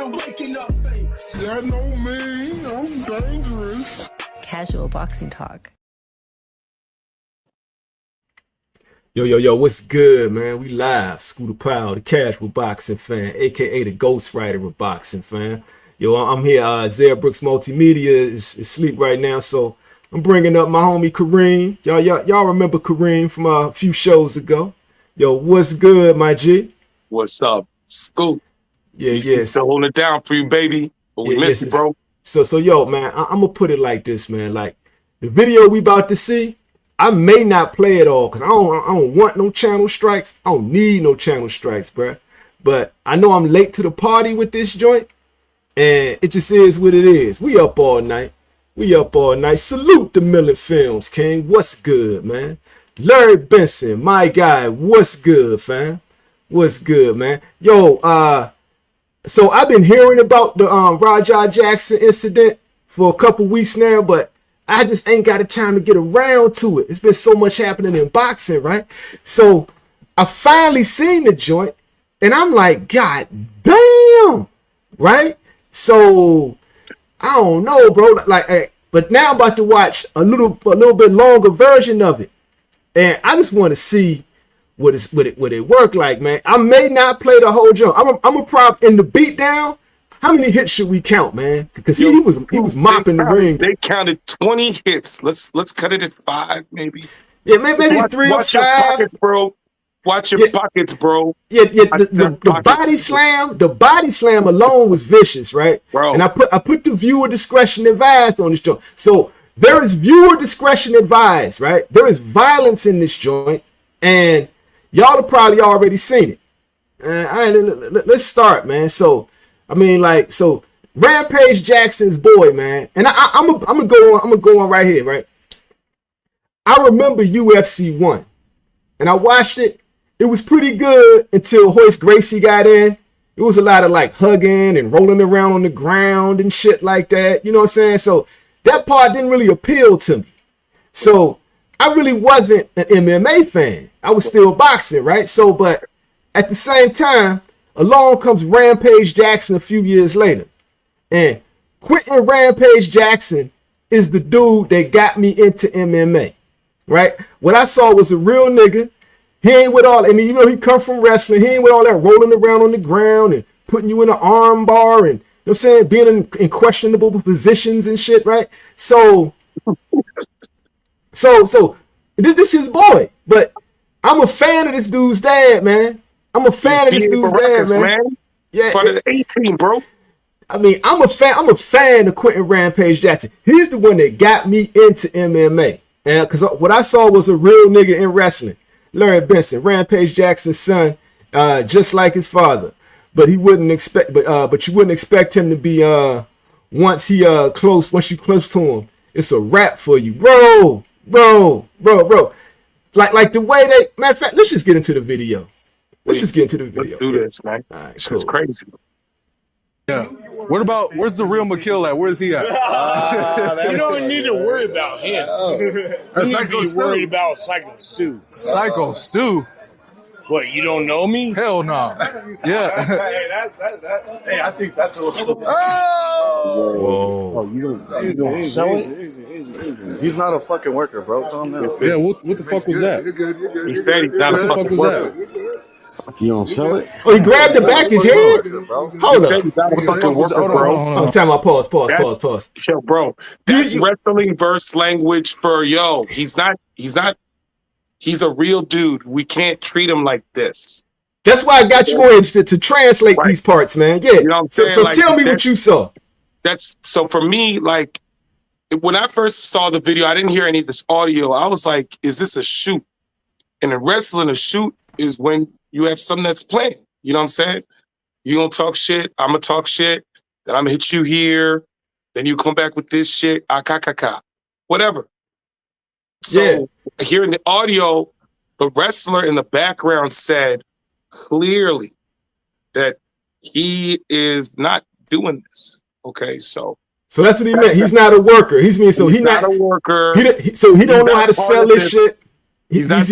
I'm waking up famous. Yeah, know me. I'm dangerous. Casual boxing talk. Yo, what's good, man? We live. Scooter Powell, the casual boxing fan, aka the ghostwriter of boxing fan. Yo, I'm here. Zara Brooks Multimedia is asleep right now, so I'm bringing up my homie Kareem. Y'all remember Kareem from a few shows ago? Yo, what's good, my G? What's up, Scoop? Yeah. Still holding it down for you, baby. But we miss you, bro. So yo, man, I'm gonna put it like this, man. Like the video we about to see, I may not play it all because I don't want no channel strikes. I don't need no channel strikes, bruh. But I know I'm late to the party with this joint, and it just is what it is. We up all night. Salute the Millet Films, King. What's good, man? Larry Benson, my guy. What's good, fam? What's good, man? Yo, so I've been hearing about the Rajah Jackson incident for a couple weeks now, but I just ain't got the time to get around to it. It's been so much happening in boxing, right? So I finally seen the joint, and I'm like, God damn, right? So I don't know, bro. But now I'm about to watch a little bit longer version of it, and I just want to see what it worked like, man. I may not play the whole jump. I'm a prop in the beatdown. How many hits should we count, man? Because he was mopping the ring. They counted 20 hits. Let's cut it at 5, maybe. Yeah, maybe 3 or 5. Watch your pockets, bro. Watch your pockets, bro. Yeah. The body slam alone was vicious, right? Bro. And I put the viewer discretion advised on this joint. So there is viewer discretion advised, right? There is violence in this joint, and y'all have probably already seen it. All right, let's start, man. So Rampage Jackson's boy, man, and I'm gonna go on right here, right? I remember UFC 1, and I watched it. It was pretty good until Hoist Gracie got in. It was a lot of like hugging and rolling around on the ground and shit like that. You know what I'm saying? So that part didn't really appeal to me. So I really wasn't an MMA fan. I was still boxing, right? So, but at the same time, along comes Rampage Jackson a few years later. And Quentin Rampage Jackson is the dude that got me into MMA, right? What I saw was a real nigga. He ain't with all, he come from wrestling. He ain't with all that rolling around on the ground and putting you in an arm bar and, you know what I'm saying, being in questionable positions and shit, right? So this is his boy. But I'm a fan of this dude's dad, man. I'm a fan of this dude's dad, man. Yeah, part of the 18, bro. I mean, I'm a fan of Quentin Rampage Jackson. He's the one that got me into MMA. And because what I saw was a real nigga in wrestling. Larry Benson, Rampage Jackson's son, just like his father. But you wouldn't expect him to be once you close to him, it's a wrap for you. Bro. Like the way they, matter of fact, let's just get into the video. Let's do this, man. All right, It's cool. crazy. Yeah. Where's the real McKill at? Where's he at? You don't need to worry about him. You need to be worried about Psycho Stu. Psycho Stu? What, you don't know me? Hell no. Yeah. Hey, I think that's a little. Whoa. You don't sell it? He's not a fucking worker, bro. Calm down. Yeah, what the fuck was that? He said he's not a What the fuck fucking was worker. that? You don't sell it? Oh, he grabbed the back of his head? Hold up. He's not a fucking worker, bro. I'm telling my pause. Yo, bro, that's wrestling verse language for he's a real dude. We can't treat him like this. That's why I got you on to translate these parts, man. Yeah. You know what I'm saying? So Like, tell me what you saw. So for me, like when I first saw the video, I didn't hear any of this audio. I was like, is this a shoot? And in wrestling, a shoot is when you have something that's playing. You know what I'm saying? You gonna talk shit, I'm gonna talk shit, then I'm gonna hit you here, then you come back with this shit, whatever. So hearing the audio, the wrestler in the background said clearly that he is not doing this. Okay, so that's what he meant. He's not a worker. He's not a worker. He don't know how to sell this shit. He's not.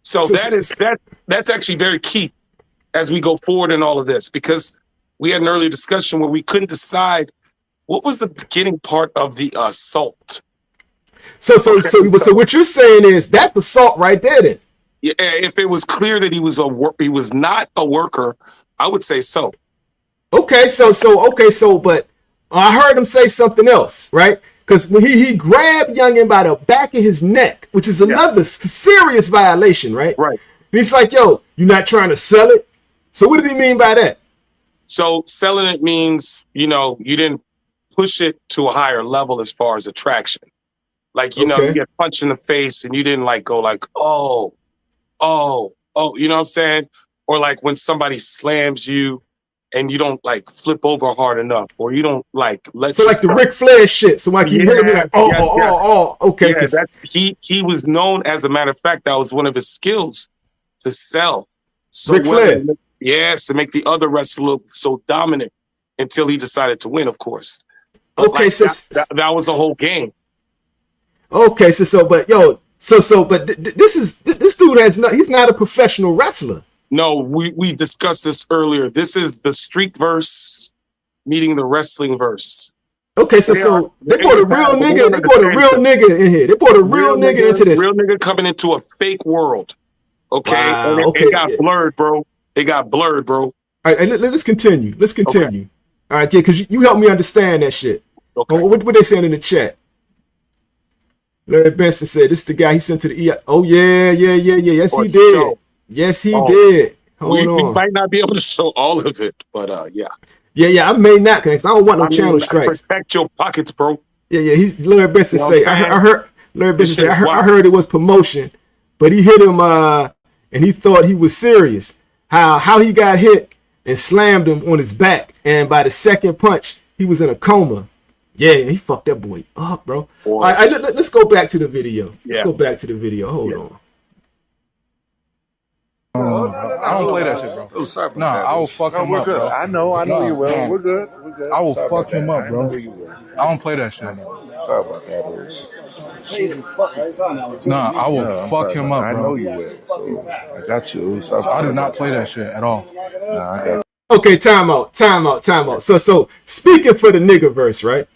So that's actually very key as we go forward in all of this, because we had an earlier discussion where we couldn't decide what was the beginning part of the assault. So what you're saying is that's assault right there then. Yeah, if it was clear that he was not a worker, I would say so. Okay, but I heard him say something else, right? Because when he grabbed Youngin by the back of his neck, which is another serious violation, right? Right. And he's like, yo, you're not trying to sell it? So what did he mean by that? So selling it means, you didn't push it to a higher level as far as attraction. Like, you get punched in the face and you didn't like go like, oh, you know what I'm saying? Or like when somebody slams you and you don't like flip over hard enough, or you don't like let. So like the Ric Flair shit. So like you hit him like, okay. Yeah, he was known, as a matter of fact, that was one of his skills, to sell. So Ric Flair. Yes, to make the other wrestler look so dominant until he decided to win, of course. But okay, like, so that was the whole game. Okay, this dude he's not a professional wrestler. No, we discussed this earlier. This is the street verse meeting the wrestling verse. Okay, they brought a real nigga. They brought a real nigga in here. They brought a real nigga into this. Real nigga coming into a fake world. Okay, wow, and it got blurred, bro. It got blurred, bro. All right, let's continue. Okay. All right, yeah, because you helped me understand that shit. Okay. What they saying in the chat? Larry Benson said, this is the guy he sent to the EI. Oh, yeah. Yes, he did. So, yes, he did. We might not be able to show all of it, but yeah. Yeah, I may not, because I don't want no channel strikes. Protect your pockets, bro. Yeah, Larry Benson say, I heard Larry Benson say, I heard it was promotion, but he hit him and he thought he was serious. How he got hit and slammed him on his back, and by the second punch, he was in a coma. Yeah, he fucked that boy up, bro. All right, let's go back to the video. Let's go back to the video. Hold on. I don't play that shit, bro. Oh, sorry about nah, that. I will fuck him we're up, good. bro. I know you will. We're good. I will sorry fuck him that. up, bro. I know you will. I don't play that shit. Sorry about that. Nah, I will fuck him up, bro. I know you will. So I got you. I do not play that shit at all. Nah, I got you. Okay, time out. So speaking for the nigga verse, right?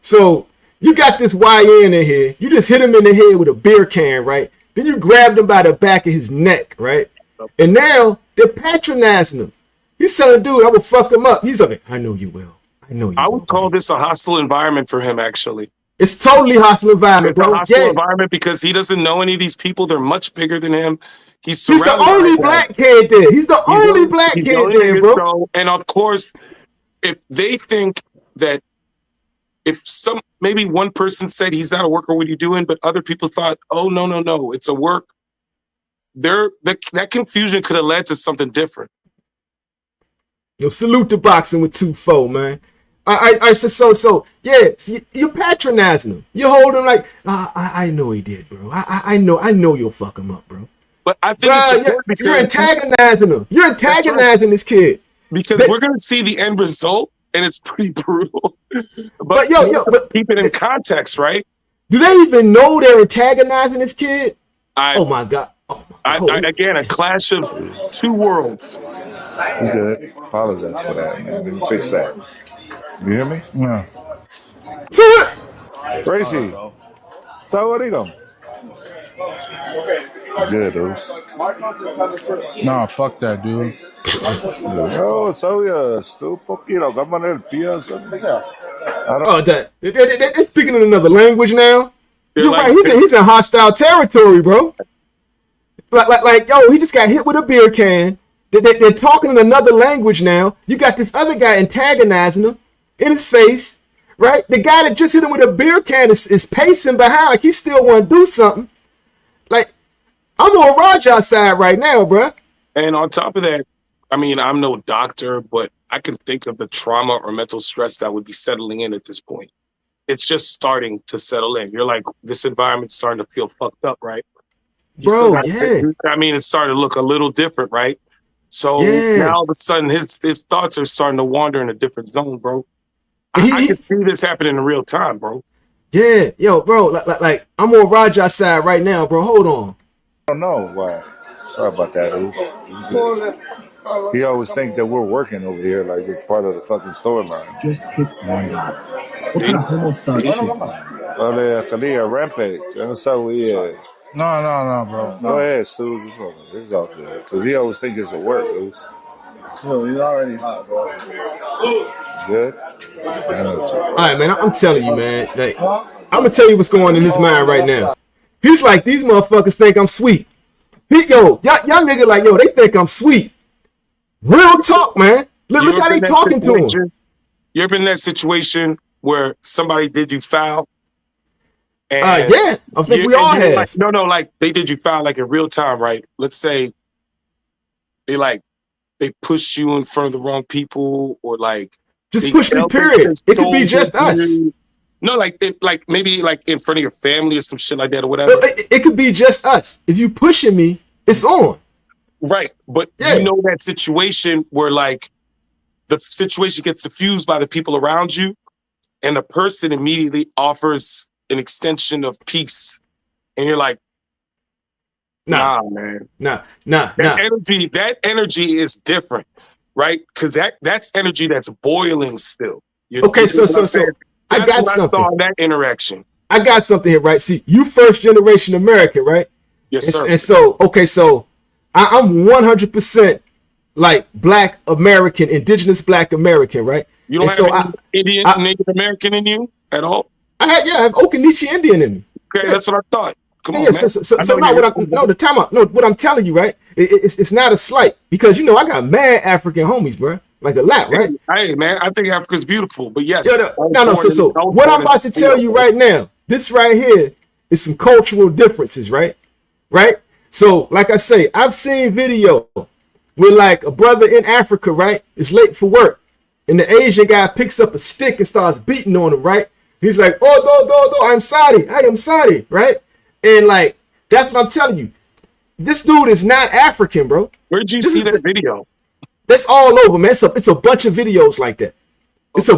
So you got this YN in here. You just hit him in the head with a beer can, right? Then you grabbed him by the back of his neck, right? And now they're patronizing him. He's telling dude, I will fuck him up. He's like, I know you will. I would call this a hostile environment for him, actually. It's totally hostile environment, bro. It's a hostile environment because he doesn't know any of these people. They're much bigger than him. He's the only black kid there. He's the only black kid there, bro. And of course, if they think that maybe one person said he's not a worker, what are you doing? But other people thought, oh, no, it's a work. That confusion could have led to something different. Yo, salute the boxing with 2-4, man. You're patronizing him. You hold him like, I know he did, bro. I know you'll fuck him up, bro. But I think you're antagonizing him. You're antagonizing this kid. Because we're going to see the end result, and it's pretty brutal. but keep it in context, right? Do they even know they're antagonizing this kid? Oh my God. Again, a clash of two worlds. You good. Apologize for that, man. Let me fix that. You hear me? Yeah. So what? Gracie. So what are you going? Good, dude. Nah, fuck that, dude. No, tú poquito, cámara el pie. They're speaking in another language now. You're right. He's in hostile territory, bro. Like, yo, he just got hit with a beer can. They're talking in another language now. You got this other guy antagonizing him in his face, right? The guy that just hit him with a beer can is pacing behind like he still want to do something. Like, I'm on Rajah's side right now, bro. And on top of that, I mean, I'm no doctor, but I can think of the trauma or mental stress that would be settling in at this point. It's just starting to settle in. You're like, this environment's starting to feel fucked up, right? Bro, yeah. I mean, it's starting to look a little different, right? So now all of a sudden, his thoughts are starting to wander in a different zone, bro. I can see this happening in real time, bro. Yeah, yo, bro, like I'm on Rajah's side right now, bro. Hold on. I don't know why. Sorry about that, dude. He always think that we're working over here like it's part of the fucking storyline. Just hit one off. What kind of homo style shit? Olha, Kalia, Rampage. Eu não sabia. No, bro. Go ahead, Stu. This is all good. Because he always think it's a work, Luce. No, he's already hot, bro. Good? All right, man. I'm telling you, man. Like, I'm gonna tell you what's going on in his mind right now. He's like, these motherfuckers think I'm sweet. Y'all nigga like, yo, they think I'm sweet. Real talk, man. Look how they talking to him. You ever been in that situation where somebody did you foul? And yeah, I think we all have. Like, no, like they did you foul like in real time, right? Let's say they push you in front of the wrong people, or like just push me. Period. It could be just us. No, like maybe like in front of your family or some shit like that or whatever. It could be just us. If you pushing me, it's on. Right, but you know that situation where like the situation gets diffused by the people around you, and the person immediately offers an extension of peace, and you're like, nah, man. Nah. That energy is different, right? Because that's energy that's boiling still. Okay, so I got something. I saw in that interaction. I got something here, right? See, you first generation American, right? Yes, sir. And so I'm 100% like Black American, indigenous Black American, right? You don't have any Native American in you at all? I have Okinachi Indian in me. Okay, that's what I thought. Come on, man. So what I'm telling you, right? It's not a slight, because I got mad African homies, bro. Like a lot, right? Hey, man, I think Africa's beautiful, but yes. No. So what I'm about to tell you right now, this right here is some cultural differences, right? Right? So, like I say, I've seen video where like a brother in Africa, right, is late for work, and the Asian guy picks up a stick and starts beating on him, right? He's like, oh, I am sorry, right? And like, that's what I'm telling you. This dude is not African, bro. Where'd you see that video? That's all over, man. It's a bunch of videos like that. It's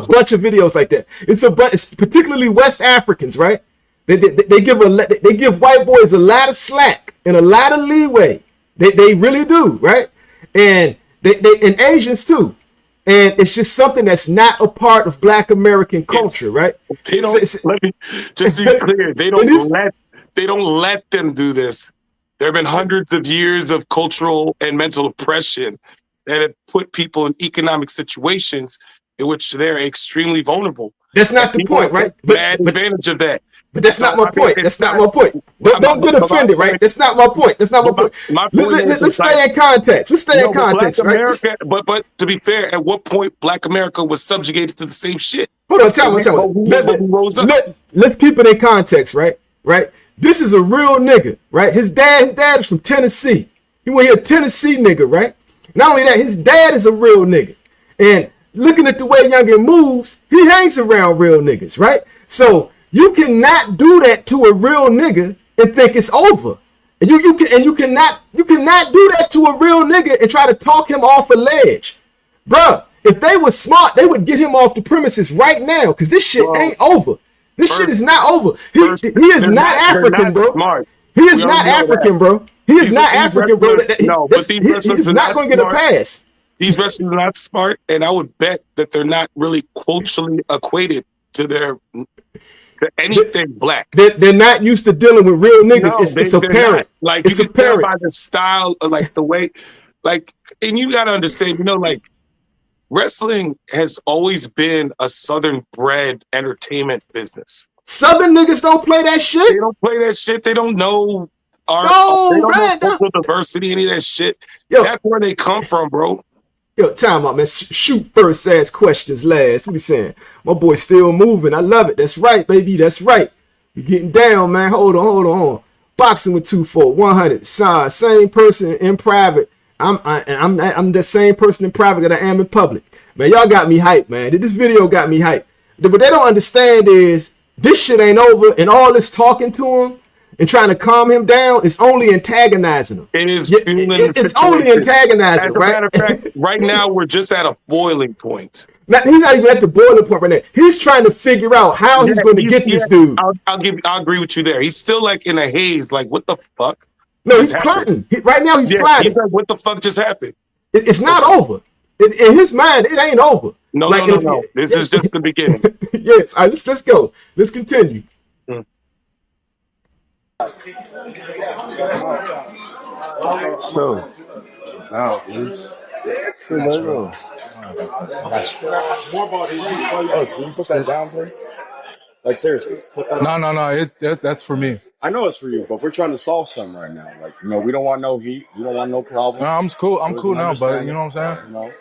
particularly West Africans, right? They give white boys a lot of slack and a lot of leeway. They really do, right? And and Asians too. And it's just something that's not a part of Black American culture, right? They don't. Let me just be clear. They don't let them do this. There have been hundreds of years of cultural and mental oppression that have put people in economic situations in which they're extremely vulnerable. That's not the point, right? Bad advantage of that. But that's not my point. That's not my point. Don't get offended, right? That's not my point. Let's stay in context. Right? But to be fair, at what point Black America was subjugated to the same shit? Hold on, tell me. Let's keep it in context, right? Right? This is a real nigga, right? His dad is from Tennessee. He a Tennessee nigga, right? Not only that, his dad is a real nigga. And looking at the way Youngin moves, he hangs around real niggas, right? So you cannot do that to a real nigga and think it's over. And you cannot do that to a real nigga and try to talk him off a ledge. Bruh, if they were smart, they would get him off the premises right now, because this shit ain't over. This shit is not over. He is not African, bro. Smart. He is not African, bro. He is not African, bro. He's not going to get a pass. These wrestlers are not smart, and I would bet that they're not really culturally equated to anything Black. They're not used to dealing with real niggas. It's apparent. Like, you can tell by the style, like the way, like, and you got to understand, like, wrestling has always been a Southern bred entertainment business. Southern niggas don't play that shit. They don't play that shit. They don't know cultural diversity, any of that shit. Yo, that's where they come from, bro. Yo, time out, man. Shoot first, ask questions last. What he saying? My boy still moving. I love it. That's right, baby. That's right. We getting down, man. Hold on. Boxing with 100. Same person in private. I'm the same person in private that I am in public. Man, y'all got me hyped, man. This video got me hyped. What they don't understand is this shit ain't over, and all this talking to him and trying to calm him down is only antagonizing him. It is. It's only antagonizing, right? As a matter of fact, right now we're just at a boiling point. He's not even at the boiling point right now. He's trying to figure out how he's going to get this dude. I'll agree with you there. He's still like in a haze. Like, what the fuck? No, he's plotting. Right now he's plotting. He's like, what the fuck just happened? It's not over. In his mind, it ain't over. No, no. This is just the beginning. Yes. All right, let's go. Let's continue. So, now, dude. There you go. Oh, can you put that down, please? Like, seriously. No. That's for me. I know it's for you, but we're trying to solve something right now. Like, we don't want no heat. We don't want no problem. No, I'm cool. I'm cool now, but you know what I'm saying?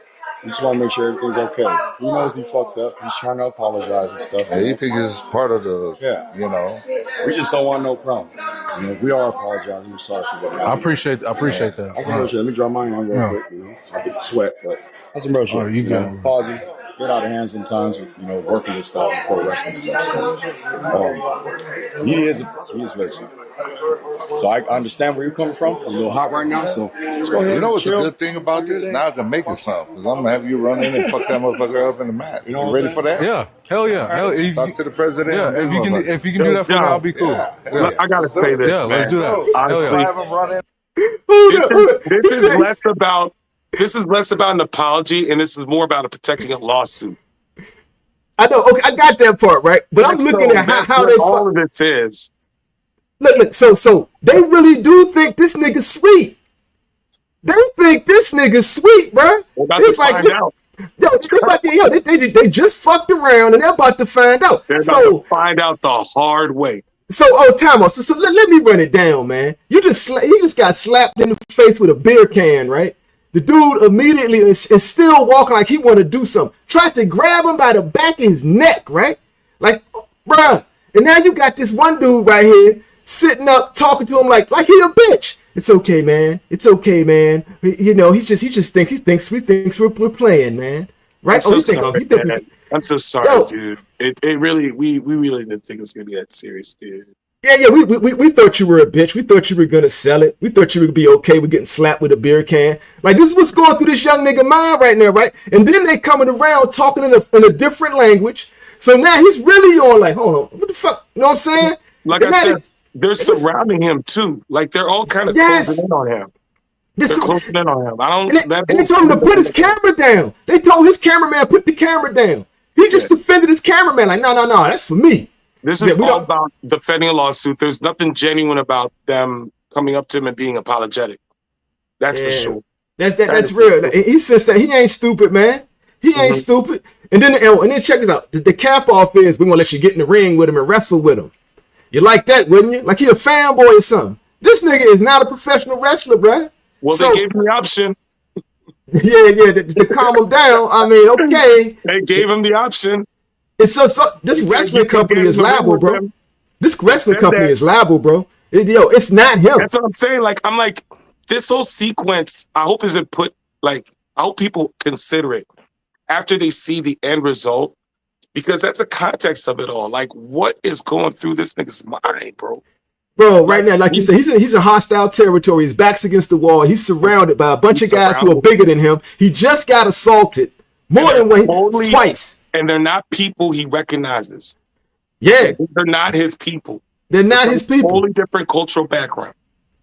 We just want to make sure everything's okay. He knows he fucked up. He's trying to apologize and stuff. Yeah, you think it's part of the, We just don't want no problem. If we are apologizing, we're sorry for what happened. I appreciate that. That's some real shit. Let me draw mine on real quick. I get sweat, but that's some real shit. Oh, you good. Apologies. Get out of hand sometimes with, working with stuff before wrestling stuff. So, he is very sick. So I understand where you're coming from. I'm a little hot right now, so let's go ahead. You know what's a good thing about this? Now I can make it something. Because I'm going to have you run in and fuck that motherfucker up in the mat. You ready for that? Yeah. Hell yeah. Talk to the president. Yeah, if you can do that for me, I'll be cool. Yeah. I got to say this, yeah, man. Let's do that. Honestly, have him run in. this is less about an apology, and this is more about protecting a lawsuit. I know. Okay, I got that part right, but I'm looking at how they all of this is. Look. So they really do think this nigga's sweet. They think this nigga's sweet, bro. We're about to find out. They just fucked around and they're about to find out. They're about to find out the hard way. So, time out. So let me run it down, man. He just got slapped in the face with a beer can, right? The dude immediately is still walking like he want to do something. Tried to grab him by the back of his neck, right? Like, bruh. And now you got this one dude right here sitting up talking to him like he a bitch. It's okay, man. It's okay, man. He just thinks we're playing, man. Right? I'm so sorry, dude. It really we really didn't think it was gonna be that serious, dude. Yeah. We thought you were a bitch. We thought you were gonna sell it. We thought you would be okay with getting slapped with a beer can. Like, this is what's going through this young nigga mind right now, right? And then they coming around talking in a different language. So now he's really on like, hold on, what the fuck? You know what I'm saying? Like I said, they're surrounding him too. Like, they're all kind of closing in on him. They're closing in on him. They told him to put his camera down. They told his cameraman put the camera down. He just defended his cameraman like, no, that's for me. This is all about defending a lawsuit. There's nothing genuine about them coming up to him and being apologetic. That's for sure. That's real. He says that he ain't stupid, man. He ain't stupid. And then check this out. The cap off is we're gonna let you get in the ring with him and wrestle with him. You like that, wouldn't you? Like he a fanboy or something. This nigga is not a professional wrestler, bruh. Well, they gave him the option. Yeah, to calm him down. I mean, okay. They gave him the option. It's this wrestling company is liable, bro. This wrestling company is liable, bro. It's not him. That's what I'm saying. Like, I'm like, this whole sequence, I hope I hope people consider it after they see the end result, because that's a context of it all. Like, what is going through this nigga's mind, bro? Bro, right now, like you said, he's in hostile territory. His back's against the wall. He's surrounded by a bunch of guys who are bigger than him. He just got assaulted twice. And they're not people he recognizes. Yeah. They're not his people. They're not his people. Totally different cultural background.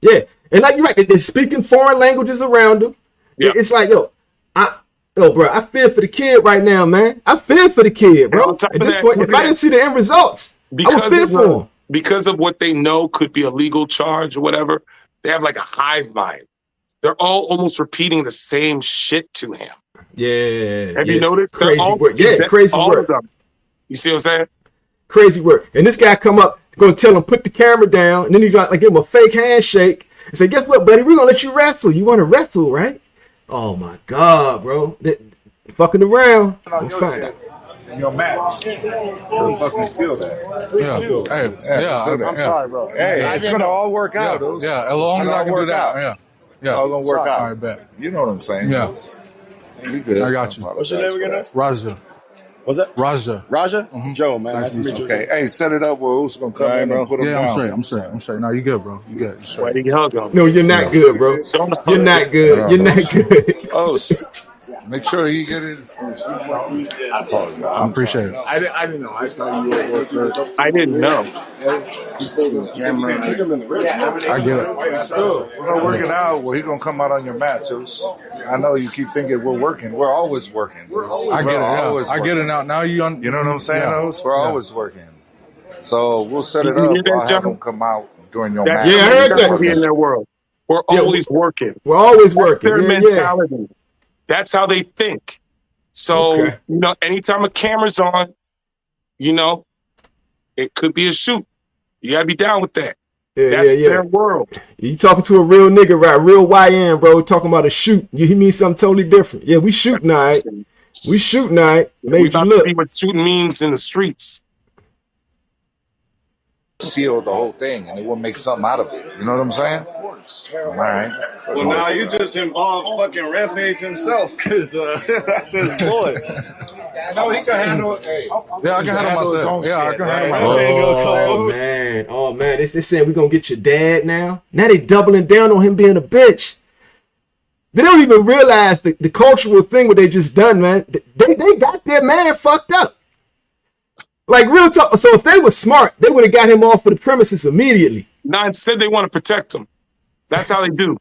Yeah. And like you're right, they're speaking foreign languages around him. Yeah. It's like, bro, I feel for the kid right now, man. I feel for the kid, bro. At this point, if I didn't see the end results, I would feel for him. Because of what they know could be a legal charge or whatever, they have like a hive mind. They're all almost repeating the same shit to him. Yeah. Have you noticed? Crazy work. Yeah, crazy work. You see what I'm saying? Crazy work. And this guy come up, going to tell him, put the camera down. And then he like give him a fake handshake and say, guess what, buddy? We're going to let you wrestle. You want to wrestle, right? Oh, my God, bro. They're fucking around. We'll find out. Your match. Don't fucking feel that. I'm sorry, bro. Hey, it's going to all work out. Yeah, as long as I can do that. Yeah. It's all going to work out. All right, bet. You know what I'm saying? Yeah. You good. I got you. What's your name again? Raja. What's that? Raja. Mm-hmm. Joe, man. Nice to meet you. Okay. Hey, set it up where who's going to come in and put him down. I'm straight. No, you good, bro. You good. You straight. Why did you hug him? No, you're not good, bro. You're not good. You're not good. Oh, Make sure he get his. I appreciate it. I didn't know. I thought you were working. I didn't know. I get it. We're not working out. Well, he gonna come out on your mat, Juice. I know you keep thinking we're working. We're always working. I get it. Yeah. I get it now. Now you know what I'm saying? Yeah. We're always working. So we'll set it You up. hear that, I'll have John? him come out during your That's match. Yeah, I heard that. gonna be in their world. We're always working. We're always That's working. their Yeah, mentality. That's how they think. So, Okay. you know, anytime a camera's on, you know, it could be a shoot. You gotta be down with that. Yeah, That's yeah, yeah. their world. You talking to a real nigga, right? Real YN, bro. Talking about a shoot. He means something totally different. Yeah, we shooting, all right. We shooting, all right. We Made you about to look. see what shooting means in the streets. Seal the whole thing, and they will make something out of it. You know what I'm saying? All right. Well, now you just involved fucking Rampage himself, because that's his boy. No, he can handle it. Yeah, I can handle myself. Yeah, I can handle myself. Oh man, they saying we gonna get your dad now. Now they doubling down on him being a bitch. They don't even realize the cultural thing what they just done, man. They got their man fucked up. Like real talk. So if they were smart, they would have got him off of the premises immediately. Now, instead, they want to protect him. That's how they do.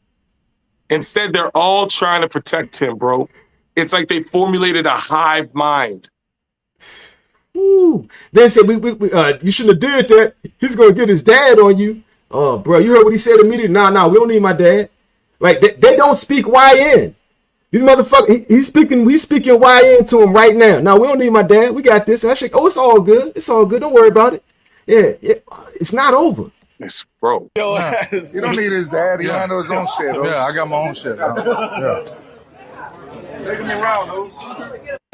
Instead, they're all trying to protect him, bro. It's like they formulated a hive mind. Ooh. They said you shouldn't have did that. He's gonna get his dad on you. Oh, bro, you heard what he said immediately. Nah, we don't need my dad. Like they don't speak YN. These motherfuckers, he's speaking YN to him right now. No, we don't need my dad. We got this. And I shake. Oh, it's all good. It's all good. Don't worry about it. Yeah. It's not over. It's bro. You don't need his dad. He handle his own shit. Yeah, I got my own shit. Yeah. Take him around, Oos.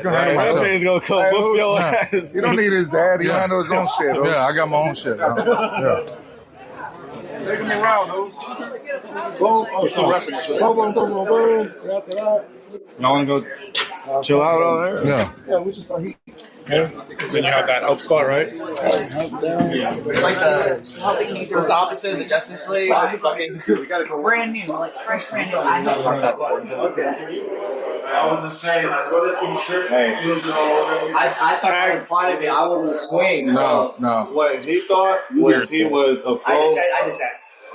Rampage gonna come whoop your ass. You don't need his dad. He handle his own shit. Yeah, I got my own shit. Yeah. Take him around, Oos. Boom. Oh, still rapping. Boom. Y'all want to go chill out over there? Yeah. Yeah, we just start heat. Yeah. Then you have that up spot, right? It's like the opposite of the Justice League. Fucking brand new, like fresh brand new. I haven't heard that before. I was the same. I thought I was part of it. I wouldn't swing. No. What he thought was he was a pro. I just said.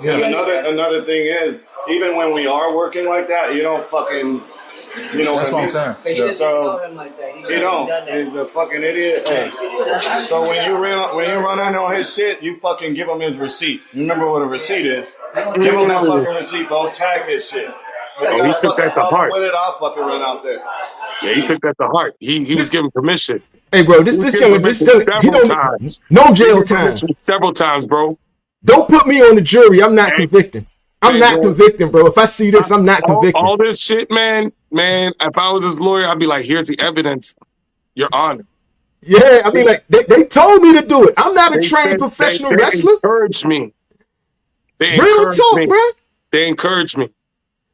Yeah. Another thing is, even when we are working like that, you don't fucking, you know. That's what I'm saying. But he doesn't know him like that. You don't. He's a fucking idiot. Hey. So when you run in on his shit, you fucking give him his receipt. You remember what a receipt is? Give him that fucking receipt, bro. Tag his shit. Oh, he took that to heart. With it, I'll fucking run out there. Yeah, he took that to heart. He was given permission. Hey, bro, this young, he don't times. No jail time. Several times, bro. Don't put me on the jury. I'm not convicting. I'm not convicting, bro. If I see this, I'm not convicting. All this shit, man. If I was his lawyer, I'd be like, here's the evidence. Your Honor. Yeah, I mean, like, they told me to do it. I'm not a trained professional wrestler. They encouraged me. Real talk, bro. They encouraged me.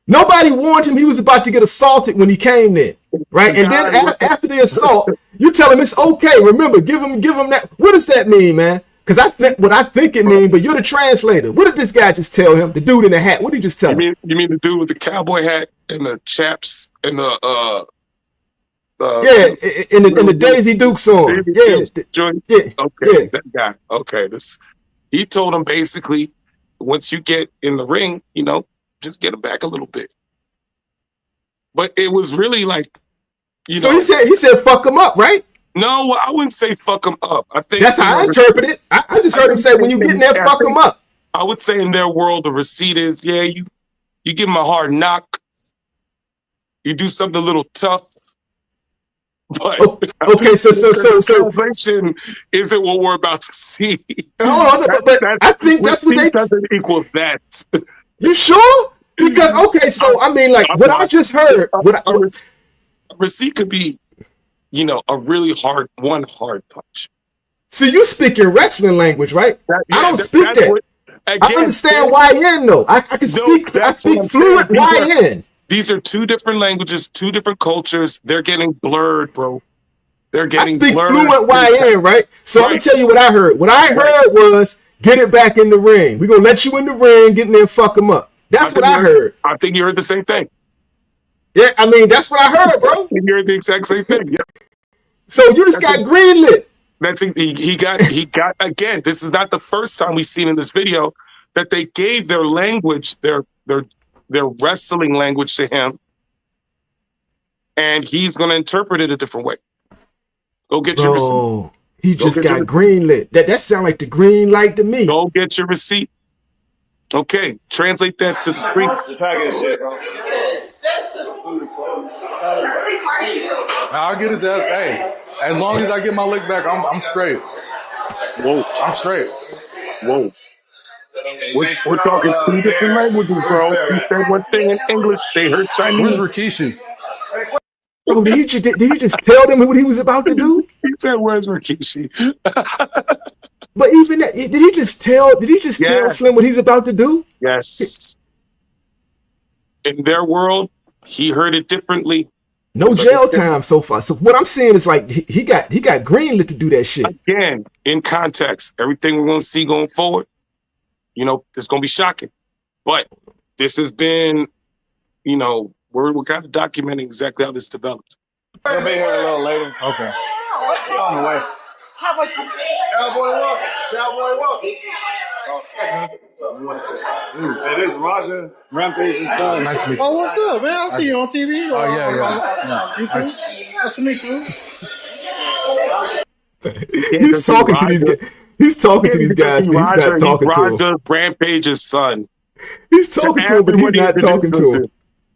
Nobody warned him he was about to get assaulted when he came there, right? And then after the assault, you tell him it's okay. Remember, give him that. What does that mean, man? Because I think what I think it means, but you're the translator. What did this guy just tell him? The dude in the hat. What did he just tell him? You mean the dude with the cowboy hat and the chaps and the in the Daisy Duke song. Okay, that guy. Okay, he told him basically, once you get in the ring, you know, just get him back a little bit. But it was really like, so he said fuck him up, right? No, I wouldn't say fuck him up. I think that's how I interpret it. I just heard him say when you get in there, fuck him up. I would say in their world, the receipt is, yeah, you give him a hard knock. You do something a little tough. But okay, so salvation isn't what we're about to see. Hold on, but I think that's what they doesn't equal that. You sure? Because okay, so I mean, like what I just heard, a receipt could be, you know, a really hard punch. See, you speak your wrestling language, right? I don't speak that. I understand YN though. I can speak. I speak fluent YN. These are two different languages, two different cultures. They're getting blurred, bro. They're getting blurred. I speak fluent YN, right? So I'm gonna tell you what I heard. What I heard was get it back in the ring. We're gonna let you in the ring, get in there and fuck them up. That's what I heard. I think you heard the same thing. Yeah, I mean, that's what I heard, bro. You heard the exact same thing. Yep. So you just got greenlit. That's he got again. This is not the first time we've seen in this video that they gave their language, their wrestling language to him, and he's going to interpret it a different way. Go get your receipt. He just got greenlit. That sound like the green light to me. Go get your receipt. Okay, translate that to the screen. Shit, bro. I'll get it to hey. As long as I get my lick back, I'm straight. Whoa. I'm straight. Whoa. We're talking two different languages, bro. You said one thing in English, they heard Chinese. Where's Rikishi? Oh, did he just tell them what he was about to do? He said, "Where's Rikishi?" But even that, did he just tell Slim what he's about to do? Yes. In their world, he heard it differently. No jail time so far. So what I'm saying is like he got greenlit to do that shit. Again, in context, everything we're gonna see going forward, it's gonna be shocking. But this has been, we're kind of documenting exactly how this developed. He'll be here a little later. Okay. He's on the way. Cowboy walk. Hey, this is Roger, Rampage's son. Nice to meet you. Oh, what's up, man? I see you on TV. Oh, yeah. You too? Nice to meet you. He's talking to these guys. He's talking to these guys, but he's not talking to them. Rampage's son. He's talking to him, but he's not talking to him.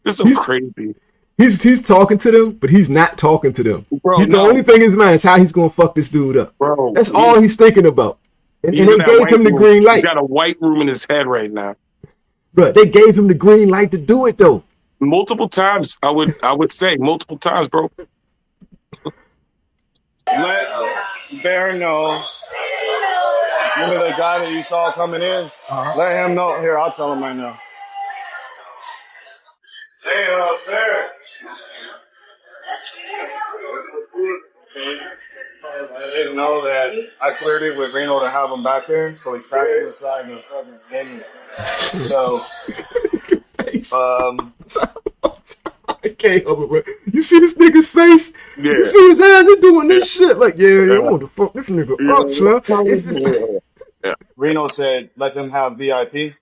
This is so crazy. He's talking to them, but he's not talking to them. Bro, the only thing in his mind is how he's gonna fuck this dude up. Bro, that's all he's thinking about. And they gave him the green light. He got a white room in his head right now. Bro, they gave him the green light to do it though. Multiple times, I would say multiple times, bro. Let Bear know. Remember the guy that you saw coming in? Let him know. Here, I'll tell him right now. Hey, Bear. I didn't know that I cleared it with Reno to have him back there, so he cracked it inside and fucking hit me. So, I can't help it, bro. You see this nigga's face? Yeah. You see his ass? He doing this shit like, I want to fuck this nigga up, Reno said, let them have VIP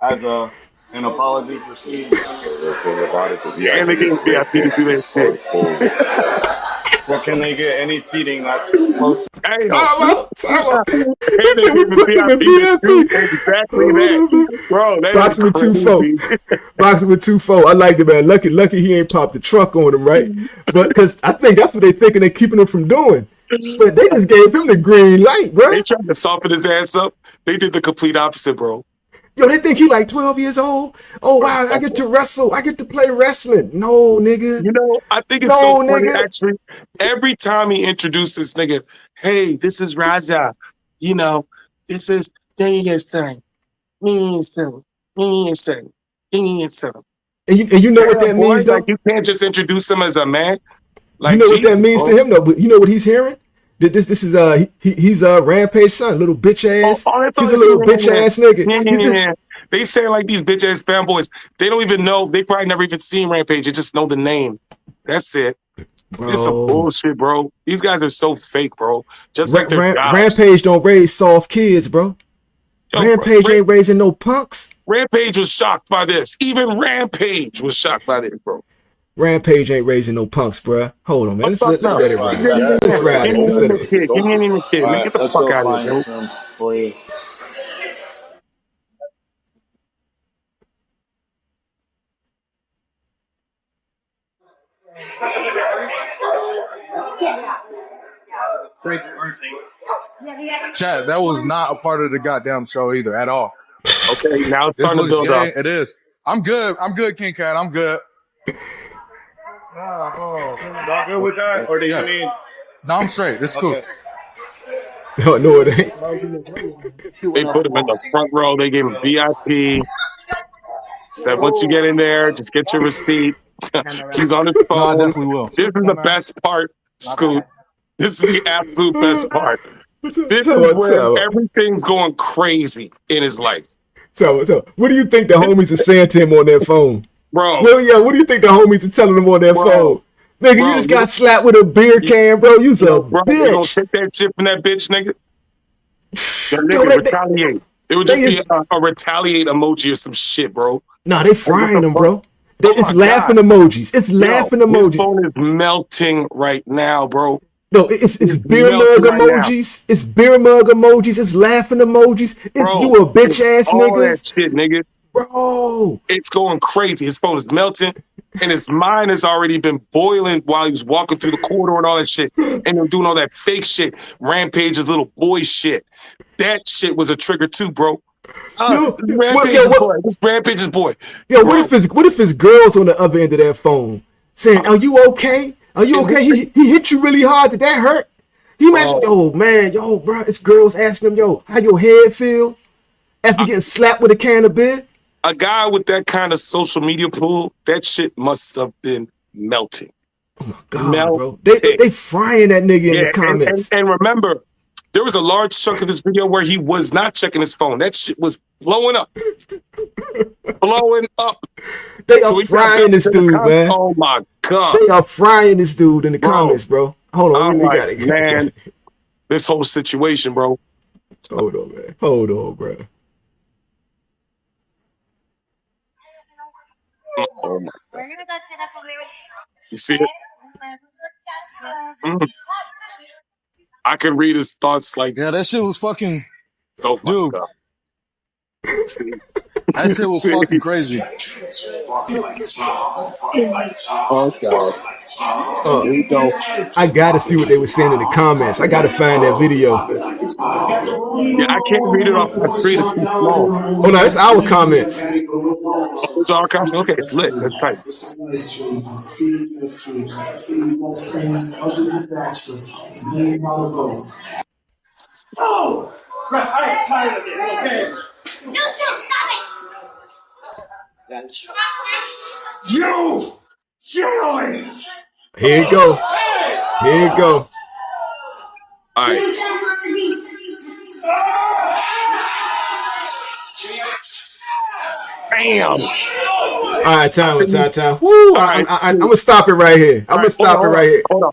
as an apology for seeing. And they gave VIP to do that shit. Well, can they get any seating that's close? Hey, Exactly that. Bro, that boxing with 2-4. Boxing with 2-4. I like it, man. Lucky he ain't popped the truck on him, right? But because I think that's what they thinking they're keeping him from doing. But they just gave him the green light, bro. They tried to soften his ass up. They did the complete opposite, bro. Yo, they think he like 12 years old. Oh, wow, I get to wrestle. I get to play wrestling. No, nigga. I think it's so funny, actually. Every time he introduces this nigga, hey, this is Raja. This is Daniel's son. Me son. And you know what that means, though? Like, you can't just introduce him as a man. Like, you know what that means to him, though? But you know what he's hearing? This is he's Rampage son, little bitch ass. He's a little bitch ass nigga. They say like these bitch ass fanboys. They don't even know. They probably never even seen Rampage. They just know the name. That's it. Bro. It's some bullshit, bro. These guys are so fake, bro. Just like their Rampage don't raise soft kids, bro. Rampage ain't raising no punks. Rampage was shocked by this. Even Rampage was shocked by this, bro. Rampage ain't raising no punks, bro. Hold on, man. Let's let it ride. Let's ride it. Let's let it ride. Give me any kid. Man, get the fuck out of here, Chat, that was not a part of the goddamn show either at all. Okay, now it's starting to build up. It is. I'm good, King Cat. I'm good. Y'all good with that? Or do you need? No, I'm straight. It's cool. No, it ain't. They put him in the front row. They gave him VIP. Said once you get in there, just get your receipt. He's on his phone. No, I definitely will. This is the best part, Scoot. This is the absolute best part. This is where everything's going crazy in his life. So, what do you think the homies are saying to him on their phone? bro. Well, yeah, what do you think the homies are telling them on their phone? Nigga, you just got slapped with a beer can, bro. You's a bro, they gonna bitch. take that shit from that bitch, nigga. That nigga retaliate. It would just be a retaliate emoji or some shit, bro. Nah, they frying them, bro. Oh It's laughing emojis. It's laughing emojis. His phone is melting right now, bro. No, it's beer mug emojis. It's beer mug emojis. It's laughing emojis. It's you a bitch ass nigga. All that shit, nigga. Bro. It's going crazy. His phone is melting. And his mind has already been boiling while he was walking through the corridor and all that shit. And him doing all that fake shit. Rampage's little boy shit. That shit was a trigger too, bro. Rampage's boy. Yo, what if his girl's on the other end of that phone saying, "Are you okay? Are you okay? He hit you really hard. Did that hurt?" He mentioned, yo, bro, it's girls asking him, yo, how your head feel after getting slapped with a can of beer? A guy with that kind of social media pool, that shit must have been melting. Oh my God, bro. They frying that nigga in the comments. And remember, there was a large chunk of this video where he was not checking his phone. That shit was blowing up. Blowing up. They are frying this dude, man. Oh my God. They are frying this dude in the comments, bro. Hold on, we got it. Man, this whole situation, bro. Hold on, man. Hold on, bro. Oh my God. You see it? I can read his thoughts like, yeah, that shit was fucking. Oh my dude. God. See? That shit was fucking crazy. Oh God. Here we go. I gotta see what they were saying in the comments. I gotta find that video. Yeah, I can't read it off my screen. It's too small. Oh no, it's our comments. Oh, it's our comments. Okay, it's lit. That's tight. Oh, I'm tired of this. Okay. No, stop it. That's you. Here you go. Here you go. All right. Bam. All right, time. Woo, I'm gonna stop it right here. I'm gonna stop it right here. Hold on.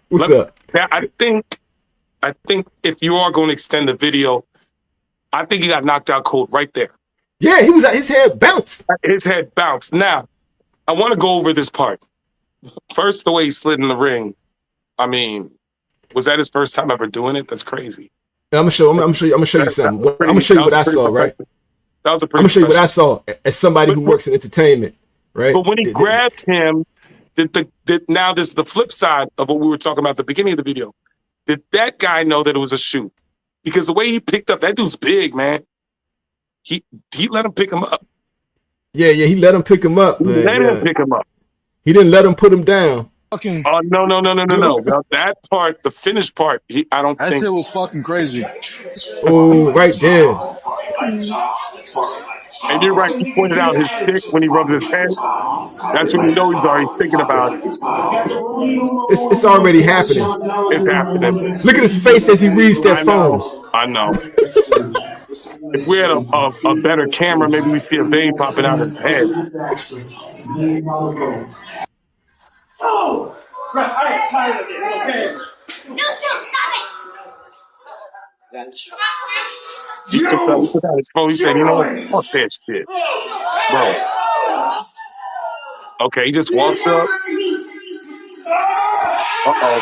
What's up? Now, I think if you are going to extend the video, I think he got knocked out cold right there. Yeah, his head bounced. His head bounced. Now, I want to go over this part. First, the way he slid in the ring. I mean, was that his first time ever doing it? That's crazy. I'm gonna show you something. I'm gonna show you what I saw, right? That was a pretty. I'm gonna show you what I saw as somebody who works in entertainment, right? But when he grabbed him, now this is the flip side of what we were talking about at the beginning of the video. Did that guy know that it was a shoot? Because the way he picked up, that dude's big, man. He let him pick him up. Yeah, he let him pick him up. He didn't let him put him down. Oh no! Now, that part, the finished part, I don't think. That shit was fucking crazy. Oh, right there. And you're right. He pointed out his tick when he rubbed his head. That's when you know he's already thinking about it. It's already happening. It's happening. Look at his face as he reads that phone. I know. If we had a better camera, maybe we see a vein popping out of his head. Oh, I'm tired of this. Okay. No, stop it. That's He took out his phone. He said, "You know what? Fuck that shit, bro." Okay, he just walks up. Uh-oh.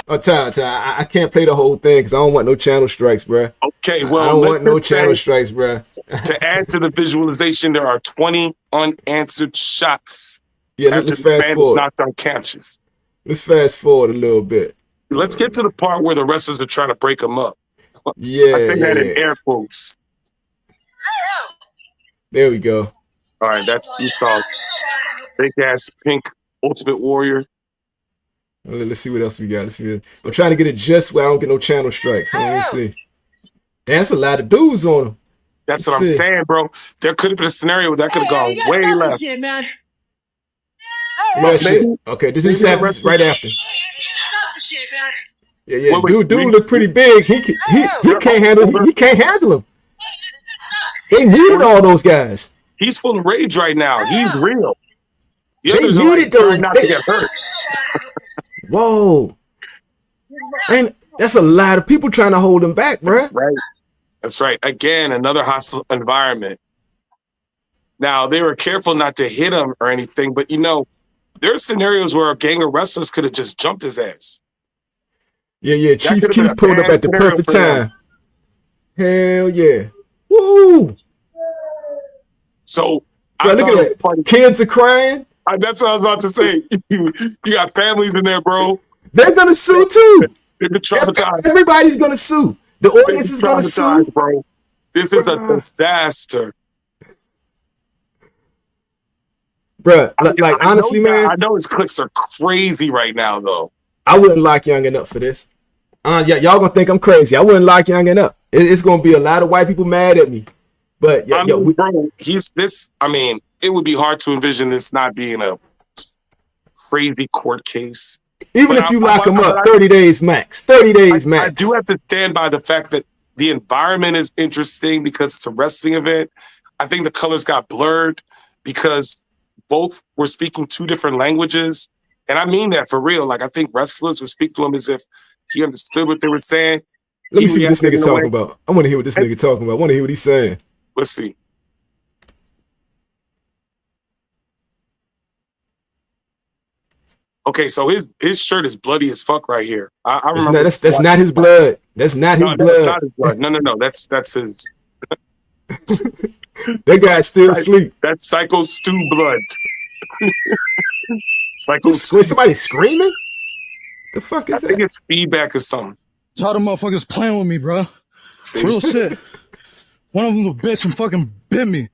Oh, time. I can't play the whole thing because I don't want no channel strikes, bro. Okay, well, I don't want no channel strikes, bro. To add to the visualization, there are 20 unanswered shots. Yeah, let's fast forward. Knocked on captures. Let's fast forward a little bit. Let's get to the part where the wrestlers are trying to break them up. Yeah, I think that in air quotes. There we go. All right, you saw big ass pink Ultimate Warrior. Let's see what else we got. I'm trying to get it just where I don't get no channel strikes. Let me see. That's a lot of dudes on them. That's what I'm saying, bro. There could have been a scenario where that could have gone way left. shit, man. Okay, this happens right after. Stop the shit, man. Yeah. Dude look pretty big. He can't handle him. They muted all those guys. He's full of rage right now. He's real. The They others are muted like, those. trying not to get hurt. Whoa. And that's a lot of people trying to hold him back, bro. Right. That's right. Again, another hostile environment. Now, they were careful not to hit him or anything, but, you know, there are scenarios where a gang of wrestlers could have just jumped his ass. Yeah. Chief Keef pulled up at the perfect time. Hell yeah. Woo. So, bro, look at that. Kids are crying. That's what I was about to say. You got families in there, bro. They're going to sue, too. They've been traumatized. Everybody's going to sue. The audience is going to sue. Bro. This is a disaster. Bruh, like honestly, man. I know his clicks are crazy right now, though. I wouldn't lock Youngin up for this. Y'all gonna think I'm crazy. I wouldn't lock Youngin up. It's gonna be a lot of white people mad at me. But bro, I mean, it would be hard to envision this not being a crazy court case. Even if you lock him up, 30 days max. 30 days max. I do have to stand by the fact that the environment is interesting because it's a wrestling event. I think the colors got blurred because both were speaking two different languages. And I mean that for real. Like, I think wrestlers would speak to him as if he understood what they were saying. Let me see what this nigga talking about. I want to hear what this nigga talking about. I want to hear what he's saying. Let's see. Okay, so his shirt is bloody as fuck right here. I remember. That's not his blood. That's not his blood. That's not his blood. No. That's his. That guy's still asleep. That's Psycho Stew blood. Somebody screaming? The fuck is that? I think it's feedback or something. Tired of motherfuckers playing with me, bro. Real shit. One of them a bitch and fucking bit me.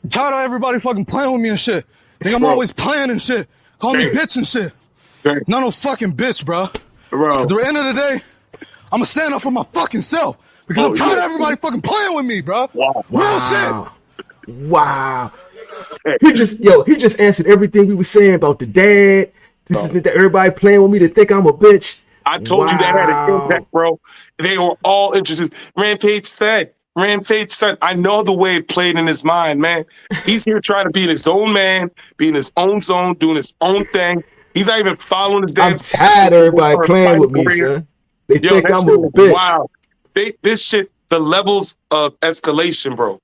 I'm tired of everybody fucking playing with me and shit. Think I'm always playing and shit. Call me bitch and shit. Not no fucking bitch, bro. At the end of the day, I'm gonna stand up for my fucking self. Because I'm tired of everybody fucking playing with me, bro. Real shit. Wow. He just answered everything we were saying about the dad. This is that everybody playing with me to think I'm a bitch. I told you that had an impact, bro. They were all interested. Rampage said, I know the way it played in his mind, man. He's here trying to be in his own man, be in his own zone, doing his own thing. He's not even following his dad. I'm tired of everybody playing with me, son. They think I'm a bitch. Wow. This shit, the levels of escalation, bro.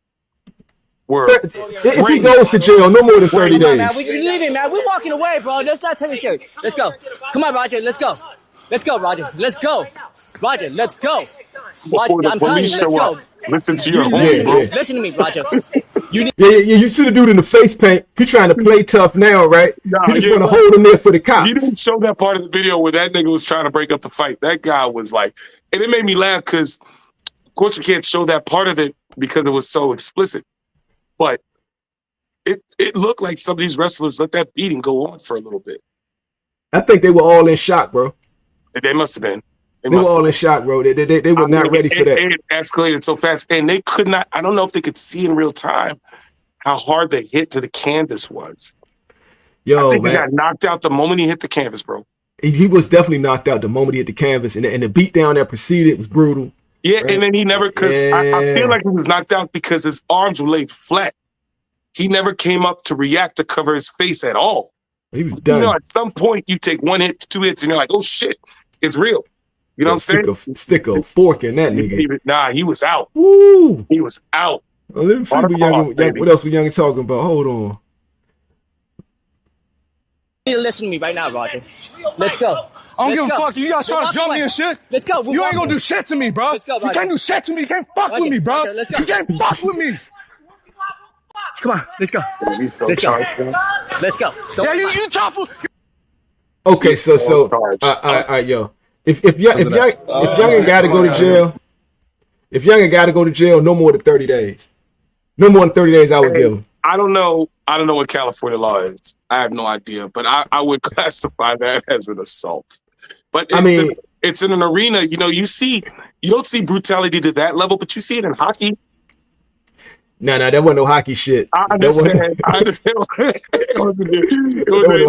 If he goes to jail, no more than 30 days. Man, we're leaving, man. We're walking away, bro. Let's not take it serious. Let's go. Come on, Roger. Let's go. Let's go, Roger. Let's go. Roger, let's go. Roger, I'm telling you, let's go. Listen to your homie, bro. Listen to me, Roger. You see the dude in the face paint. He trying to play tough now, right? He just want to hold him there for the cops. You didn't show that part of the video where that nigga was trying to break up the fight. That guy was like, and it made me laugh because, of course, you can't show that part of it because it was so explicit. But it looked like some of these wrestlers let that beating go on for a little bit. I think they were all in shock, bro. They must have been. They were all in shock, bro. They were not ready for that. It escalated so fast, and they could not. I don't know if they could see in real time how hard the hit to the canvas was. Yo, I think man, he got knocked out the moment he hit the canvas, bro. He was definitely knocked out the moment he hit the canvas, and the beat down that preceded was brutal. Yeah, right? And then he never, because I feel like he was knocked out because his arms were laid flat. He never came up to react to cover his face at all. He was done. You know, at some point, you take one hit, two hits, and you're like, oh shit, it's real. You know what I'm saying? Stick a fork in that nigga. Nah, he was out. Woo! He was out. Well, let me see what else we young talking about. Hold on. You need to listen to me right now, Roger. Let's go. I don't give a fuck. You guys trying to jump me and shit? Let's go. You ain't gonna do shit to me, bro. Let's go, Roger. You can't do shit to me. You can't fuck with me, bro. Roger, let's go. You can't fuck with me. Come on, let's go. Let's go. Let's go. Yeah, you chopper. Okay, so all right, yo. If Youngin got to go to jail, no more than 30 days. No more than 30 days I would give him. I don't know what California law is. I have no idea, but I would classify that as an assault. But it's in an arena, you know, you don't see brutality to that level, but you see it in hockey. No, that wasn't no hockey shit. I understand. It wasn't no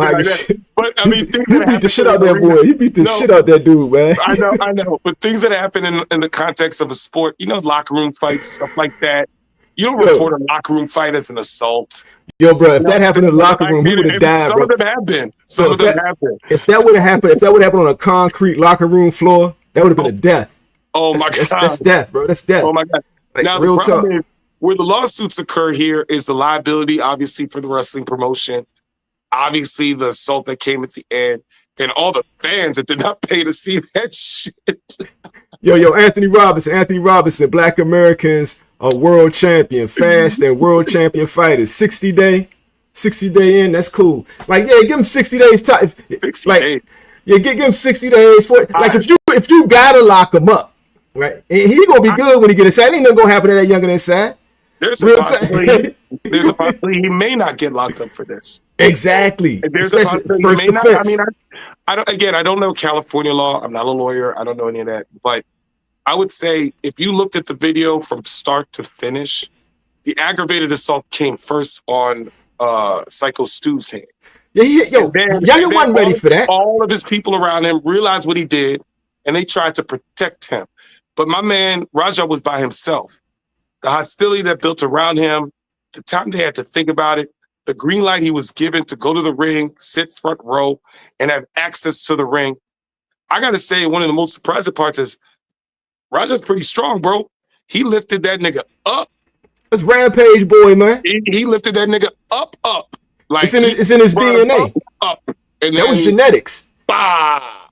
hockey shit. But I mean, things he beat the shit out that boy. He beat the shit out that dude, man. I know. But things that happen in the context of a sport, you know, locker room fights, stuff like that. You don't report a locker room fight as an assault. Yo, bro, if that happened in the locker room, he would have died, Some bro. of them have been. Some of them have been. If that would have happened on a concrete locker room floor, that would have been a death. Oh my God. That's death, bro. That's death. Oh my God. Like, now, real the problem talk. is, where the lawsuits occur here is the liability, obviously, for the wrestling promotion. Obviously, the assault that came at the end, and all the fans that did not pay to see that shit. Yo, Anthony Robinson, Black Americans are world champion, fast and world champion fighters. 60 day in, that's cool. Like, yeah, give him 60 days time. 60 days. Yeah, give him 60 days for it. Like, if you gotta lock him up, right? And he gonna be good when he get inside. Ain't nothing gonna happen to that younger inside. There's a possibility he may not get locked up for this. Exactly. There's a possibility first he may defense. not. I don't know California law. I'm not a lawyer. I don't know any of that. But I would say if you looked at the video from start to finish, the aggravated assault came first on Psycho Stu's hand. Younger wasn't ready for that. All of his people around him realized what he did, and they tried to protect him. But my man, Raja, was by himself. The hostility that built around him, the time they had to think about it, the green light he was given to go to the ring, sit front row, and have access to the ring. I got to say, one of the most surprising parts is Raja's pretty strong, bro. He lifted that nigga up. That's Rampage boy, man. He lifted that nigga up. Like it's in his DNA. Up. And that was genetics. Bah.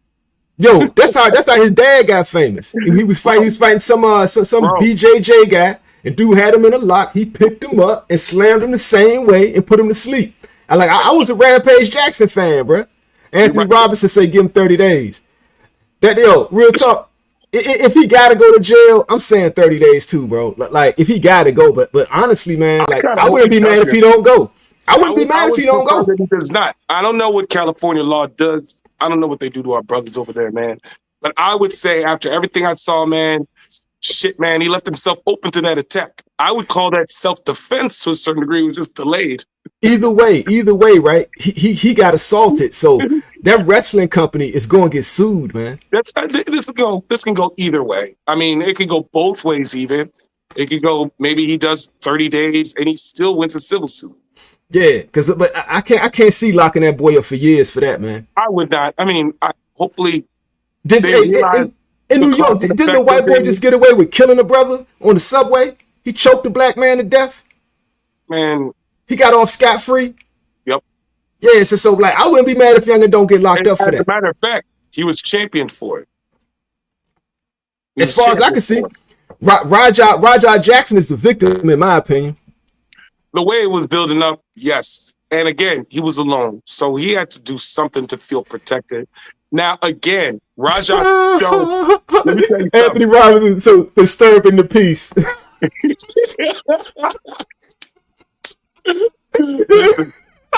Yo, that's how his dad got famous. He was fighting some BJJ guy, and dude had him in a lock. He picked him up and slammed him the same way and put him to sleep. I was a Rampage Jackson fan, bro. Anthony Robinson said give him 30 days. Real talk. If he gotta go to jail, I'm saying 30 days too, bro. Like if he gotta go, but honestly, man, like I wouldn't be mad if he don't go. I wouldn't be mad if he don't go. He does not. I don't know what California law does. I don't know what they do to our brothers over there, man. But I would say after everything I saw, man, shit, man, he left himself open to that attack. I would call that self-defense to a certain degree. It was just delayed. Either way, right? He got assaulted, so that wrestling company is going to get sued, man. This can go either way. I mean, it can go both ways. Even it could go. Maybe he does 30 days and he still wins a civil suit. Yeah, but I can't see locking that boy up for years for that, man. I would not. I mean, hopefully. In New York, didn't the white boy just get away with killing a brother on the subway? He choked a black man to death. Man, he got off scot-free. Yep. Yeah, so like I wouldn't be mad if Younger don't get locked up for that. As a matter of fact, he was championed for it. As far as I can see, Raja Jackson is the victim, in my opinion. The way it was building up, yes. And again, he was alone. So he had to do something to feel protected. Now, again, Raja showed... Let me tell you Anthony Robinson, so disturbing the peace. Listen,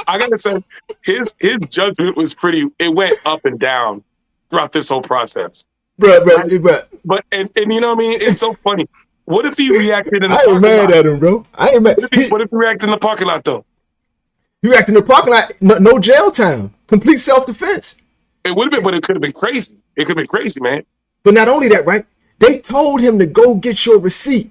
I got to say, his judgment was pretty... It went up and down throughout this whole process. But you know what I mean? It's so funny. What if he reacted in the parking lot? I ain't mad at him, bro. I ain't mad. What if he reacted in the parking lot, though? He reacted in the parking lot, no jail time. Complete self-defense. It would have been, but it could have been crazy. It could have been crazy, man. But not only that, right? They told him to go get your receipt.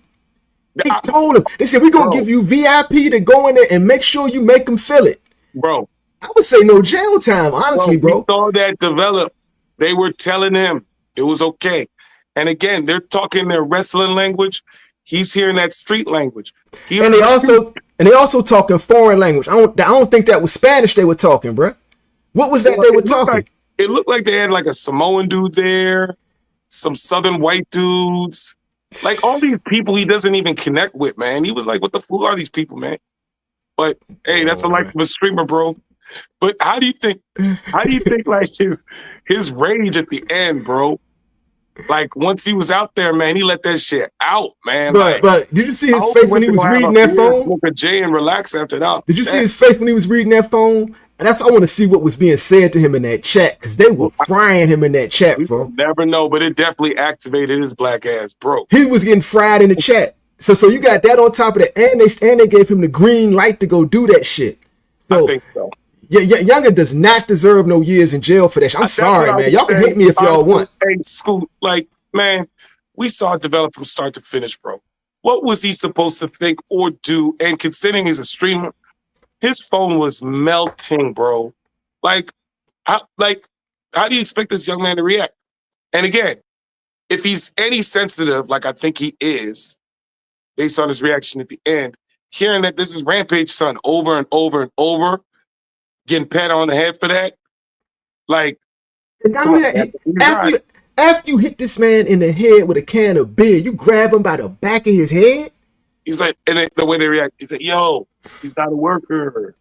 They told him. They said, we're going to give you VIP to go in there and make sure you make them fill it. Bro. I would say no jail time, honestly, bro. We saw that develop. They were telling him it was okay. And again, they're talking their wrestling language. He's hearing that street language. And they also talking foreign language. I don't think that was Spanish they were talking, bro. What was that they were talking? It looked like they had like a Samoan dude there, some Southern white dudes, like all these people he doesn't even connect with, man. He was like, "What the fool are these people, man?" But hey, that's the life of a streamer, bro. But how do you think like his rage at the end, bro? Like once he was out there, man, he let that shit out, man. But did you see his face when he was reading that phone? Smoke a J and relax after that. Did you see his face when he was reading that phone? And I want to see what was being said to him in that chat because they were frying him in that chat, bro. Never know, but it definitely activated his black ass, bro. He was getting fried in the chat. So you got that on top of it, and they gave him the green light to go do that shit. So, I think so. Yeah, Younger does not deserve no years in jail for that shit. I'm sorry, man. Y'all can hate me if y'all want. Hey, Scoot, like, man, we saw it develop from start to finish, bro. what was he supposed to think or do? And considering he's a streamer, his phone was melting, bro. How do you expect this young man to react? And again, if he's any sensitive, like I think he is, based on his reaction at the end, hearing that this is Rampage son over and over and over, getting pat on the head for that, like, after you hit this man in the head with a can of beer, you grab him by the back of his head. He's like, and the way they react, he's like, "Yo, he's not a worker."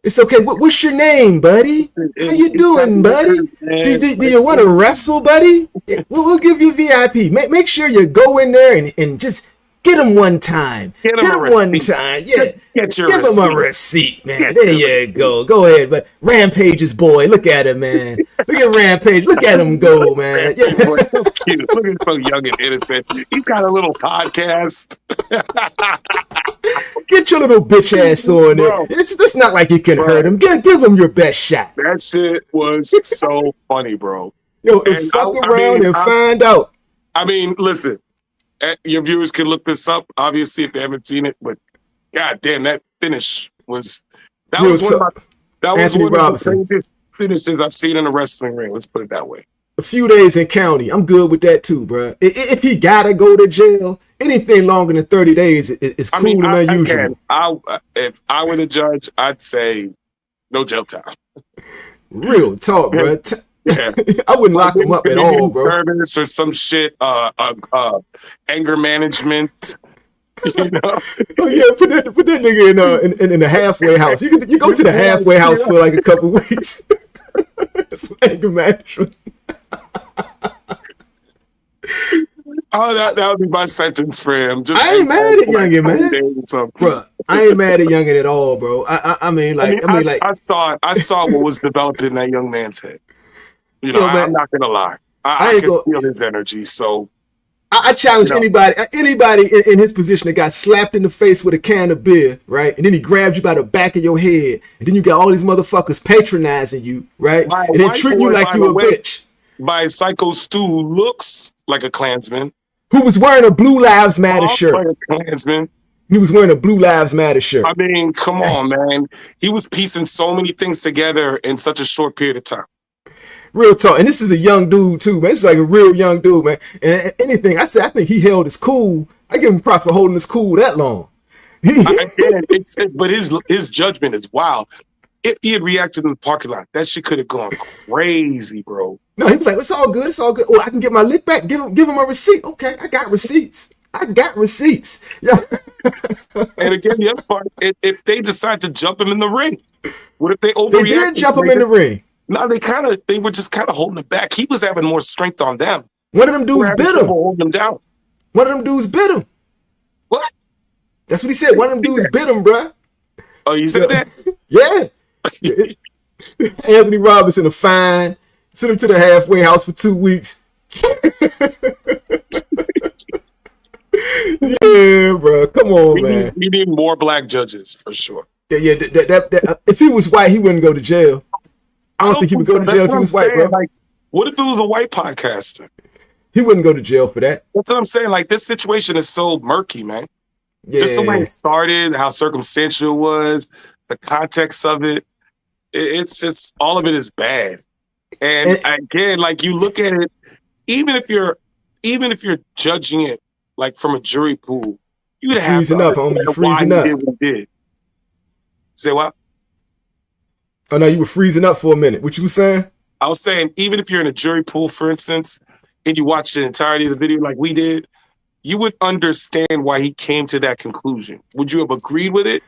It's okay. What's your name, buddy? How you doing, buddy? Do you want to wrestle, buddy? We'll give you VIP. Make sure you go in there and just get him one time. Get him one time. Yes. Give him a receipt, man. There you go. Go ahead. But Rampage's boy, look at him, man. Look at Rampage. Look at him go, man. Yeah. Boy, so cute. Look at him, so young and innocent. He's got a little podcast. Get your little bitch ass on there. It's not like you can hurt him. Give him your best shot. That shit was so funny, bro. Yo, and fuck around and find out. I mean, listen. Your viewers can look this up, obviously, if they haven't seen it. But god damn, that finish was one of the craziest finishes I've seen in a wrestling ring. Let's put it that way. A few days in county, I'm good with that too, bro. If he gotta go to jail, anything longer than 30 days is cool and unusual. If I were the judge, I'd say no jail time. Real talk, bro. Yeah. I wouldn't lock him up at all, bro. Service or some shit, anger management. You know? Oh yeah, put that nigga in the halfway house. You go to the halfway house for like a couple weeks. Some anger management. Oh, that would be my sentence for him. I ain't mad at Youngin, man. Bro, I ain't mad at Youngin at all, bro. I saw what was developing in that young man's head. You know, I'm not gonna lie. I can feel his energy. So I challenge anybody in his position that got slapped in the face with a can of beer, right? And then he grabs you by the back of your head, and then you got all these motherfuckers patronizing you, right? And then treating you like you a bitch. By Psycho Stu, who looks like a Klansman, who was wearing a Blue Lives Matter shirt. Like a Klansman. He was wearing a Blue Lives Matter shirt. I mean, come on, man. He was piecing so many things together in such a short period of time. Real talk. And this is a young dude too, man. This is like a real young dude, man. And anything I think he held his cool. I give him props for holding his cool that long. But his judgment is wild. If he had reacted in the parking lot, that shit could have gone crazy, bro. No, he was like, "It's all good. It's all good. Oh, I can get my lick back. Give him a receipt. Okay, I got receipts. Yeah. And again, the other part, if they decide to jump him in the ring, what if they overreact? They did jump him in the ring. No, they were just kind of holding him back. He was having more strength on them. One of them dudes bit him. Holding him down. One of them dudes bit him. What? That's what he said. One of them dudes bit him, bro. Oh, you said that? Yeah. Anthony Robinson a fine. Sent him to the halfway house for 2 weeks. Yeah, bro. Come on, man. We need more black judges for sure. Yeah. If he was white, he wouldn't go to jail. I don't think he would go to jail if he was white, bro. Like, what if it was a white podcaster? He wouldn't go to jail for that. That's what I'm saying. Like, this situation is so murky, man. Yeah. Just the way it started, how circumstantial it was, the context of it. It's just, all of it is bad. And again, like, you look at it, even if you're judging it like from a jury pool, you would have to understand why he did what he did. Say what? Oh no, you were freezing up for a minute. What you were saying? I was saying, even if you're in a jury pool, for instance, and you watch the entirety of the video like we did, you would understand why he came to that conclusion. Would you have agreed with it?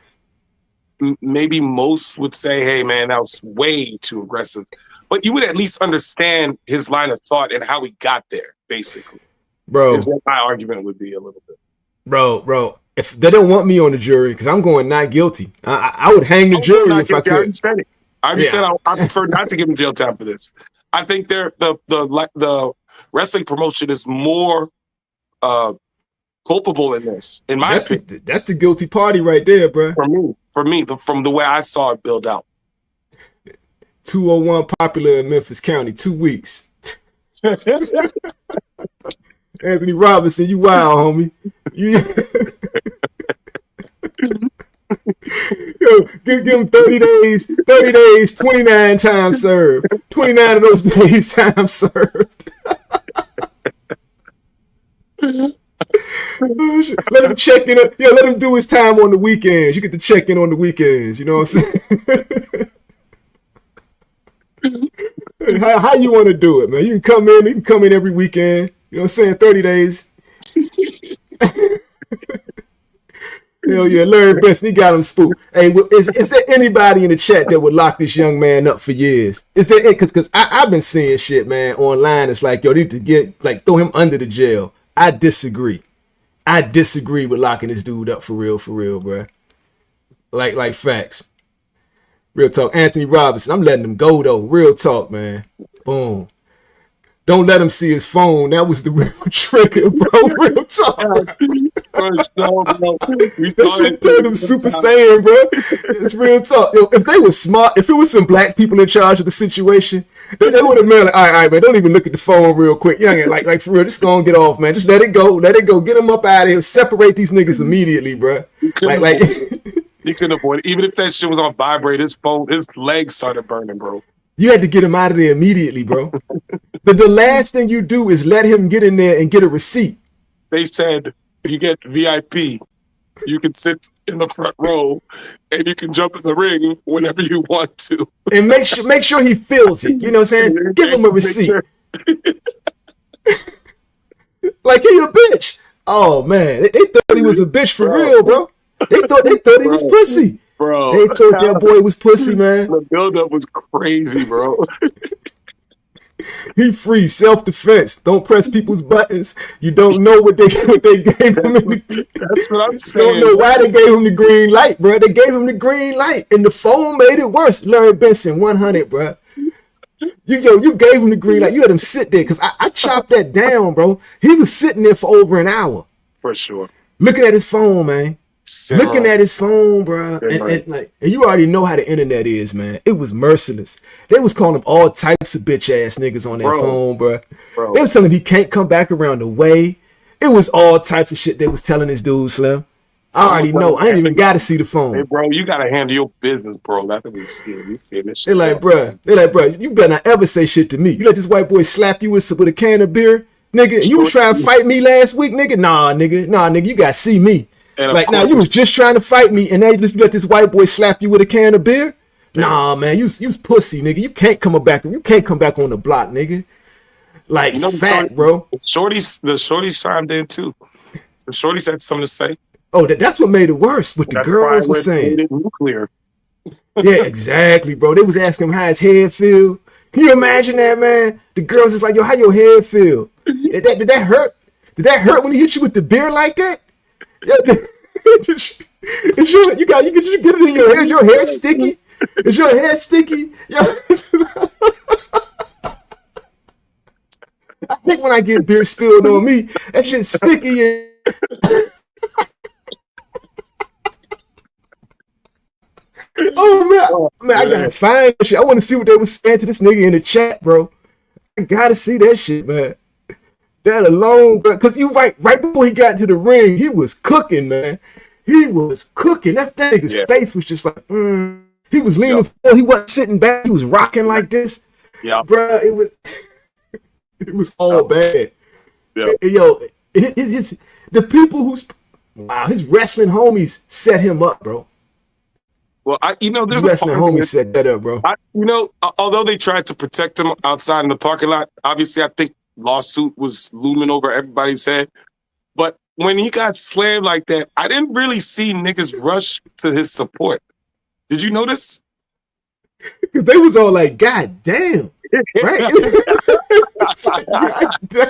Maybe most would say, hey, man, that was way too aggressive. But you would at least understand his line of thought and how he got there, basically. Bro. Is what my argument would be a little bit. Bro, if they don't want me on the jury, because I'm going not guilty, I would hang the jury if I could. I already said it. I already said I prefer not to give him jail time for this. I think the wrestling promotion is more culpable in this, in my opinion. That's the guilty party right there, bro. For me, from the way I saw it build out. 201 popular in Memphis County, 2 weeks. Anthony Robinson, you wild, homie. Yo, give him 30 days, 29 times served. 29 of those days time served. Let him check in. Yeah, let him do his time on the weekends. You get to check in on the weekends. You know what I'm saying? How you want to do it, man? You can come in. You can come in every weekend. You know what I'm saying? 30 days. Hell yeah, Larry Benson, he got him spooked. Hey, is there anybody in the chat that would lock this young man up for years? Is there? Because I've been seeing shit, man, online. It's like, yo, need to throw him under the jail. I disagree with locking this dude up for real, bro. Like facts. Real talk. Anthony Robinson, I'm letting him go though. Real talk, man. Boom. Don't let him see his phone. That was the real trigger, bro. Real talk. That shit turned him Super Saiyan, bro. It's real talk. Yo, if they were smart, if it was some black people in charge of the situation, they would have been like, all right, man, don't even look at the phone real quick. Young, like for real, just go and get off, man. Just let it go. Get him up out of here. Separate these niggas immediately, bro. He couldn't avoid it. Even if that shit was on vibrate, his legs started burning, bro. You had to get him out of there immediately, bro. The last thing you do is let him get in there and get a receipt. They said you get VIP. You can sit in the front row and you can jump in the ring whenever you want to. And make sure he feels it. You know what I'm saying? Give him a receipt. Sure. Like, he a bitch. Oh man, they thought he was a bitch for real, bro. They thought he was pussy. Bro. They thought that boy was pussy, man. The buildup was crazy, bro. He free, self-defense. Don't press people's buttons. You don't know what they gave him. That's what I'm saying. You don't know why they gave him the green light, bro. They gave him the green light, and the phone made it worse. Larry Benson, 100, bro. You gave him the green light. You let him sit there, because I chopped that down, bro. He was sitting there for over an hour. For sure. Looking at his phone, man. Looking at his phone, bro, and you already know how the internet is, man. It was merciless. They was calling him all types of bitch ass niggas on that phone, bro. They was telling him he can't come back around the way. It was all types of shit they was telling this dude, Slim. I already know. I ain't even got to see the phone. Hey, bro, you gotta handle your business, bro. That's what we see. We see this shit. They like, bro, you better not ever say shit to me. You let this white boy slap you with a can of beer, nigga. You was trying to fight me last week, nigga. Nah, nigga, you gotta see me. Like, now you was just trying to fight me, and now you just let this white boy slap you with a can of beer? Nah, man, you pussy, nigga. You can't come back. You can't come back on the block, nigga. Like, fat, bro. The shorties chimed in too. The shorties had something to say. Oh, that's what made it worse. What the girls were saying. Nuclear. Yeah, exactly, bro. They was asking him how his head feel. Can you imagine that, man? The girls is like, yo, how your head feel? Did that hurt? Did that hurt when he hit you with the beer like that? You get it in your hair. Is your hair sticky? Is your hair sticky? I think when I get beer spilled on me, that shit's sticky. Oh man, I gotta find shit. I want to see what they was saying to this nigga in the chat, bro. I gotta see that shit, man. That alone, because you right before he got into the ring, he was cooking, man. He was cooking. That nigga's face was just like, He was leaning forward. He wasn't sitting back. He was rocking like this. Yeah, bro. It was all bad. Yeah. Yo, the people his wrestling homies set him up, bro. Well, there's his wrestling homies set that up, bro. Although they tried to protect him outside in the parking lot, obviously I think lawsuit was looming over everybody's head. But when he got slammed like that, I didn't really see niggas rush to his support. Did you notice? Because they was all like, God damn. Right? God damn.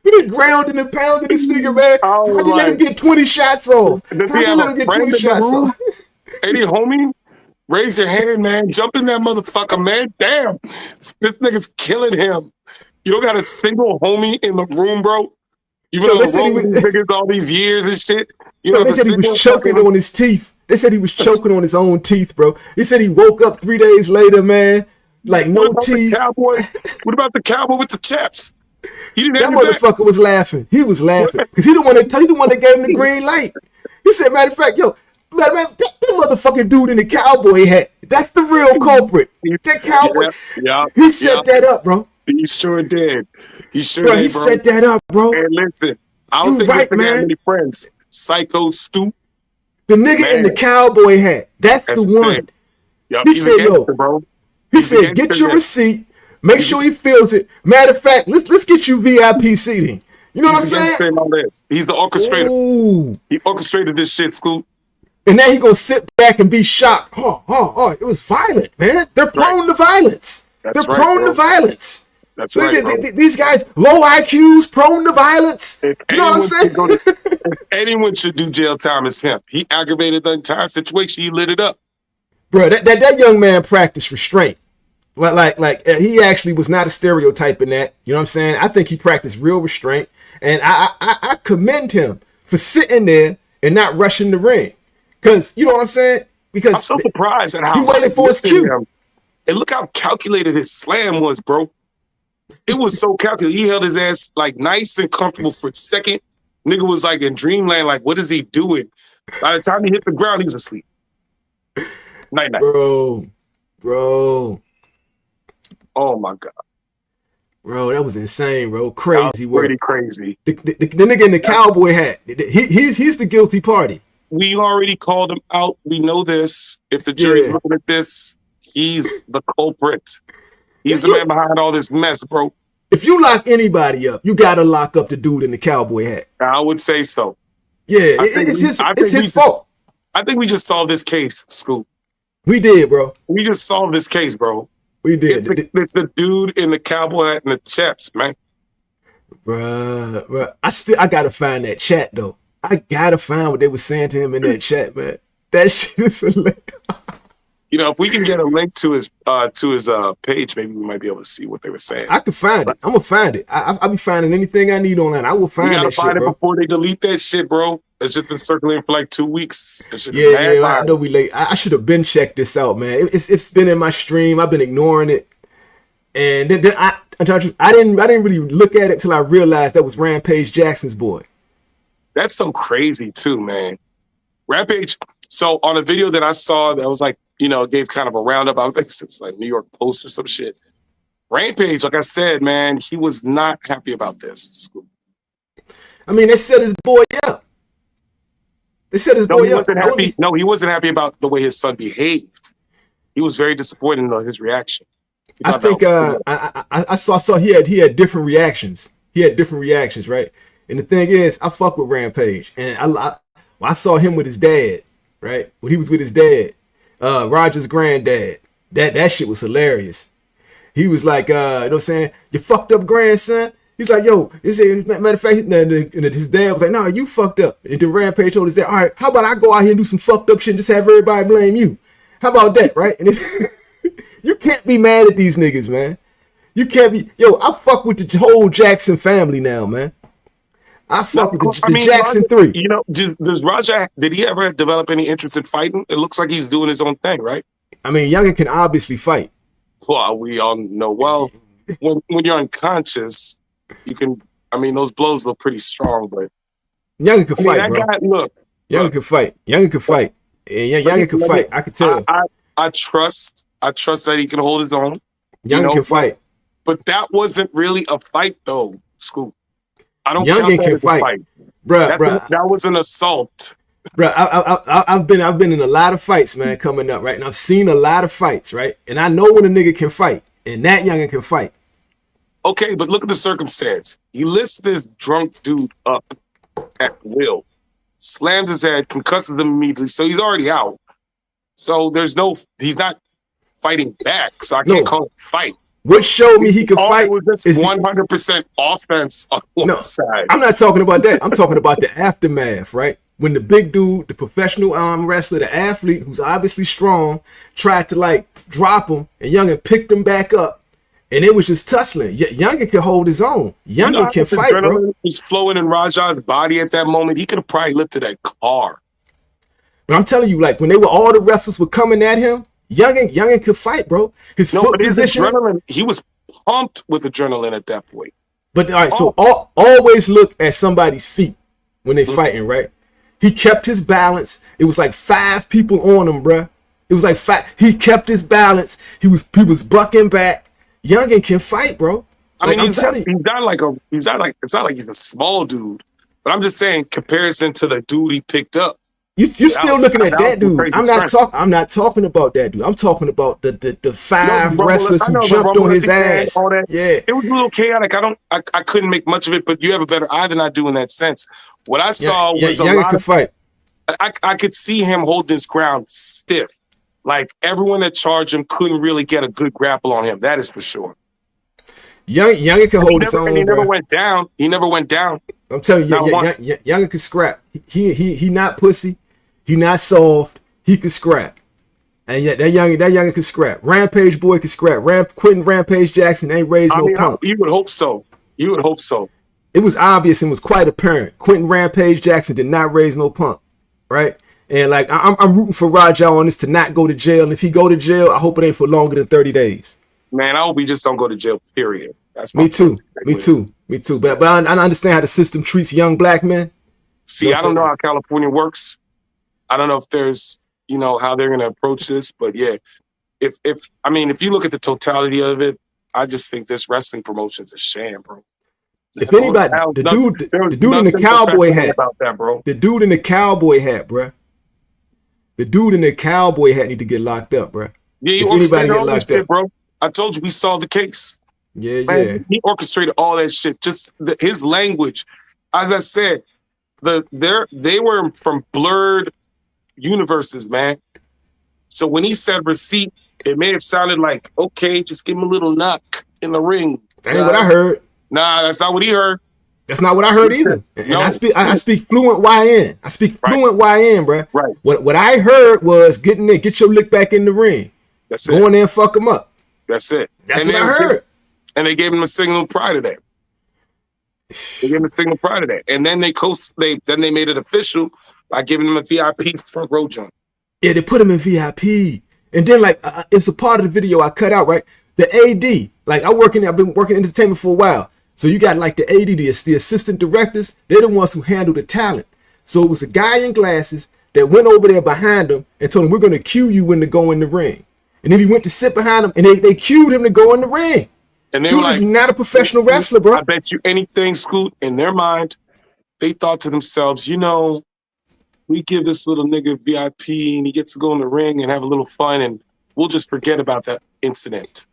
He grounding and pounding this nigga, man. How you let him get 20 shots off? How you let him get 20 shots off? Any homie? Raise your hand, man. Jump in that motherfucker, man. Damn. This nigga's killing him. You don't got a single homie in the room, bro? You've been on the road with niggas all these years and shit. They said he was choking on his teeth. They said he was choking on his own teeth, bro. He said he woke up 3 days later, man. Like no teeth. What about the cowboy with the chaps? He didn't that have motherfucker was laughing. He was laughing because he the one that gave him the green light. He said, matter of fact, that motherfucking dude in the cowboy hat. That's the real culprit. That cowboy. He set that up, bro. He sure did. He set that up, bro. And listen, I don't think this nigga had many friends. Psycho Stoop. The nigga in the cowboy hat. That's the one. Yep, he said, bro. He said, get your receipt. Make sure he feels it. Matter of fact, let's get you VIP seating. You know what I'm saying? All this. He's the orchestrator. Ooh. He orchestrated this shit, Scoop. And now he gonna sit back and be shocked. Oh, it was violent, man. They're prone to violence. They're prone to violence. That's right, these guys, low IQs, prone to violence. You know what I'm saying? If anyone should do jail time, it's him. He aggravated the entire situation. He lit it up. Bro, that young man practiced restraint. Like he actually was not a stereotype in that. You know what I'm saying? I think he practiced real restraint. And I commend him for sitting there and not rushing the ring. Because, you know what I'm saying? Because I'm so surprised at how he waited for his cue. And look how calculated his slam was, bro. It was so calculated. He held his ass like nice and comfortable for a second. Nigga was like in dreamland, like, what is he doing? By the time he hit the ground, he was asleep. Night. Bro. Oh my God. Bro, that was insane, bro. Crazy work. Pretty crazy. The nigga in the cowboy hat. He's the guilty party. We already called him out. We know this. If the jury's looking at this, he's the culprit. He's the man behind all this mess, bro. If you lock anybody up, you gotta lock up the dude in the cowboy hat. I would say so. Yeah, it's his fault. I think we just solved this case, Scoop. We did, bro. We just solved this case, bro. We did. It's a dude in the cowboy hat and the chaps, man. Bruh. I gotta find that chat though. I gotta find what they were saying to him in that chat, man. That shit is hilarious. You know, if we can get a link to his page, maybe we might be able to see what they were saying. I can find it. I'm gonna find it. I'll be finding anything I need online. I will find that shit, bro. You gotta find it before they delete that shit, bro. It's just been circulating for like 2 weeks. I know we late. I should have been checked this out, man. It's been in my stream. I've been ignoring it, and then I didn't really look at it till I realized that was Rampage Jackson's boy. That's so crazy too, man. Rampage. So on a video that I saw that was like, you know, gave kind of a roundup. I think it was like New York Post or some shit. Rampage, like I said, man, he was not happy about this. I mean, they set his boy up. He wasn't happy. No, he wasn't happy about the way his son behaved. He was very disappointed in his reaction. I think I saw he had different reactions. He had different reactions, right? And the thing is, I fuck with Rampage, and I saw him with his dad, right? When he was with his dad, Roger's granddad. That shit was hilarious. He was like, you know what I'm saying? You fucked up grandson. He's like, yo, matter of fact, his dad was like, no, you fucked up. And then Rampage told his dad, all right, how about I go out here and do some fucked up shit and just have everybody blame you? How about that, right? And you can't be mad at these niggas, man. You can't be, I fuck with the whole Jackson family now, man. I fuck with the Jackson Roger, 3. You know, does Raja, did he ever develop any interest in fighting? It looks like he's doing his own thing, right? I mean, Youngin can obviously fight. Well, we all know, well, when you're unconscious, you can, I mean, those blows look pretty strong, but Youngin can fight, bro. Youngin can fight. Youngin can fight. Yeah, Youngin can fight. I can tell. I trust that he can hold his own. Youngin can fight. But that wasn't really a fight, though, Scoop. I don't Youngin can fight. Bruh. That was an assault. Bruh, I've been in a lot of fights, man, coming up, right? And I've seen a lot of fights, right? And I know when a nigga can fight, and that Youngin can fight. Okay, but look at the circumstance. He lifts this drunk dude up at will, slams his head, concusses him immediately, so he's already out. So he's not fighting back, so I can't call it fight. What showed me he could fight it was just 100% offense on one side. I'm not talking about that. I'm talking about the aftermath, right? When the big dude, the professional arm wrestler, the athlete who's obviously strong, tried to like drop him, and Youngin picked him back up, and it was just tussling. Youngin can hold his own. Youngin can fight, bro. Was flowing in Raja's body at that moment. He could have probably lifted that car. But I'm telling you, like when all the wrestlers were coming at him, Youngin could fight, bro. His foot position. Adrenaline, he was pumped with adrenaline at that point. But all right, so always look at somebody's feet when they fighting, right? He kept his balance. It was like 5 people on him, bruh. It was like 5. He kept his balance. He was bucking back. Youngin can fight, bro. I mean, it's not like he's a small dude, but I'm just saying comparison to the dude he picked up. You're still looking at that dude. I'm not talking about that dude. I'm talking about the 5 wrestlers who jumped on his ass. Yeah, it was a little chaotic. I couldn't make much of it, but you have a better eye than I do in that sense. What I saw was a lot of fight. I could see him holding his ground stiff. Like everyone that charged him couldn't really get a good grapple on him. That is for sure. Youngin can hold his own. He never went down. He never went down. I'm telling you, Youngin can scrap. He not pussy. He not soft. He could scrap. And yet that youngin could scrap. Rampage boy could scrap. Quentin Rampage Jackson ain't raised no pump. You would hope so. It was obvious and was quite apparent. Quentin Rampage Jackson did not raise no pump, right? And like I'm rooting for Raja on this to not go to jail. And if he go to jail, I hope it ain't for longer than 30 days. Man, I hope he just don't go to jail. Period. That's me too. But I understand how the system treats young black men. See, I don't know how California works. I don't know if there's, how they're going to approach this. But yeah, if you look at the totality of it, I just think this wrestling promotion's a sham, bro. If anybody, the dude in the cowboy hat, about that, bro. The dude in the cowboy hat, bro. The dude in the cowboy hat need to get locked up, bro. Yeah, you orchestrated all that shit, bro. I told you we solved the case. Yeah, man, yeah. He orchestrated all that shit. Just his language, as I said, they were from blurred universes, man. So when he said receipt, it may have sounded like, okay, just give him a little knock in the ring. That ain't what I heard. Nah, that's not what he heard. That's not what I heard either. And no. I speak fluent YN. I speak fluent YN, bro. Right. What I heard was get in there, get your lick back in the ring. That's it. Go in there and fuck him up. That's it. That's what I heard. And they gave him a signal prior to that. They gave him a signal prior to that. And then they made it official by giving him a VIP front row joint. Yeah, they put him in VIP. And then it's a part of the video I cut out, right? The AD, I've been working in entertainment for a while. So you got like the AD, the assistant directors, they're the ones who handle the talent. So it was a guy in glasses that went over there behind him and told him, we're going to cue you when to go in the ring. And then he went to sit behind him and they cued him to go in the ring. And they Dude were like, is not a professional wrestler, bro. I bet you anything, Scoot, in their mind, they thought to themselves, we give this little nigga VIP and he gets to go in the ring and have a little fun and we'll just forget about that incident.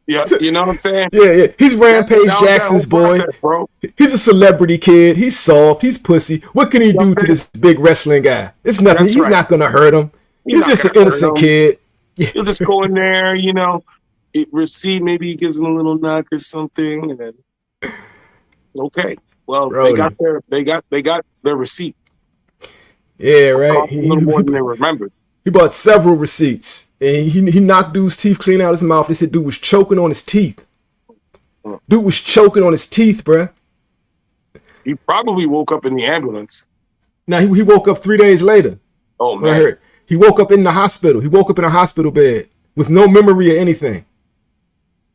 Yeah, you know what I'm saying? Yeah. He's Rampage Jackson's boy. Bro. He's a celebrity kid. He's soft. He's pussy. What can he do to this big wrestling guy? It's nothing. He's not going to hurt him. He's just an innocent kid. He'll just go in there, receive. Maybe he gives him a little knock or something, and then okay. Well, Brody. they got their receipt. Yeah, right. A little more than they remembered. He bought several receipts, and he knocked dude's teeth clean out his mouth. They said dude was choking on his teeth. Dude was choking on his teeth, bruh. He probably woke up in the ambulance. Now he woke up 3 days later. Oh man, he woke up in the hospital. He woke up in a hospital bed with no memory of anything.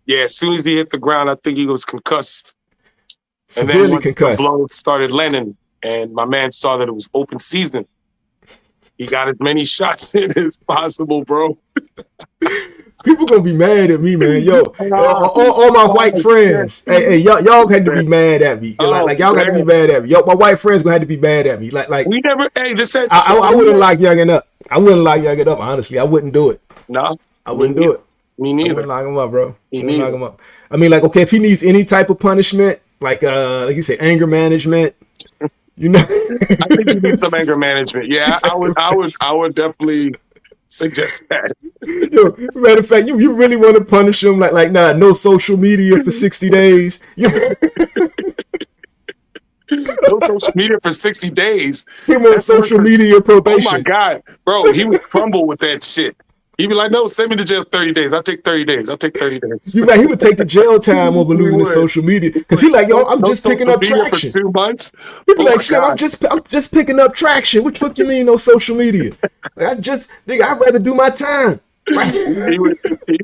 Yeah, as soon as he hit the ground, I think he was concussed. Severely and then concussed. The blow started landing, and my man saw that it was open season. He got as many shots in as possible, bro. People gonna be mad at me, man. Yo, all my white friends. Hey, y'all had to be mad at me. Like y'all got to be mad at me. Yo, my white friends gonna have to be mad at me. Like we never. Hey, this. I wouldn't lock Youngin up. I wouldn't lock Youngin up. Honestly, I wouldn't do it. No, I wouldn't do it. Me neither. I wouldn't lock him up, bro. Lock him up. I mean, okay, if he needs any type of punishment, like you say, anger management. I think he needs some anger management. Yeah, I would definitely suggest that. Yo, matter of fact, you really want to punish him like no social media for 60 days. No social media for 60 days. Him on social media probation. Oh my God, bro, he would crumble with that shit. He'd be like, no, send me to jail 30 days. I'll take 30 days. I'll take 30 days. You right? He would take the jail time over losing his social media because he like, yo, I'm just picking up traction. For 2 months. He be like, shit, I'm just picking up traction. What the fuck you mean no social media? Like, nigga, I'd rather do my time. Right?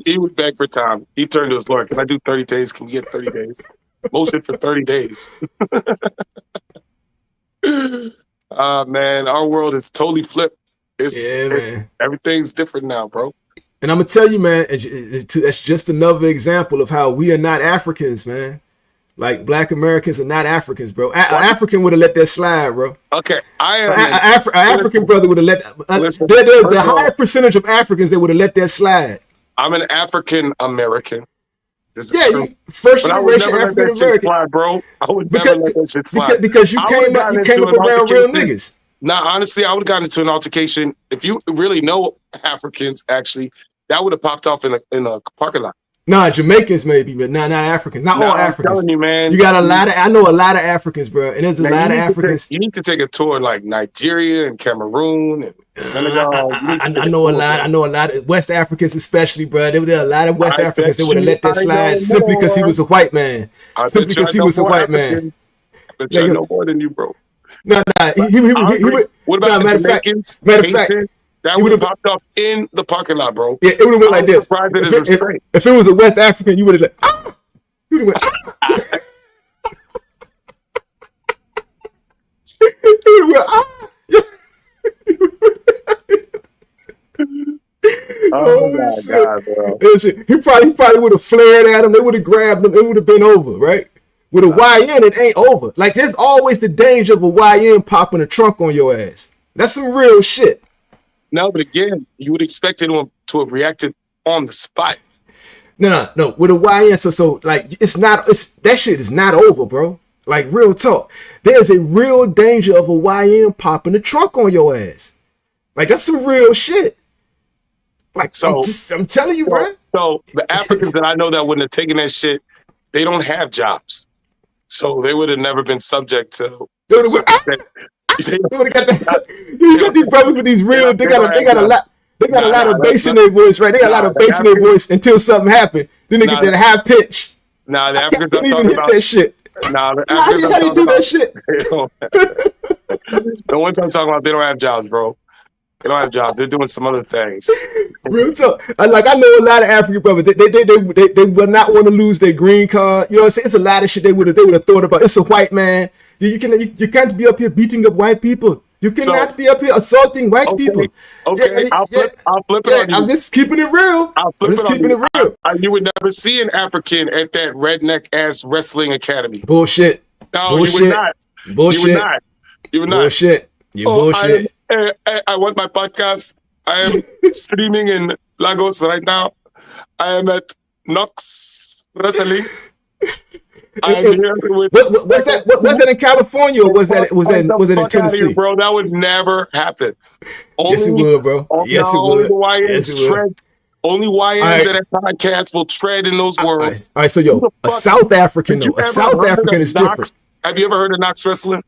he would beg for time. He turned to his lawyer. Can I do 30 days? Can you get 30 days? Motion for 30 days. Man, our world is totally flipped. Everything's different now, bro. And I'm gonna tell you, man, that's just another example of how we are not Africans, man. Like Black Americans are not Africans, bro. An African would have let that slide, bro. Okay, I am an African brother would have let. There's a higher percentage of Africans that would have let that slide. I'm an African American. First generation African American, bro. I would never let that shit slide because you came up around real niggas. Nah, honestly, I would have gotten into an altercation. If you really know Africans, actually, that would have popped off in a parking lot. Nah, Jamaicans maybe, but not Africans. Not all Africans. I'm telling you, man. You got a lot of. I know a lot of Africans, bro, and there's a lot of Africans. You need to take a tour like Nigeria and Cameroon and Senegal. I know a lot. I know a lot of West Africans, especially, bro. There were a lot of West Africans that would have let that slide simply because he was a white man. Simply because he was a white man. But I know more than you, bro. No. What about the Jamaicans? Matter of fact, that would have popped off in the parking lot, bro. Yeah, it would have went like this. If it was a West African, you would have like, ah! You would have went, ah! You would have went, ah! Oh my God, bro. He probably would have flared at him. They would have grabbed him. It would have been over, right? With a YN, it ain't over. Like, there's always the danger of a YN popping a trunk on your ass. That's some real shit. No, but again, you would expect him to have reacted on the spot. No. With a YN, so like, that shit is not over, bro. Like, real talk. There's a real danger of a YN popping a trunk on your ass. Like, that's some real shit. Like, so I'm telling you, bro. So the Africans that I know that wouldn't have taken that shit, they don't have jobs. So they would have never been subject to. You got these brothers with these real. They got a lot. They got a lot of bass in their voice, right? They got a lot of bass in their voice until something happened. Then they get that high pitch. Nah, the Africans I'm talking about that shit. Nah, the Africans how do you do that shit? The ones I'm talking about, they don't have jobs, bro. They don't have jobs. They're doing some other things. Real talk. I know a lot of African brothers. They would not want to lose their green card. You know what I'm saying? It's a lot of shit they would have thought about. It's a white man. You can't be up here beating up white people. You cannot be up here assaulting white people. Okay, I'll flip it on you. I'm just keeping it real. Keeping it real. You would never see an African at that redneck ass wrestling academy. Bullshit. No, bullshit. You would not. Bullshit. You would not. Bullshit. You bullshit. I want my podcast. I am streaming in Lagos right now. I am at Knox Wrestling. I am here with. Was that in California or was it in Tennessee? Here, bro, that would never happen. Yes, it would, bro. Yes, it would. Only YNs at a podcast will tread in those words. All right, so a South African is different. Have you ever heard of Knox Wrestling?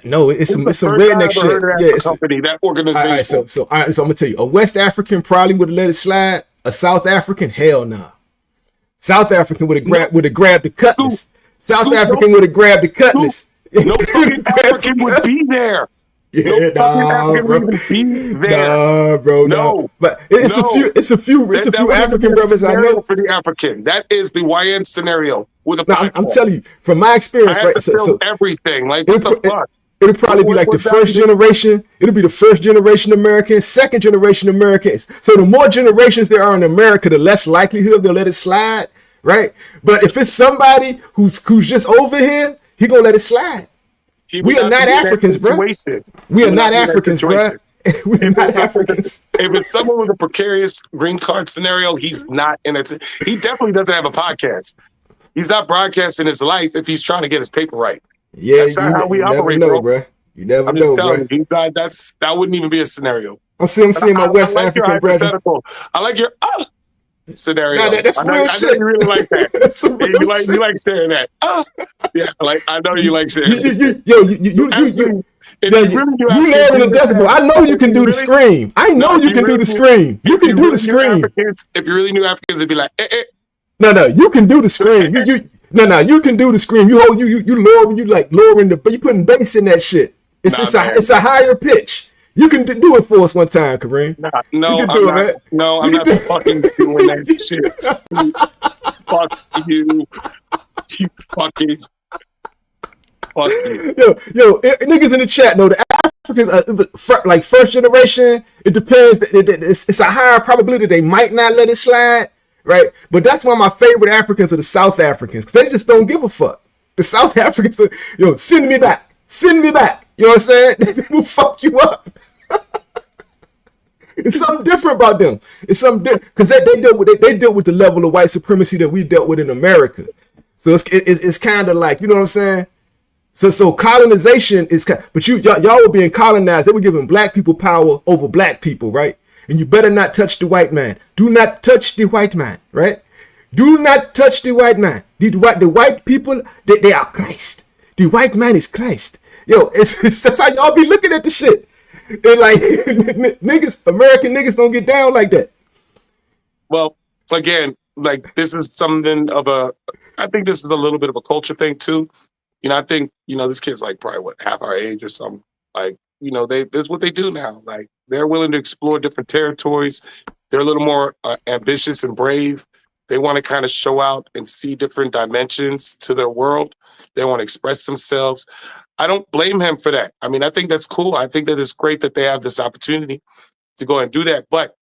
No, it's some redneck shit. That organization. All right, so I'm gonna tell you, a West African probably would have let it slide. A South African, hell nah. South African would have grabbed the cutlass. South African would have grabbed the cutlass. No fucking African would be there. Yeah, nah, bro. No. But it's a few African brothers I know. For the African, that is the YN scenario with a. I'm telling you, from my experience, right? So everything, like what the fuck? It'll probably be like the first generation. It'll be the first generation Americans, second generation Americans. So the more generations there are in America, the less likelihood they'll let it slide, right? But if it's somebody who's just over here, he gonna let it slide. We are not Africans, bro. We are not Africans, bro. We're not Africans. If it's someone with a precarious green card scenario, he's not in it. He definitely doesn't have a podcast. He's not broadcasting his life if he's trying to get his paper right. Yeah, that's not how we operate, bro. You never know, bro. He's not. That wouldn't even be a scenario. I'm seeing my West African brother. I like your scenario. Nah, that's real shit. I know you really like that. You like sharing that. Yeah, like I know you like sharing. If Yeah, you really do you Africans, lower the decibel. I know you can do the scream. I know you can do the scream. You can do the scream. If you really knew Africans, it'd be like, No, you can do the scream. You can do the scream. You lower, you like lowering the, but you putting bass in that shit. It's a higher pitch. You can do it for us one time, Kareem. I'm not fucking doing that shit. Fuck you. You fucking. Fuck you. Yo, niggas in the chat know the Africans, like first generation, it depends. It's a higher probability they might not let it slide, right? But that's why my favorite Africans are the South Africans, because they just don't give a fuck. The South Africans are, send me back. You know what I'm saying? They will fuck you up. It's something different about them. It's something different because they dealt with the level of white supremacy that we dealt with in America. So it's kind of like, you know what I'm saying? So colonization is, but y'all were being colonized. They were giving black people power over black people, right? And you better not touch the white man. Do not touch the white man, right? Do not touch the white man. The white people, they are Christ. The white man is Christ. Yo, that's how y'all be looking at the shit. They're like, niggas, American niggas don't get down like that. Well, again, like this is something of I think this is a little bit of a culture thing too. I think, this kid's like probably half our age or something. Like, this is what they do now. Like they're willing to explore different territories. They're a little more ambitious and brave. They want to kind of show out and see different dimensions to their world. They want to express themselves. I don't blame him for that. I mean, I think that's cool. I think that it's great that they have this opportunity to go and do that. But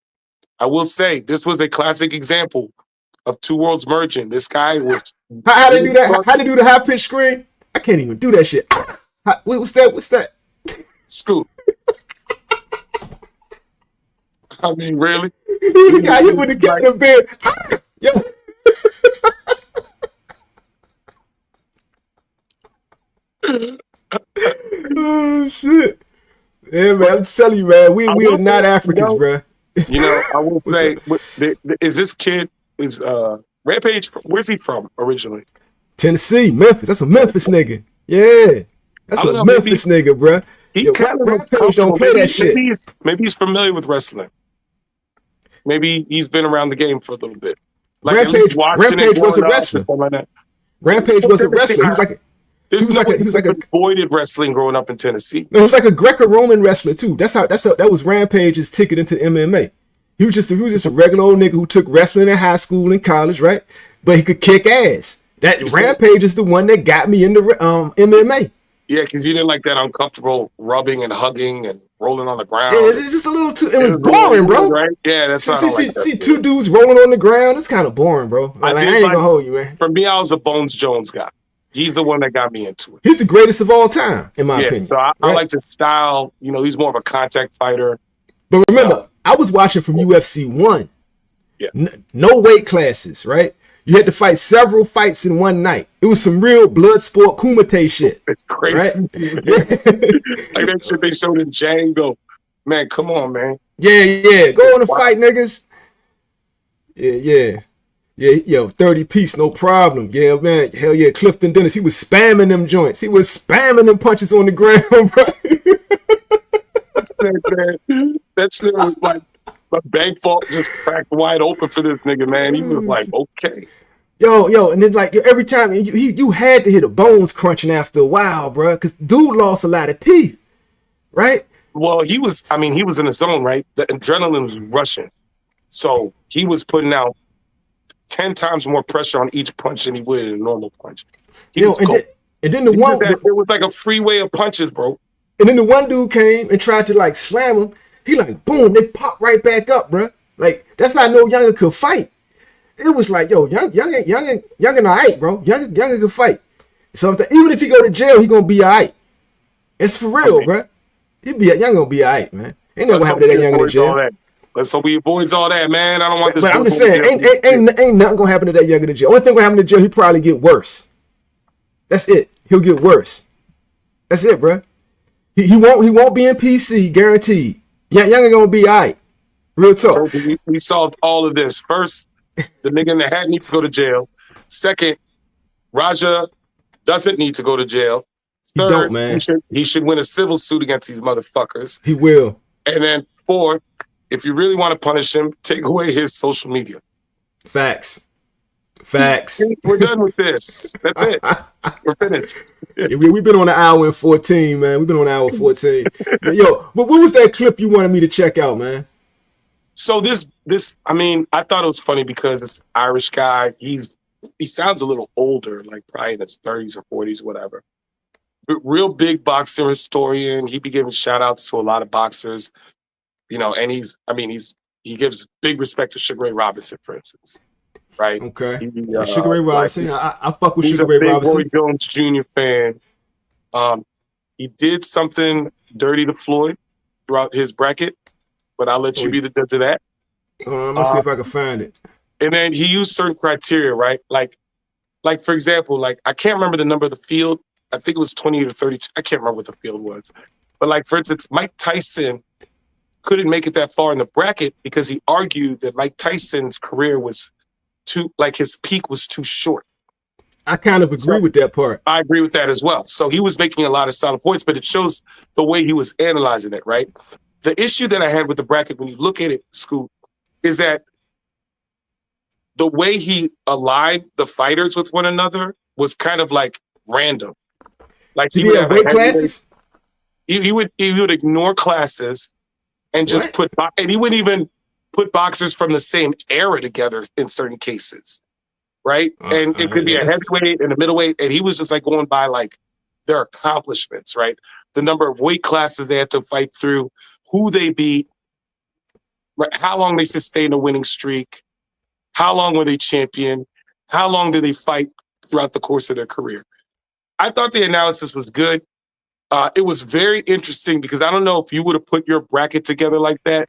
I will say this was a classic example of two worlds merging. This guy was how they do that? How they do the high pitch scream? I can't even do that shit. What's that? Scoop. I mean, really? The guy hit with the cat in the bed. Yo. Oh shit. Yeah, man, I'm telling you, man, we are not Africans, bro. I will say, is this kid Rampage? Where's he from originally? Tennessee, Memphis. That's a Memphis nigga. Yeah, that's a Memphis nigga, bro. He kind of Rampage don't play that shit. Maybe he's familiar with wrestling. Maybe he's been around the game for a little bit. Like Rampage was a wrestler. Like Rampage was a wrestler. He was like a avoided wrestling growing up in Tennessee. No, he was like a Greco-Roman wrestler too. That was Rampage's ticket into MMA. He was just a regular old nigga who took wrestling in high school and college, right? But he could kick ass. Rampage is the one that got me into MMA. Yeah, because you didn't like that uncomfortable rubbing and hugging and rolling on the ground. Yeah, it's just a little too. It was boring, bro. Right? Yeah, that's see two dudes rolling on the ground. It's kind of boring, bro. I ain't gonna hold you, man. For me, I was a Bones Jones guy. He's the one that got me into it. He's the greatest of all time, in my opinion. So I like his style. He's more of a contact fighter. But remember, I was watching from UFC 1. Yeah. No weight classes, right? You had to fight several fights in one night. It was some real blood sport Kumite shit. It's crazy. Right? Like that shit they showed in Django. Man, come on, man. Yeah. Go on and fight, niggas. Yeah, yo, 30 piece, no problem. Yeah, man. Hell yeah, Clifton Dennis, he was spamming them joints. He was spamming them punches on the ground, bro. That shit was like the bank vault just cracked wide open for this nigga, man. He was like, okay. Yo, and then like every time you had to hear the bones crunching after a while, bro, because dude lost a lot of teeth, right? Well, he was in the zone, right? The adrenaline was rushing. So he was putting out 10 times more pressure on each punch than he would in a normal punch. And then it was like a freeway of punches, bro. And then the one dude came and tried to like slam him. He like, boom, they popped right back up, bro. Like, that's how I know Younger could fight. It was like, yo, Younger all right, bro. Younger could fight. So even if he go to jail, he gonna be all right. It's for real, bro. Younger gonna be all right, man. Ain't nothing happen to that Younger in jail. Let's hope he avoids all that, man. I don't want this. But I'm just saying, ain't nothing gonna happen to that Younger in jail. Only thing gonna happen to jail, he probably get worse. That's it. He'll get worse. That's it, bro. He won't be in PC, guaranteed. Younger gonna be all right. Real talk. So we solved all of this. First, the nigga in the hat needs to go to jail. Second, Raja doesn't need to go to jail. He Third, don't, man. he should win a civil suit against these motherfuckers. He will. And then fourth, if you really want to punish him, take away his social media. Facts. We're done with this. That's it. We're finished. Yeah, we've been on an hour and 14, man. We've been on an hour 14. Yo, what was that clip you wanted me to check out, man? So this, I mean, I thought it was funny because it's Irish guy. He sounds a little older, like probably in his 30s or 40s, whatever. Real big boxer historian. He be giving shout outs to a lot of boxers, you know, and he gives big respect to Sugar Ray Robinson, for instance. Right. Okay. Sugar Ray Robinson. Like, I fuck with Sugar Ray Robinson. He's a big Roy Jones Jr. fan. He did something dirty to Floyd throughout his bracket, but I'll let you be the judge of that. I'm gonna see if I can find it. And then he used certain criteria, right? Like for example, like I can't remember the number of the field. I think it was 28 or 32. I can't remember what the field was. But like for instance, Mike Tyson couldn't make it that far in the bracket because he argued that Mike Tyson's career was his peak was too short. I kind of agree with that part. I agree with that as well. So he was making a lot of solid points, but it shows the way he was analyzing it, right? The issue that I had with the bracket, when you look at it, Scoop, is that the way he aligned the fighters with one another was kind of like random. Like he would have weight classes. He would ignore classes and just and he wouldn't even put boxers from the same era together in certain cases, right? And it could be a heavyweight and a middleweight, and he was just like going by like their accomplishments, right? The number of weight classes they had to fight through, who they beat, right? How long they sustained a winning streak, how long were they champion, how long did they fight throughout the course of their career. I thought the analysis was good. It was very interesting because I don't know if you would have put your bracket together like that.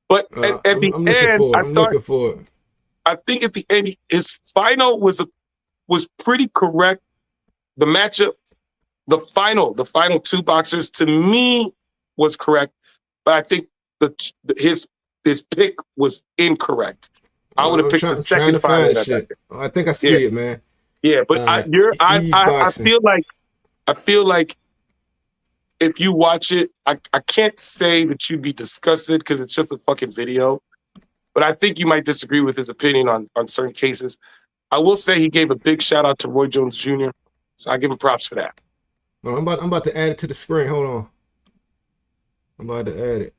But at the end, I think at the end, his final was pretty correct. The matchup, the final two boxers to me was correct, but I think his pick was incorrect. I would have picked the second final. I think I see it, man. Yeah, but I feel like if you watch it, I can't say that you'd be disgusted because it's just a fucking video. But I think you might disagree with his opinion on certain cases. I will say he gave a big shout out to Roy Jones Jr. So I give him props for that. Well, I'm about to add it to the screen. Hold on. I'm about to add it.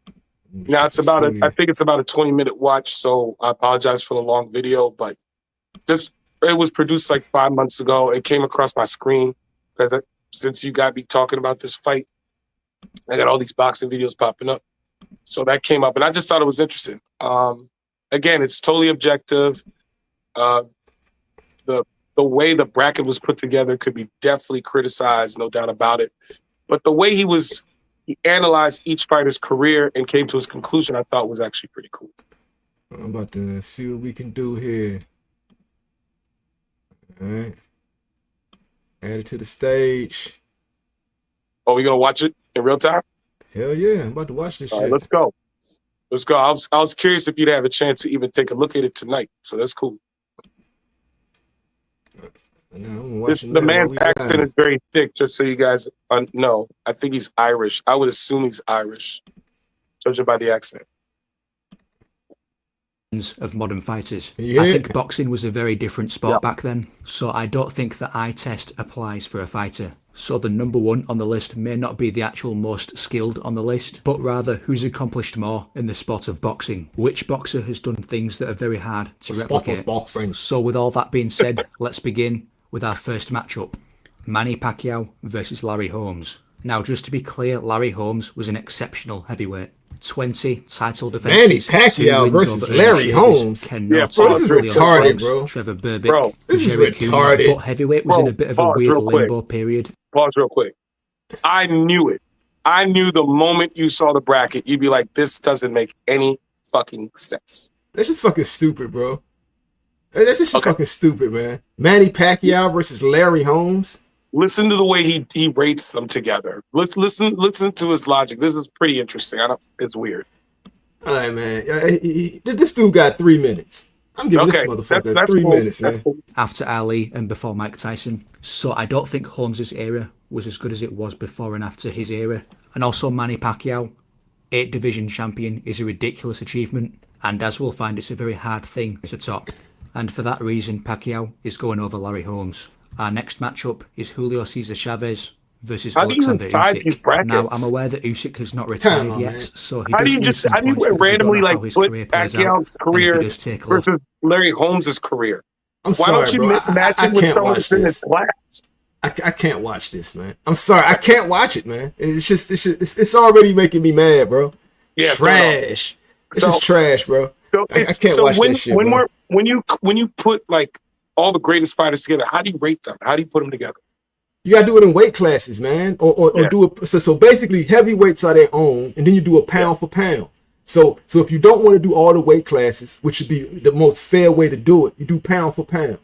Now I think it's about a 20-minute watch, so I apologize for the long video, but it was produced like 5 months ago. It came across my screen because since you got me talking about this fight, I got all these boxing videos popping up. So that came up, and I just thought it was interesting. Again, it's totally objective. The way the bracket was put together could be definitely criticized, no doubt about it. But the way he analyzed each fighter's career and came to his conclusion, I thought was actually pretty cool. I'm about to see what we can do here. All right. Add it to the stage. Oh, we gonna watch it in real time? Hell yeah, I'm about to watch this shit. Right, let's go. I was curious if you'd have a chance to even take a look at it tonight. So that's cool. The man's accent is very thick, just so you guys know. I think he's Irish. I would assume he's Irish, judging by the accent. Of modern fighters. I think boxing was a very different sport back then, so I don't think the eye test applies for a fighter. So the number one on the list may not be the actual most skilled on the list, but rather who's accomplished more in the sport of boxing. Which boxer has done things that are very hard to replicate. So with all that being said, let's begin with our first matchup. Manny Pacquiao versus Larry Holmes. Now, just to be clear, Larry Holmes was an exceptional heavyweight. 20 title defenses. Manny Pacquiao versus Larry Holmes. Yeah, bro, this is retarded, bro. Trevor Burbick. Bro, this is retarded. But heavyweight was in a bit of a weird limbo period. Pause real quick. I knew it. I knew the moment you saw the bracket, you'd be like, this doesn't make any fucking sense. That's just fucking stupid, bro. That's just fucking stupid, man. Manny Pacquiao versus Larry Holmes. Listen to the way he rates them together. Listen to his logic. This is pretty interesting. It's weird. All right, man. This dude got 3 minutes. I'm giving this motherfucker that's 3 minutes, man. After Ali and before Mike Tyson. So I don't think Holmes' era was as good as it was before and after his era. And also Manny Pacquiao, 8 division champion, is a ridiculous achievement. And as we'll find, it's a very hard thing to top. And for that reason, Pacquiao is going over Larry Holmes. Our next matchup is Julio Cesar Chavez versus Alexander Usyk. Now, I'm aware that Usyk has not retired yet, so he how do you randomly like put Pacquiao's career versus Larry Holmes' career? Why don't you match it with someone in his class? I can't watch this, man. I'm sorry, I can't watch it, man. It's already making me mad, bro. Yeah, trash. It's just trash, bro. So I can't watch that shit. When you put like all the greatest fighters together, how do you rate them? How do you put them together? You gotta do it in weight classes, man, or do it. So basically, heavyweights are their own, and then you do a pound for pound. So if you don't want to do all the weight classes, which would be the most fair way to do it, you do pound for pound,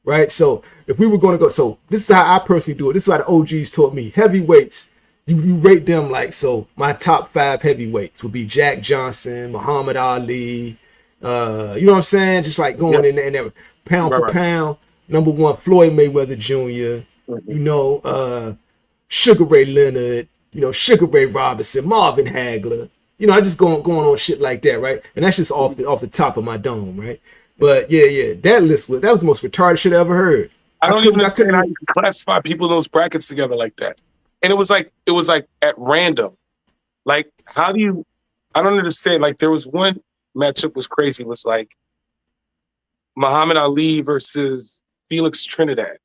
right? So if we were going to go, so this is how I personally do it. This is how the OGs taught me. Heavyweights, you rate them like, so my top 5 heavyweights would be Jack Johnson, Muhammad Ali, you know what I'm saying? Just like going in there, pound for pound. Number 1, Floyd Mayweather Jr., you know, Sugar Ray Leonard, you know, Sugar Ray Robinson, Marvin Hagler. You know, I just going on shit like that, right? And that's just off the top of my dome, right? But yeah, that was the most retarded shit I ever heard. I don't even understand how you can classify people in those brackets together like that. And it was like at random. Like, how do you? I don't understand. Like, there was one matchup was crazy. It was like Muhammad Ali versus Felix Trinidad.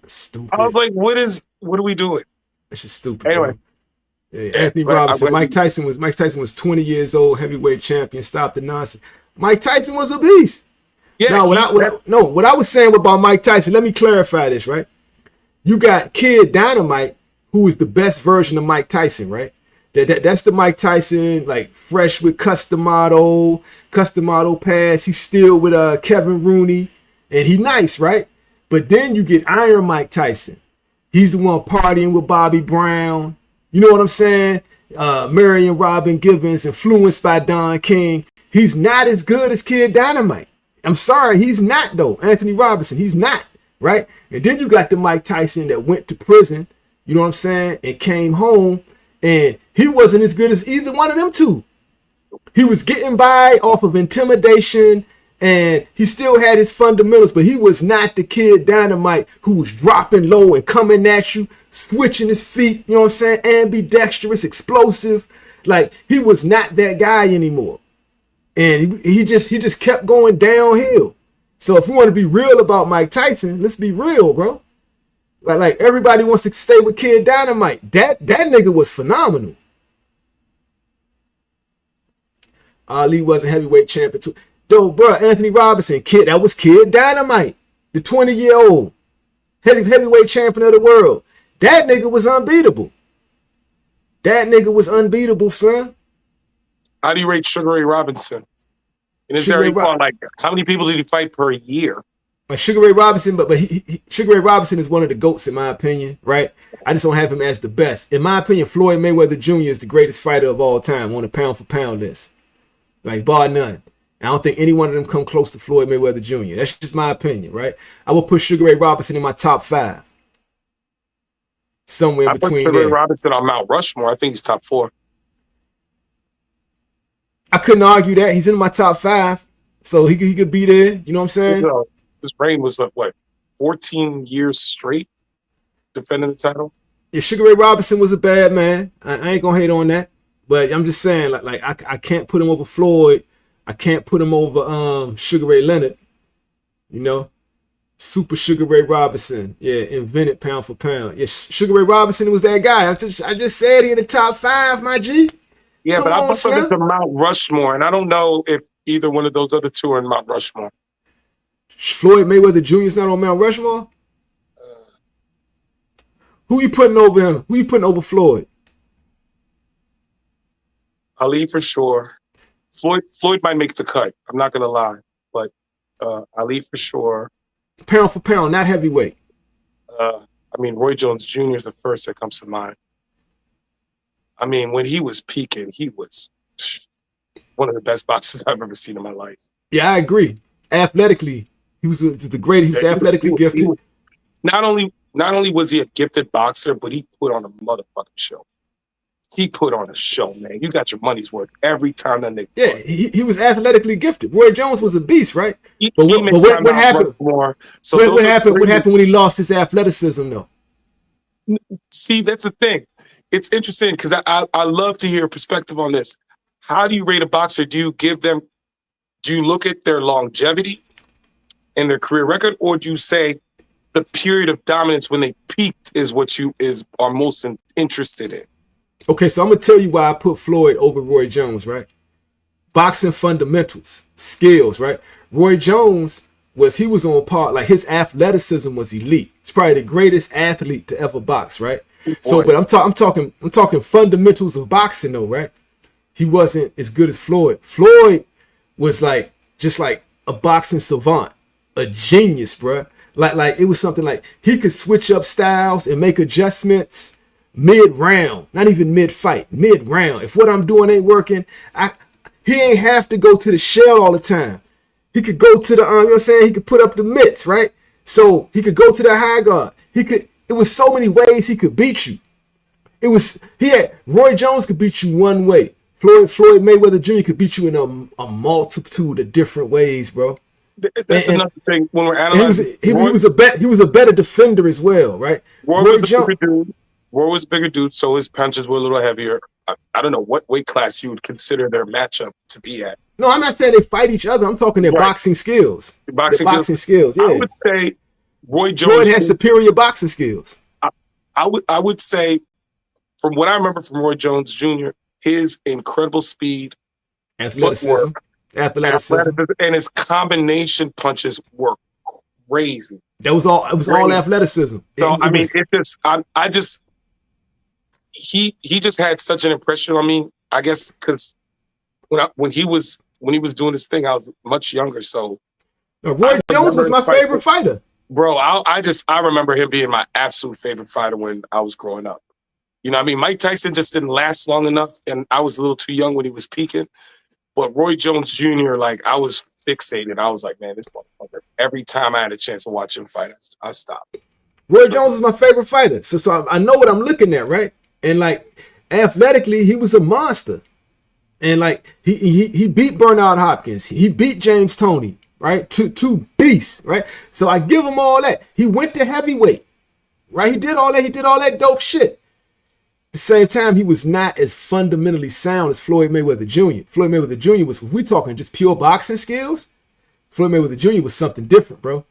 Stupid. I was like, what are we doing? It's just stupid. Anyway. Bro. Yeah, Anthony Robinson. Mike Tyson was 20 years old, heavyweight champion. Stop the nonsense. Mike Tyson was a beast. Yeah. Now, what I was saying about Mike Tyson, let me clarify this, right? You got Kid Dynamite, who is the best version of Mike Tyson, right? That's the Mike Tyson, like fresh with custom auto pass. He's still with Kevin Rooney, and he nice, right? But then you get Iron Mike Tyson. He's the one partying with Bobby Brown. You know what I'm saying? Marion Robin Givens, influenced by Don King. He's not as good as Kid Dynamite. I'm sorry, he's not though. Anthony Robinson, he's not, right? And then you got the Mike Tyson that went to prison, you know what I'm saying, and came home, and he wasn't as good as either one of them two. He was getting by off of intimidation, and he still had his fundamentals, but he was not the Kid Dynamite who was dropping low and coming at you, switching his feet, you know what I'm saying, ambidextrous, explosive. Like, he was not that guy anymore. And he just kept going downhill. So if we want to be real about Mike Tyson, let's be real, bro. Like everybody wants to stay with Kid Dynamite. That nigga was phenomenal. Ali wasn't heavyweight champion too. Though, bro, Anthony Robinson, that was Kid Dynamite, the 20-year-old heavyweight champion of the world. That nigga was unbeatable. That nigga was unbeatable, son. How do you rate Sugar Ray Robinson? And is there like how many people did he fight per year? Sugar Ray Robinson, but Sugar Ray Robinson is one of the GOATs in my opinion, right? I just don't have him as the best. In my opinion, Floyd Mayweather Jr. is the greatest fighter of all time on a pound for pound list. Like, bar none. I don't think any one of them come close to Floyd Mayweather Jr. That's just my opinion, right? I will put Sugar Ray Robinson in my top 5. Somewhere between there. I put Sugar Ray Robinson on Mount Rushmore. I think he's top 4. I couldn't argue that. He's in my top 5. So he could be there. You know what I'm saying? His reign was, 14 years straight defending the title? Yeah, Sugar Ray Robinson was a bad man. I ain't going to hate on that. But I'm just saying, like I can't put him over Floyd. I can't put him over Sugar Ray Leonard. You know? Super Sugar Ray Robinson. Yeah, invented pound for pound. Yeah, Sugar Ray Robinson was that guy. I just said he in the top 5, my G. Yeah, but I put him to Mount Rushmore, and I don't know if either one of those other two are in Mount Rushmore. Floyd Mayweather Jr. is not on Mount Rushmore? Who you putting over him? Who you putting over Floyd? Ali for sure. Floyd might make the cut. I'm not gonna lie, but Ali for sure. Pound for pound, not heavyweight. I mean, Roy Jones Jr. is the first that comes to mind. I mean, when he was peaking, he was one of the best boxers I've ever seen in my life. Yeah, I agree. Athletically, he was the greatest. He was athletically gifted. Not only not only was he a gifted boxer, but he put on a motherfucking show. He put on a show, man. You got your money's worth every time that nigga. Yeah, he was athletically gifted. Roy Jones was a beast, right? But what happened? So what happened when he lost his athleticism, though? See, that's the thing. It's interesting because I love to hear your perspective on this. How do you rate a boxer? Do you look at their longevity and their career record, or do you say the period of dominance when they peaked is what you are most interested in? Okay, so I'm gonna tell you why I put Floyd over Roy Jones, right? Boxing fundamentals, skills, right? Roy Jones was on par, like his athleticism was elite. He's probably the greatest athlete to ever box, right? So, but I'm talking fundamentals of boxing, though, right? He wasn't as good as Floyd. Floyd was just like a boxing savant, a genius, bruh. Like it was something like he could switch up styles and make adjustments mid-round, not even mid-fight, mid-round. If what I'm doing ain't working, he ain't have to go to the shell all the time. He could go to the you know what I'm saying? He could put up the mitts, right? So he could go to the high guard. It was so many ways he could beat you. Roy Jones could beat you one way. Floyd Mayweather Jr. could beat you in a multitude of different ways, bro. That's another thing when we're analyzing. He was a better defender as well, right? Roy was a bigger dude. Roy was a bigger dude, so his punches were a little heavier. I don't know what weight class you would consider their matchup to be at. No, I'm not saying they fight each other. I'm talking their boxing skills. Boxing skills. Yeah. I would say Roy Jones. Floyd has superior boxing skills. I would say, from what I remember from Roy Jones Jr., his incredible speed, athleticism, and his combination punches were crazy. That was all. It was all athleticism. So he just had such an impression on me. I guess because when he was doing this thing, I was much younger. So Roy Jones was my favorite fighter, bro. I remember him being my absolute favorite fighter when I was growing up. You know, Mike Tyson just didn't last long enough, and I was a little too young when he was peaking. But Roy Jones Jr., I was fixated. I was like, man, this motherfucker. Every time I had a chance to watch him fight, I stopped. Roy Jones is my favorite fighter. So I know what I'm looking at, right? And athletically, he was a monster. And he beat Bernard Hopkins. He beat James Toney, right? Two beasts, right? So I give him all that. He went to heavyweight, right? He did all that. He did all that dope shit. At the same time, he was not as fundamentally sound as Floyd Mayweather Jr. Floyd Mayweather Jr. was, if we're talking just pure boxing skills, Floyd Mayweather Jr. was something different, bro.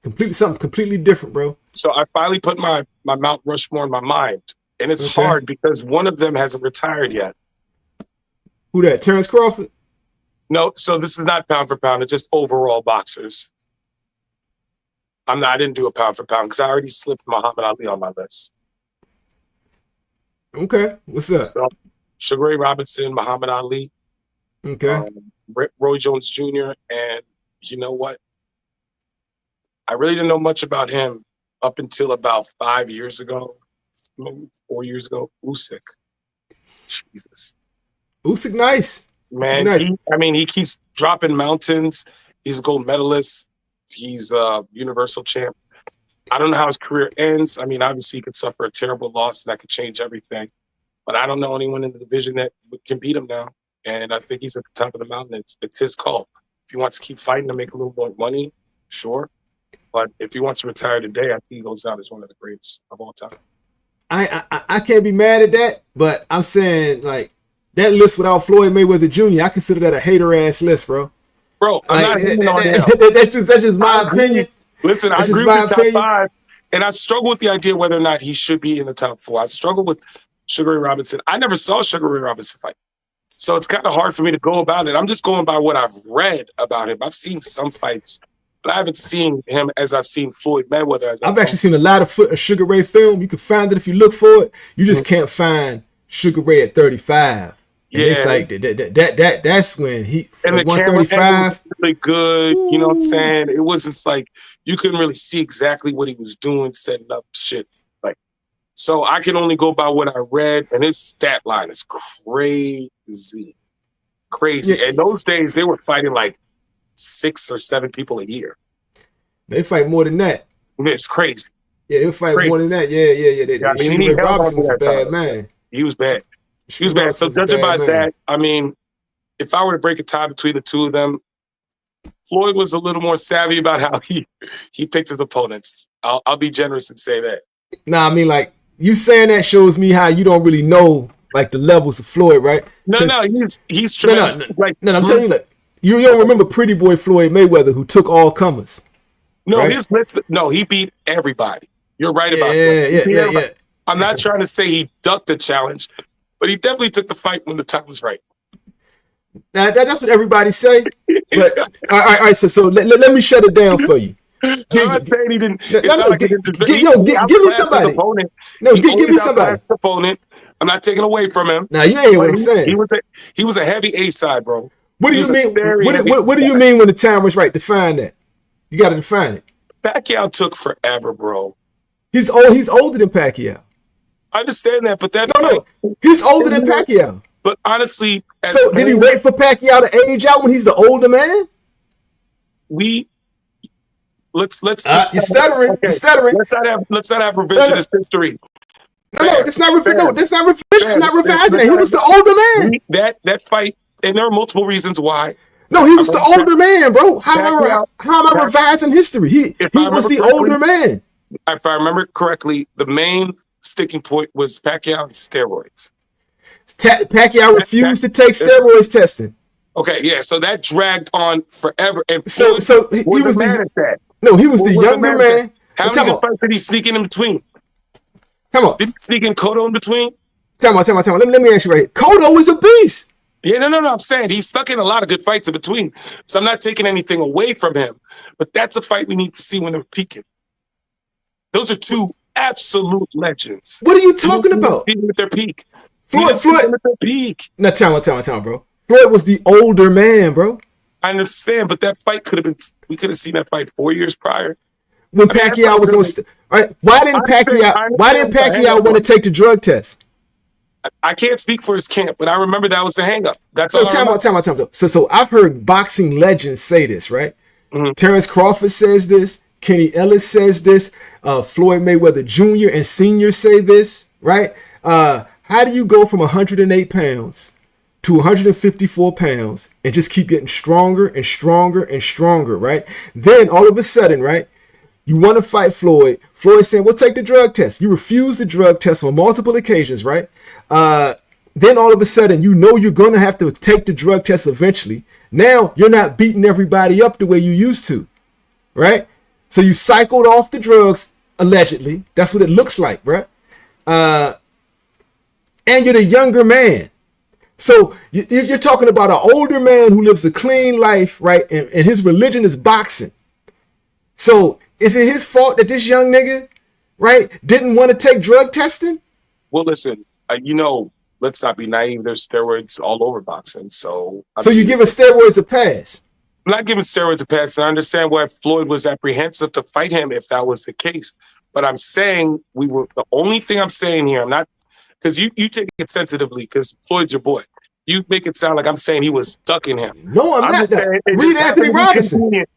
Something completely different, bro. So I finally put my Mount Rushmore in my mind. And it's hard because one of them hasn't retired yet. Who that? Terrence Crawford? No, so this is not pound for pound. It's just overall boxers. I didn't do a pound for pound because I already slipped Muhammad Ali on my list. Okay, what's up? So, Sugar Ray Robinson, Muhammad Ali. Okay. Roy Jones Jr. And you know what? I really didn't know much about him up until about 5 years ago, maybe 4 years ago. Usyk. Jesus. Usyk nice. Man, Usyk nice. He keeps dropping mountains. He's a gold medalist. He's a universal champ. I don't know how his career ends. Obviously, he could suffer a terrible loss, and that could change everything. But I don't know anyone in the division that can beat him now. And I think he's at the top of the mountain. It's his call. If he wants to keep fighting to make a little more money, sure. But if he wants to retire today, I think he goes out as one of the greatest of all time. I can't be mad at that, but I'm saying that list without Floyd Mayweather Jr., I consider that a hater ass list, bro. Bro, I'm not hating on him. That's just my opinion. Listen, I agree with the top five, and I struggle with the idea whether or not he should be in the top four. I struggle with Sugar Ray Robinson. I never saw Sugar Ray Robinson fight, so it's kind of hard for me to go about it. I'm just going by what I've read about him. I've seen some fights, but I haven't seen him as I've seen Floyd Mayweather. I've actually seen a lot of Sugar Ray film. You can find it if you look for it. You just can't find Sugar Ray at 35. And it's like that's when he and the 135 really good. You know what I'm saying? It was just like you couldn't really see exactly what he was doing, setting up shit. So I can only go by what I read, and his stat line is crazy. Yeah. In those days, they were fighting 6 or 7 people a year. They fight more than that. It's crazy. Yeah, he'll fight more than that. Yeah. I mean, he Robinson was a bad man. He was bad. He was bad. So judging by that, I mean, if I were to break a tie between the two of them, Floyd was a little more savvy about how he picked his opponents. I'll be generous and say that. Nah, I mean, like, you saying that shows me how you don't really know, like, the levels of Floyd, right? No, he's tremendous. I'm telling you, like, you don't remember Pretty Boy Floyd Mayweather, who took all comers. No, right? his list. No, he beat everybody. You're right about that. Yeah. I'm not trying to say he ducked the challenge, but he definitely took the fight when the time was right. Now, that's what everybody say. But all right. So let me shut it down for you. I'm not saying he didn't. Give me somebody. Give me somebody. Opponent. I'm not taking away from him. Now you ain't hear what I'm saying. He was a heavy A side, bro. What do you mean? What do you mean when the time was right? Define that. You got to define it. Pacquiao took forever, bro. He's older than Pacquiao. I understand that, but he's older than Pacquiao. But honestly, so did he wait for Pacquiao to age out when he's the older man? Let's you're stuttering. Okay. You're stuttering. Let's not have revisionist history. No, that's not revision. No, that's not revision. I'm not revising it. He was the older man. That fight, and there are multiple reasons why. No, he was the older man, bro. How am I revising history? He was the older man. If I remember correctly, the main sticking point was Pacquiao and steroids. Pacquiao refused to take steroids testing. Okay, yeah, so that dragged on forever. And so he was the younger man. How many fights did he sneak in between? Come on. Did he sneak in Cotto in between? Tell me. Let me ask you right here. Cotto is a beast. Yeah, no. I'm saying he stuck in a lot of good fights in between. So I'm not taking anything away from him. But that's a fight we need to see when they're peaking. Those are two absolute legends. What are you talking about? At their peak. Floyd. At their peak. Now tell me, bro. Floyd was the older man, bro. I understand, but that fight we could have seen that fight 4 years prior. When Pacquiao was on, right? Why didn't Pacquiao want to take the drug test? I can't speak for his camp, but I remember that was the hang-up. That's all. Time out. So I've heard boxing legends say this, right? Mm-hmm. Terrence Crawford says this. Kenny Ellis says this. Floyd Mayweather Jr. and Sr. say this, right? How do you go from 108 pounds to 154 pounds and just keep getting stronger and stronger and stronger, right? Then all of a sudden, right? You want to fight Floyd. Floyd saying, well, take the drug test. You refuse the drug test on multiple occasions, right? Then all of a sudden, you know you're going to have to take the drug test eventually. Now, you're not beating everybody up the way you used to, right? So you cycled off the drugs, allegedly. That's what it looks like, right? And you're the younger man. So you're talking about an older man who lives a clean life, right? And his religion is boxing. So is it his fault that this young nigga, right, didn't want to take drug testing? Well, listen, let's not be naive. There's steroids all over boxing. So you're giving steroids a pass? I'm not giving steroids a pass. I understand why Floyd was apprehensive to fight him if that was the case. But I'm saying the only thing I'm saying here, I'm not, because you take it sensitively because Floyd's your boy. You make it sound like I'm saying he was ducking him. No, I'm not. Read Anthony Robinson. Read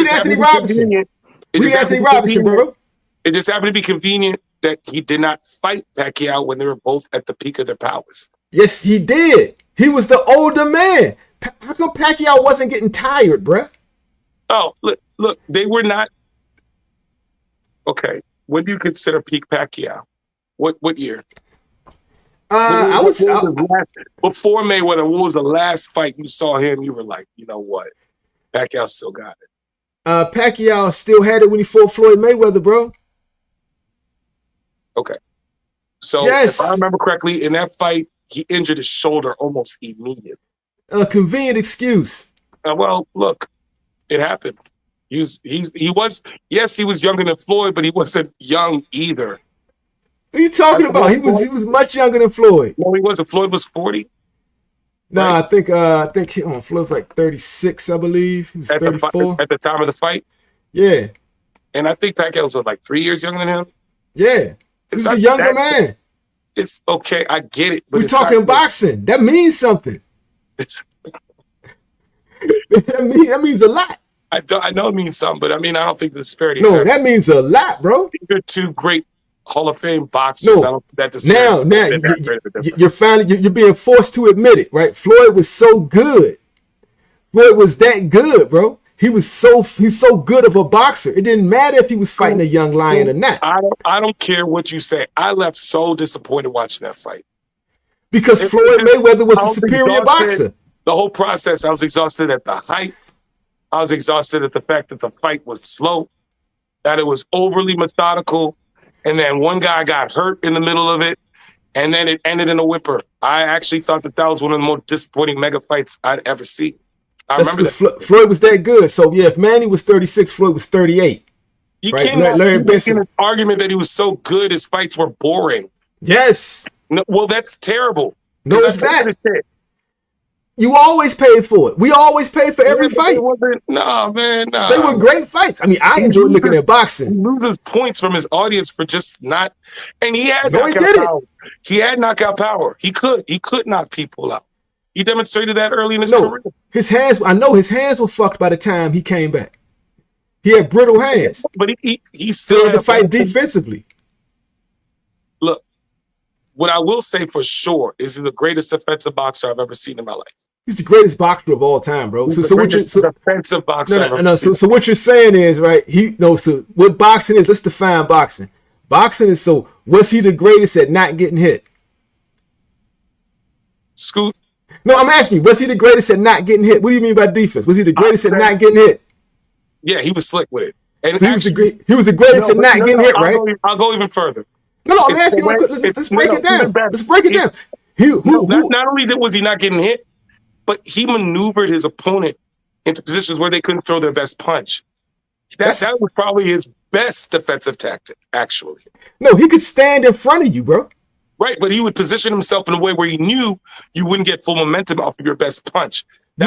Anthony Robinson. Read Anthony Robinson, bro. It just happened to be convenient that he did not fight Pacquiao when they were both at the peak of their powers. Yes, he did. He was the older man. How come Pacquiao wasn't getting tired, bruh? Oh, look, they were not. Okay, when do you consider peak Pacquiao? What year? Before Mayweather, what was the last fight you saw him? You were like, you know what? Pacquiao still got it. Pacquiao still had it when he fought Floyd Mayweather, bro. Okay. So if I remember correctly, in that fight, he injured his shoulder almost immediately. A convenient excuse. Well, look, it happened. He was younger than Floyd, but he wasn't young either. What are you talking about? He was much younger than Floyd. No, he wasn't. Floyd was 40. No, right? I think Floyd was like 36, I believe. He was 34 at the time of the fight. Yeah, and I think Pacquiao was like 3 years younger than him. Yeah, he's a younger man. It's okay, I get it. But we're talking boxing. That means something. that means a lot. I know it means something, but I mean, I don't think the disparity. No, that means a lot, bro. These are two great Hall of Fame boxers. No. I don't think that disparity. Now, you're finally you're being forced to admit it, right? Floyd was so good. Floyd was that good, bro. He's so good of a boxer. It didn't matter if he was fighting a young lion or not. I don't care what you say. I left so disappointed watching that fight. Because Floyd Mayweather was the superior boxer. The whole process, I was exhausted at the height. I was exhausted at the fact that the fight was slow, that it was overly methodical, and then one guy got hurt in the middle of it, and then it ended in a whimper. I actually thought that was one of the most disappointing mega fights I'd ever seen. I remember that. Floyd was that good. So, yeah, if Manny was 36, Floyd was 38. You right? can't make an argument that he was so good his fights were boring. Yes. No, well, that's terrible. No, it's not. You always paid for it. We always paid for every fight. No, man, no. They were great fights. I mean, I enjoyed looking at boxing. He loses points from his audience for just not. And he had knockout power. He had knockout power. He could knock people out. He demonstrated that early in his career. His hands. I know his hands were fucked by the time he came back. He had brittle hands. But he still had to fight defensively. Look, what I will say for sure is he's the greatest defensive boxer I've ever seen in my life. He's the greatest boxer of all time, bro. So what you're defensive boxer. No. So what you're saying is, right? So what boxing is? Let's define boxing. Boxing is was he the greatest at not getting hit? Scoot. No, I'm asking you, was he the greatest at not getting hit? What do you mean by defense? Was he the greatest at not getting hit? Yeah, he was slick with it. And so he was the greatest at not getting hit, right? I'll go even further. No, I'm asking you. Let's break it down. Let's break it down. Not only was he not getting hit, but he maneuvered his opponent into positions where they couldn't throw their best punch. That was probably his best defensive tactic, actually. No, he could stand in front of you, bro. Right, but he would position himself in a way where he knew you wouldn't get full momentum off of your best punch. He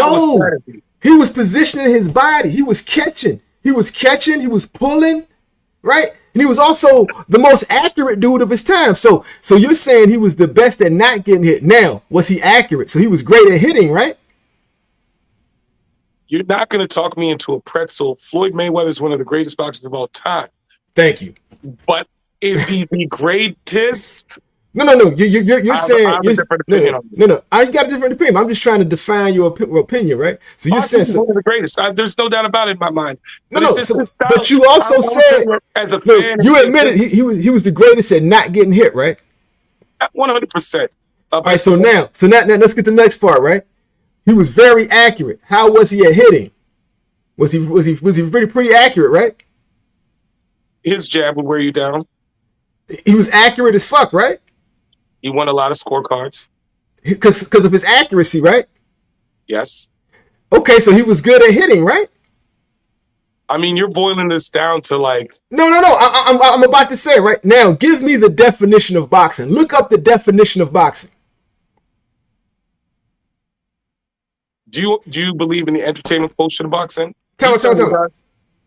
was positioning his body. He was catching. He was pulling, right? And he was also the most accurate dude of his time. So you're saying he was the best at not getting hit. Now, was he accurate? So he was great at hitting, right? You're not going to talk me into a pretzel. Floyd Mayweather is one of the greatest boxers of all time. Thank you. But is he the greatest? No. You're saying no. I got a different opinion. I'm just trying to define your opinion, right? So you're saying one of the greatest. There's no doubt about it in my mind. But you also said as a fan, you admitted he was the greatest at not getting hit, right? 100%. All right. So now let's get to the next part, right? He was very accurate. How was he at hitting? Was he pretty accurate, right? His jab would wear you down. He was accurate as fuck, right? He won a lot of scorecards. Because of his accuracy, right? Yes. Okay, so he was good at hitting, right? I mean, you're boiling this down to like... No. I'm about to say right now, give me the definition of boxing. Look up the definition of boxing. Do you believe in the entertainment quotient of boxing? Tell me.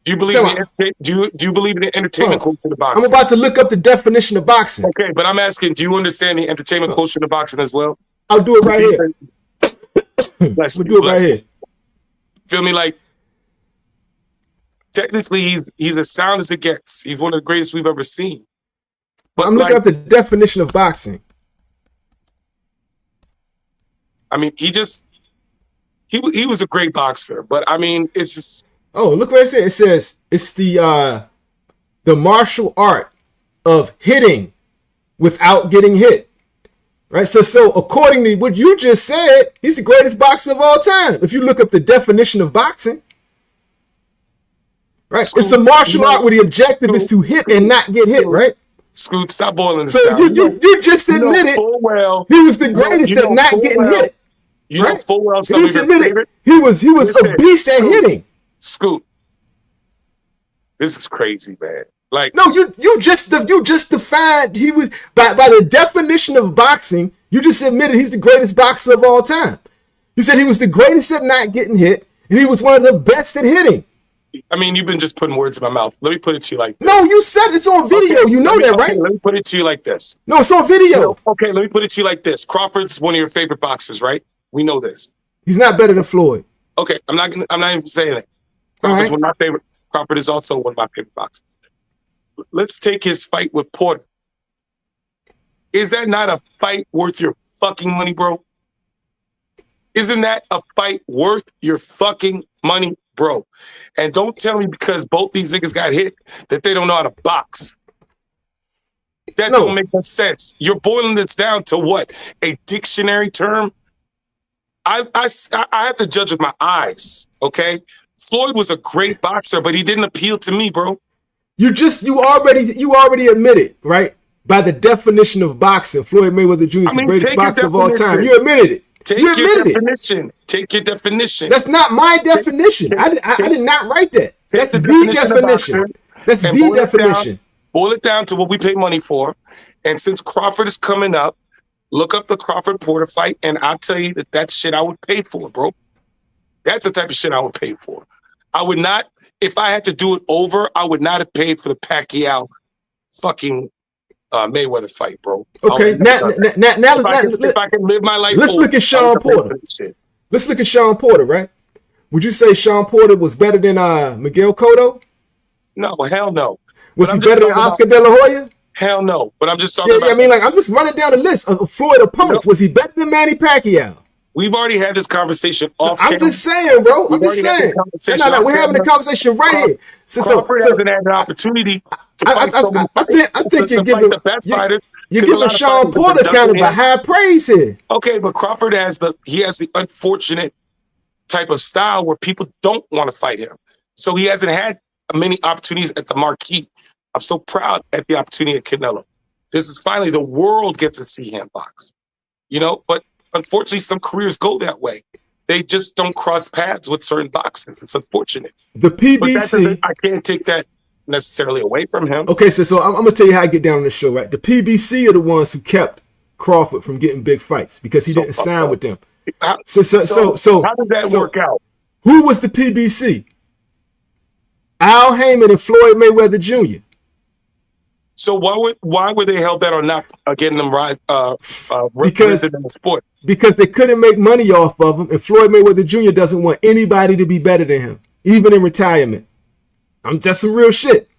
Do you believe do you believe in the entertainment quotient of boxing? I'm about to look up the definition of boxing. Okay, but I'm asking, do you understand the entertainment quotient of boxing as well? I'll do it right here. We'll do it right here. Feel me? Like, technically, he's as sound as it gets. He's one of the greatest we've ever seen. But I'm looking up the definition of boxing. I mean, he was a great boxer, but I mean, it's just... Oh, look what it says. It says it's the martial art of hitting without getting hit. Right? So according to what you just said, he's the greatest boxer of all time. If you look up the definition of boxing. Right? It's a martial art where the objective is to hit and not get hit, right? Scoot, stop boiling this down. So you just admitted he was the greatest at not getting hit. You know full well some of your favorite. He was a beast at hitting. Scoot, this is crazy, man. Like, no, you just defined he was by the definition of boxing. You just admitted he's the greatest boxer of all time. You said he was the greatest at not getting hit, and he was one of the best at hitting. I mean, you've been just putting words in my mouth. Let me put it to you like this. No, you said it's on video. Okay, you know that, right? Let me put it to you like this. No, it's on video. Okay, let me put it to you like this. Crawford's one of your favorite boxers, right? We know this. He's not better than Floyd. Okay, I'm not even saying that. Crawford's one of my favorite. Crawford is also one of my favorite boxers. Let's take his fight with Porter. Is that not a fight worth your fucking money, bro? Isn't that a fight worth your fucking money, bro? And don't tell me because both these niggas got hit that they don't know how to box. That don't make no sense. You're boiling this down to what? A dictionary term? I have to judge with my eyes, okay? Floyd was a great boxer, but he didn't appeal to me, bro. You already admitted, right? By the definition of boxing, Floyd Mayweather Jr. is the greatest boxer of all time. You admitted it. Take your definition. Take your definition. That's not my definition. I did not write that. That's the definition. That's the definition. Boil it down to what we pay money for. And since Crawford is coming up, look up the Crawford Porter fight, and I'll tell you that shit I would pay for, bro. That's the type of shit I would pay for. I would not, if I had to do it over, I would not have paid for the Pacquiao fucking Mayweather fight, bro. Okay, now, if I can live my life. Let's look at Sean Porter. Let's look at Sean Porter, right? Would you say Sean Porter was better than Miguel Cotto? No, hell no. Was he better than Oscar De La Hoya? Hell no. But I'm just talking about. I mean, like, I'm just running down the list of Floyd opponents. Was he better than Manny Pacquiao? We've already had this conversation off camera. I'm just saying, bro. I'm just saying. No, we're having a conversation right here. Crawford hasn't had an opportunity to fight I think you're giving Sean Porter kind of a high praise here. Okay, but Crawford has the unfortunate type of style where people don't want to fight him. So he hasn't had many opportunities at the marquee. I'm so proud at the opportunity at Canelo. This is finally the world gets to see him box. You know, but unfortunately, some careers go that way. They just don't cross paths with certain boxers. It's unfortunate. The PBC, I can't take that necessarily away from him. Okay, so I'm gonna tell you how I get down on the show, right? The PBC are the ones who kept Crawford from getting big fights because he didn't sign with them. So how does that work out? Who was the PBC? Al Heyman and Floyd Mayweather Jr. So why were they held bent on not getting them because in the sport? Because they couldn't make money off of him, and Floyd Mayweather Jr. doesn't want anybody to be better than him, even in retirement. I'm just some real shit.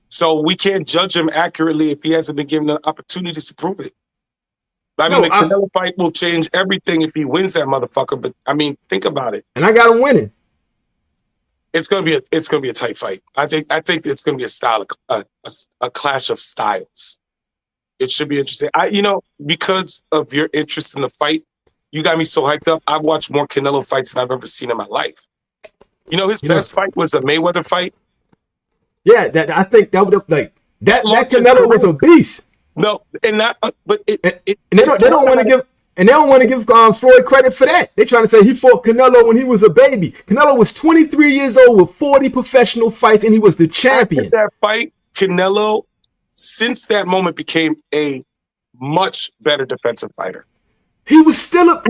So we can't judge him accurately if he hasn't been given the opportunity to prove it. I mean, the Canelo fight will change everything if he wins that motherfucker. But I mean, think about it. And I got him winning. It's gonna be a tight fight. I think it's gonna be a clash of styles. It should be interesting. Because of your interest in the fight, you got me so hyped up. I've watched more Canelo fights than I've ever seen in my life. You know, his best fight was a Mayweather fight. Yeah, I think that would like that Canelo was a beast. No, and not, but they don't want to give. And they don't want to give Floyd credit for that. They're trying to say he fought Canelo when he was a baby. Canelo was 23 years old with 40 professional fights, and he was the champion. After that fight, Canelo, since that moment, became a much better defensive fighter. He was still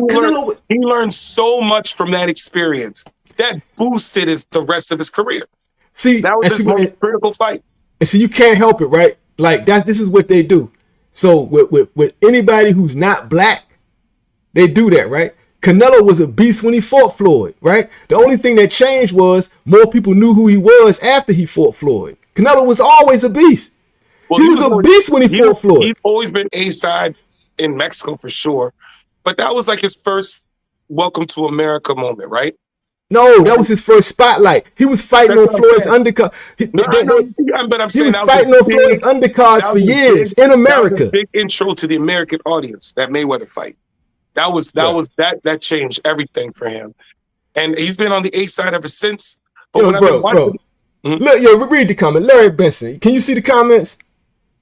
he learned so much from that experience. That boosted the rest of his career. See, that was his most critical fight. And so you can't help it, right? Like this is what they do. So with anybody who's not black, they do that, right? Canelo was a beast when he fought Floyd, right? The only thing that changed was more people knew who he was after he fought Floyd. Canelo was always a beast. Well, he was a beast when he fought Floyd. He's always been A-side in Mexico for sure. But that was like his first welcome to America moment, right? No, that was his first spotlight. He was fighting on Floyd's undercard. He was fighting on Floyd's undercards for years in America. That was a big intro to the American audience, that Mayweather fight. That changed everything for him, and he's been on the A side ever since. But when I've been watching, look, read the comment. Larry Benson, can you see the comments?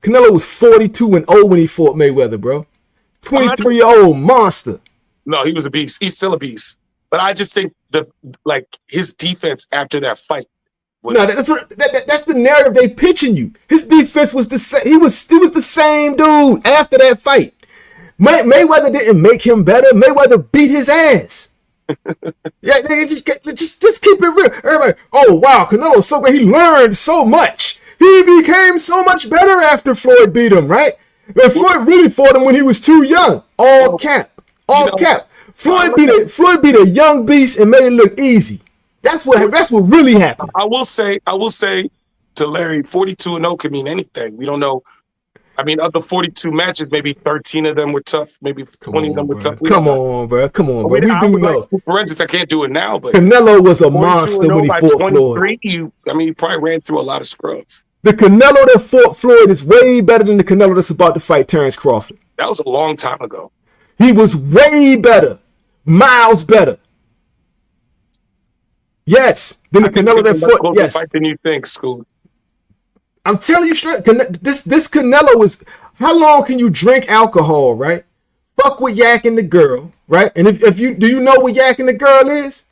Canelo was 42-0 when he fought Mayweather, bro. 23-year-old monster. No, he was a beast. He's still a beast. But I just think his defense after that fight. That's the narrative they pitching you. His defense was the same. He was the same dude after that fight. Mayweather didn't make him better. Mayweather beat his ass. Yeah, just keep it real. Everybody, oh wow, Canelo's so great. He learned so much. He became so much better after Floyd beat him, right? And Floyd really fought him when he was too young. All cap. Floyd beat a young beast and made it look easy. That's what really happened. I will say to Larry, 42-0 could mean anything. We don't know. I mean, of the 42 matches, maybe 13 of them were tough. Maybe 20 of them were tough. Come on, bro. We do know. Forensics, I can't do it now, but Canelo was a monster when he fought Floyd. He probably ran through a lot of scrubs. The Canelo that fought Floyd is way better than the Canelo that's about to fight Terrence Crawford. That was a long time ago. He was way better. Miles better. Yes. Than the Canelo that fought. Yes. Fight than you think, Scoot. I'm telling you straight, this Canelo is, how long can you drink alcohol, right? Fuck with yakking the girl, right? And if you, do you know what yakking the girl is?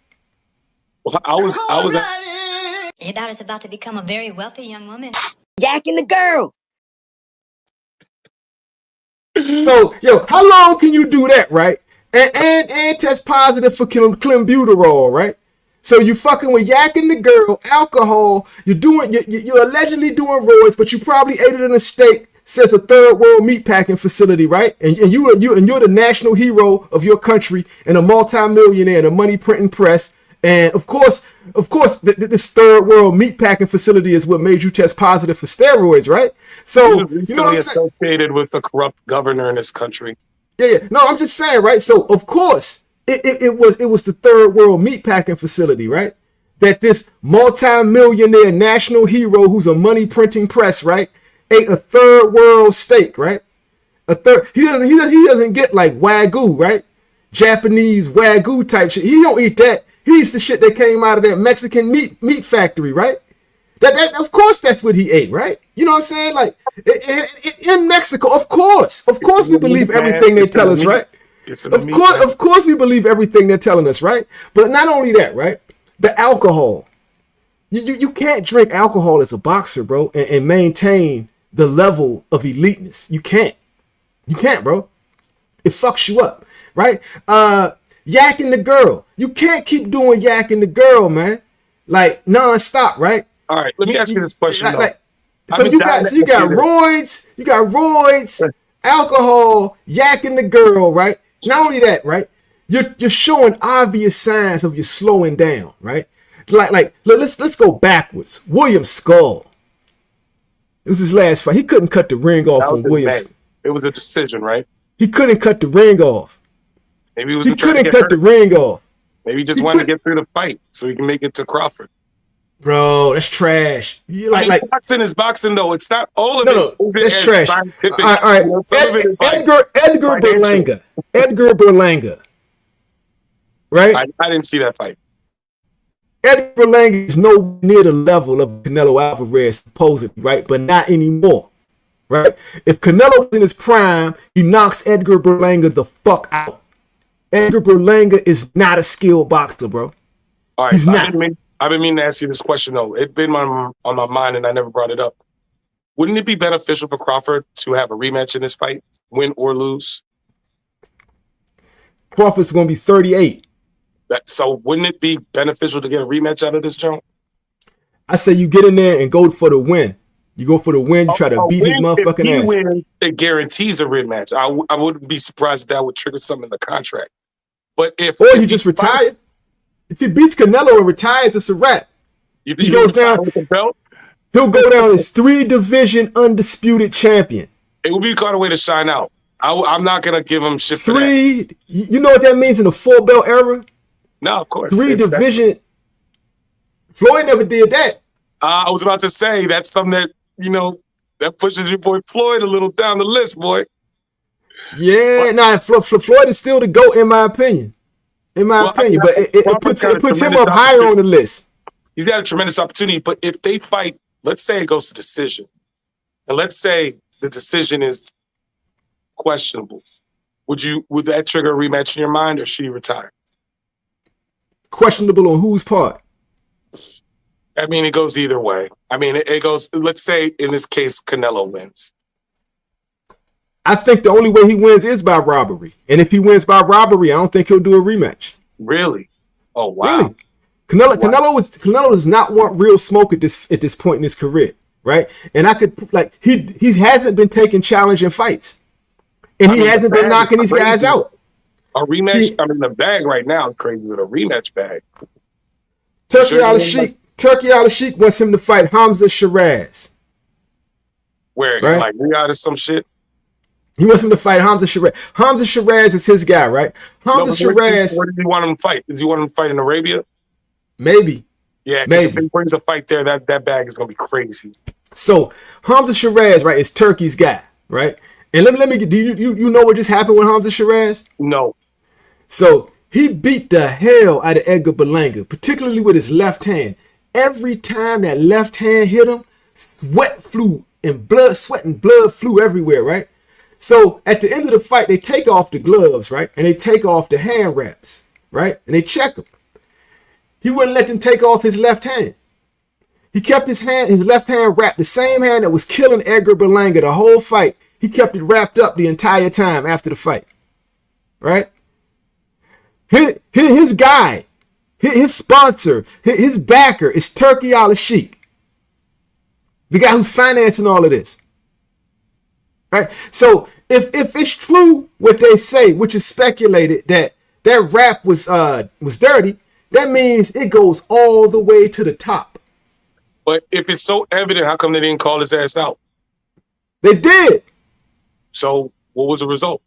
Well, I was. Your daughter's about to become a very wealthy young woman. Yakking the girl. So, how long can you do that, right? And test positive for clenbuterol, right? So you fucking with yakking the girl, alcohol. You're allegedly doing roids, but you probably ate it in a steak. Says a third world meatpacking facility, right? And you're the national hero of your country and a multimillionaire and a money printing press. And of course, this third world meatpacking facility is what made you test positive for steroids, right? So you know what I'm associated with a corrupt governor in this country. Yeah. No, I'm just saying, right? So of course. It was the third world meatpacking facility, right? That this multi-millionaire national hero who's a money printing press, right, ate a third world steak, right? He doesn't get like Wagyu, right? Japanese Wagyu type shit. He don't eat that. He eats the shit that came out of that Mexican meat factory, right? That of course that's what he ate, right? You know what I'm saying? Like in Mexico, of course we believe everything they tell us, right? Of course we believe everything they're telling us, right? But not only that, right? The alcohol. You can't drink alcohol as a boxer, bro, and maintain the level of eliteness. You can't. You can't, bro. It fucks you up, right? Yakking the girl. You can't keep doing yakking the girl, man. Like nonstop, right? All right, let me ask you this question. So you got roids, alcohol, yakking the girl, right? Not only that, right? You're showing obvious signs of you slowing down, right? Like let's go backwards. William Skull. It was his last fight. He couldn't cut the ring off from Williams. It was a decision, right? He couldn't cut the ring off. Maybe he couldn't cut the ring off. Maybe he just wanted to get through the fight so he can make it to Crawford. Bro, that's trash. Boxing is boxing, though. It's not all of it. No, that's trash. All right. Edgar Berlanga. Right? I didn't see that fight. Edgar Berlanga is nowhere near the level of Canelo Alvarez, supposedly, right? But not anymore, right? If Canelo was in his prime, he knocks Edgar Berlanga the fuck out. Edgar Berlanga is not a skilled boxer, bro. All right. He's not. I've been meaning to ask you this question, though. It's been on my mind, and I never brought it up. Wouldn't it be beneficial for Crawford to have a rematch in this fight, win or lose? Crawford's going to be 38. So wouldn't it be beneficial to get a rematch out of this joint? I say you get in there and go for the win. You go for the win. You try to beat his motherfucking ass. Win, it guarantees a rematch. I wouldn't be surprised if that would trigger something in the contract. But if you just retire. If he beats Canelo and retires, it's a wrap. You think he goes down with the belt? He'll go down as 3-division undisputed champion. It would be kind of way to shine out. I'm not gonna give him shit for that. You know what that means in the 4-belt era? No, of course. 3-division. Floyd never did that. I was about to say that's something that that pushes your boy Floyd a little down the list, boy. Yeah, Floyd is still the GOAT in my opinion. But it puts him up higher on the list. He's got a tremendous opportunity, but if they fight, let's say it goes to decision, and let's say the decision is questionable, would that trigger a rematch in your mind, or should he retire? Questionable on whose part? I mean, it goes either way. I mean, it goes, let's say in this case, Canelo wins. I think the only way he wins is by robbery. And if he wins by robbery, I don't think he'll do a rematch. Really? Oh, wow. Really? Canelo does not want real smoke at this point in his career, right? And he hasn't been taking challenging fights. And he hasn't been knocking these guys out. A rematch, the bag right now is crazy with a rematch bag. Turkey Al Sheik wants him to fight Hamza Shiraz. Where? Right? Like Riyadh or some shit? He wants him to fight Hamza Shiraz. Hamza Shiraz is his guy, right? Hamza Shiraz. Where does he want him to fight? Does he want him to fight in Arabia? Maybe. Yeah, because if he brings a fight there, that bag is going to be crazy. So Hamza Shiraz, right, is Turkey's guy, right? And let me get, do you know what just happened with Hamza Shiraz? No. So he beat the hell out of Edgar Berlanga, particularly with his left hand. Every time that left hand hit him, sweat and blood flew everywhere, right? So at the end of the fight, they take off the gloves, right? And they take off the hand wraps, right? And they check him. He wouldn't let them take off his left hand. He kept his left hand wrapped, the same hand that was killing Edgar Berlanga the whole fight. He kept it wrapped up the entire time after the fight, right? His guy, his sponsor, his backer is Turkey Al Sheik, the guy who's financing all of this, right? So if it's true what they say, which is speculated that rap was dirty, that means it goes all the way to the top. But if it's so evident, how come they didn't call his ass out? They did. So what was the result?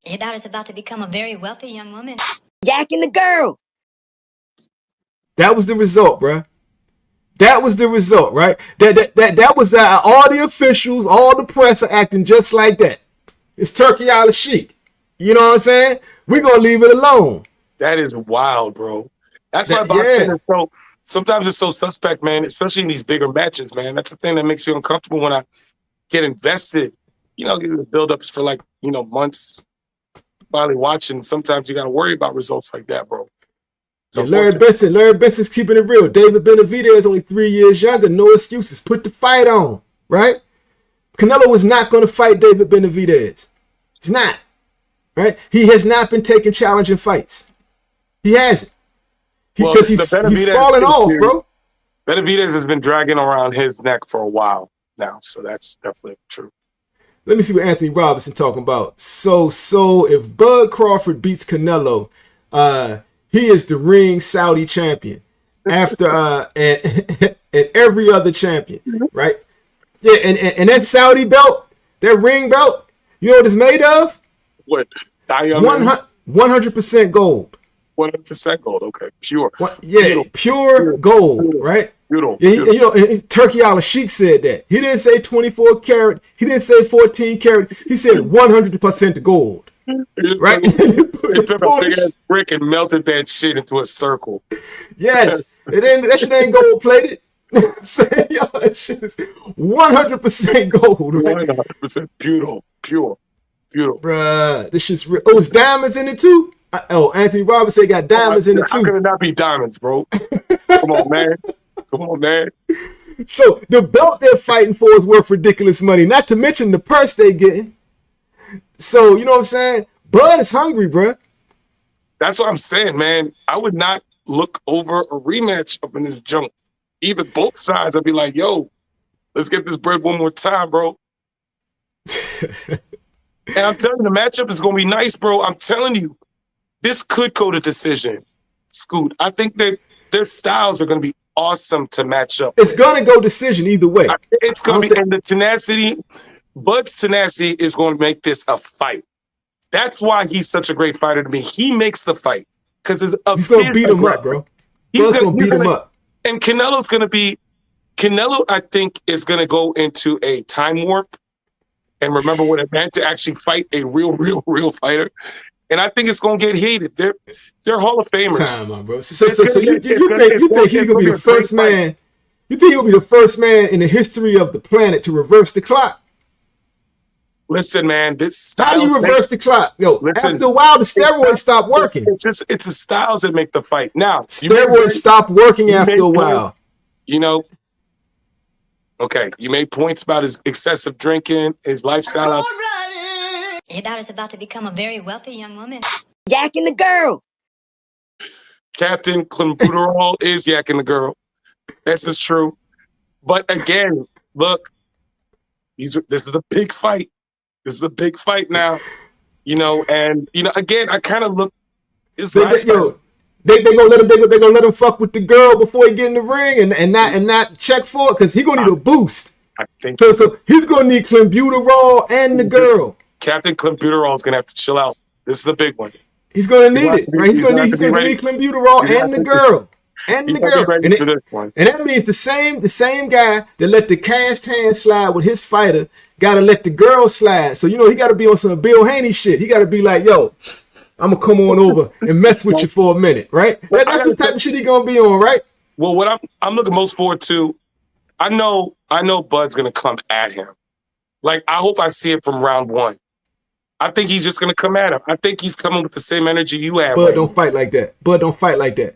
Your daughter's about to become a very wealthy young woman. Yakking the girl. That was the result, bruh. That was the result, right? That was all the officials, all the press are acting just like that. It's Turkey Al Sheik. You know what I'm saying? We're gonna leave it alone. That is wild, bro. That's why boxing is so. Sometimes it's so suspect, man. Especially in these bigger matches, man. That's the thing that makes me uncomfortable when I get invested. You know, the buildups for months. Finally watching. Sometimes you got to worry about results like that, bro. Yeah, Larry Benson's keeping it real. David Benavidez is only 3 years younger. No excuses. Put the fight on, right? Canelo was not going to fight David Benavidez. He's not, right? He has not been taking challenging fights. He hasn't. Because he's falling off, bro. Benavidez has been dragging around his neck for a while now, so that's definitely true. Let me see what Anthony Robinson talking about. So if Bud Crawford beats Canelo, he is the ring Saudi champion after and every other champion, right? Yeah, and that Saudi belt, that ring belt, you know what it's made of? What? 100% gold. 100% gold. Okay, pure. Pure gold, right? Beautiful. You know, Turkey Al Sheik said that. He didn't say 24 karat. He didn't say 14 karat. He said 100% gold. Right? He took a big ass brick and melted that shit into a circle. Yes. That shit ain't gold plated. That shit is 100% gold. Right? 100% pure. Bruh, this shit's real. Oh, it's diamonds in it too? Anthony Robinson got diamonds in it too. How could it not be diamonds, bro? Come on, man. So the belt they're fighting for is worth ridiculous money, not to mention the purse they getting. So, you know what I'm saying? Bud is hungry, bruh. That's what I'm saying, man. I would not look over a rematch up in this junk. Either both sides, I'd be like, yo, let's get this bread one more time, bro. And I'm telling you, the matchup is going to be nice, bro. I'm telling you, this could go to decision, Scoot. I think that their styles are going to be awesome to match up. It's going to go decision either way. It's going to be, and the tenacity, Bud's tenacity is going to make this a fight. That's why he's such a great fighter to me. He makes the fight because he's going to beat him up, bro. Bud's going to beat him up. And Canelo's going to be, I think, is going to go into a time warp and remember what it meant to actually fight a real fighter. And I think it's going to get heated. They're Hall of Famers. Time on, bro. So you think he's going to be the first man? You think he'll be the first man in the history of the planet to reverse the clock? Listen, man. How do you reverse the clock? After a while, the steroids stop working. It's the styles that make the fight. Now, steroids stop working after a while. You know. Okay, you made points about his excessive drinking, his lifestyle. Your daughter's about to become a very wealthy young woman. Yakking the girl. Captain Clenbuterol is yakking the girl. This is true. But again, look, this is a big fight. This is a big fight now. You know, and again, I kind of look. They gonna let him fuck with the girl before he get in the ring and not check for it because he gonna need a boost. I think so. He's gonna need clenbuterol and the girl. Captain Clenbuterol is gonna have to chill out. This is a big one. He's gonna need it, right? He's gonna need clenbuterol and the girl. And the girl. And that means the same guy that let the cast hand slide with his fighter gotta let the girl slide. So he gotta be on some Bill Haney shit. He gotta be like, yo, I'm gonna come on over and mess with you for a minute, right? That's the type of shit he gonna be on, right? Well, what I'm looking most forward to, I know Bud's gonna come at him. Like, I hope I see it from round one. I think he's just gonna come at him. I think he's coming with the same energy you have. Bud don't fight like that. Bud don't fight like that.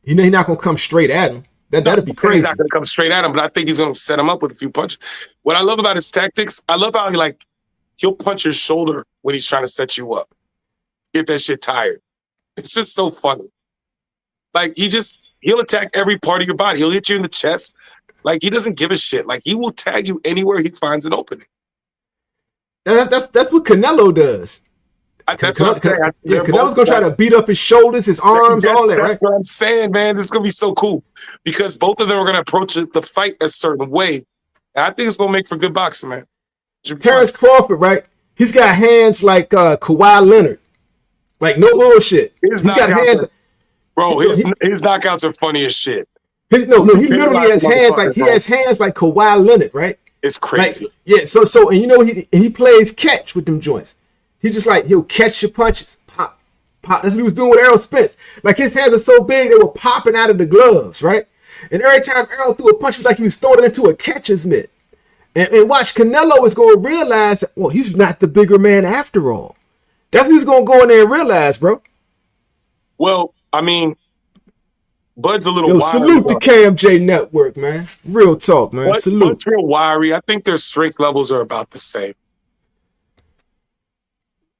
He's not gonna come straight at him. That'd be crazy. He's not gonna come straight at him, but I think he's gonna set him up with a few punches. What I love about his tactics, I love how he'll punch your shoulder when he's trying to set you up. Get that shit tired. It's just so funny. Like, he'll attack every part of your body. He'll hit you in the chest. Like, he doesn't give a shit. Like, he will tag you anywhere he finds an opening. That's what Canelo does. That's what I'm saying. Canelo's gonna try to beat up his shoulders, his arms, all that, right? That's what I'm saying, man. This is gonna be so cool because both of them are gonna approach the fight a certain way, and I think it's gonna make for good boxing, man. Terrence Crawford, right? He's got hands like Kawhi Leonard, like no bullshit. He's got hands, bro. His knockouts are funny as shit. He literally has hands like Kawhi Leonard, right? It's crazy. Like, yeah. So and he plays catch with them joints. He just he'll catch your punches, pop. That's what he was doing with Errol Spence. Like, his hands are so big they were popping out of the gloves, right? And every time Errol threw a punch, it was like he was throwing it into a catcher's mitt. And watch, Canelo is going to realize that, well, he's not the bigger man after all. That's what he's going to go in there and realize, bro. Well, I mean, Bud's a little wiry. Salute to Cam J Network, man. Real talk, man. Salute. Bud's real wiry. I think their strength levels are about the same.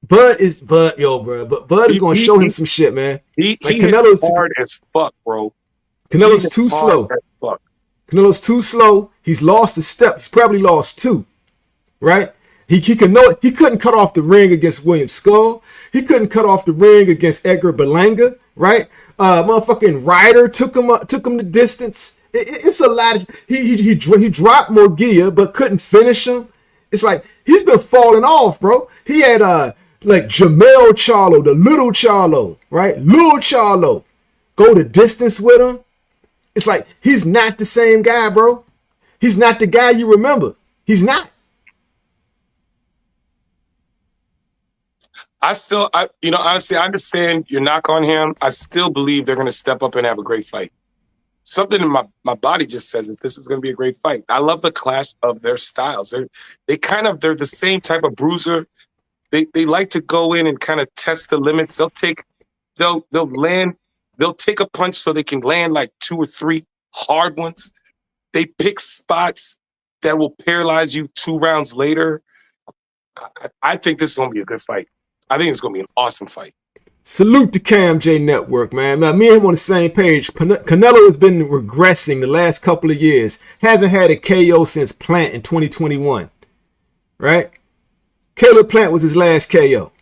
Bud is going to show him some shit, man. Canelo's hard as fuck, bro. Canelo's too slow. Canelo's too slow. He's lost a step. He's probably lost two, right? He couldn't cut off the ring against William Skull. He couldn't cut off the ring against Edgar Berlanga, right? Motherfucking Ryder took him the distance. It's a lot of he dropped Morgia but couldn't finish him. It's like he's been falling off, bro. He had like Jamel Charlo, the little Charlo, right? Little Charlo, go the distance with him. It's like he's not the same guy, bro. He's not the guy you remember. He's not. Honestly, I understand your knock on him. I still believe they're going to step up and have a great fight. Something in my body just says that this is going to be a great fight. I love the clash of their styles. They're the same type of bruiser. They like to go in and kind of test the limits. They'll take a punch so they can land like 2 or 3 hard ones. They pick spots that will paralyze you 2 rounds later. I think this is going to be a good fight. I think it's going to be an awesome fight. Salute to Cam J Network, man. Now, me and him on the same page. Canelo has been regressing the last couple of years. Hasn't had a KO since Plant in 2021. Right? Caleb Plant was his last KO.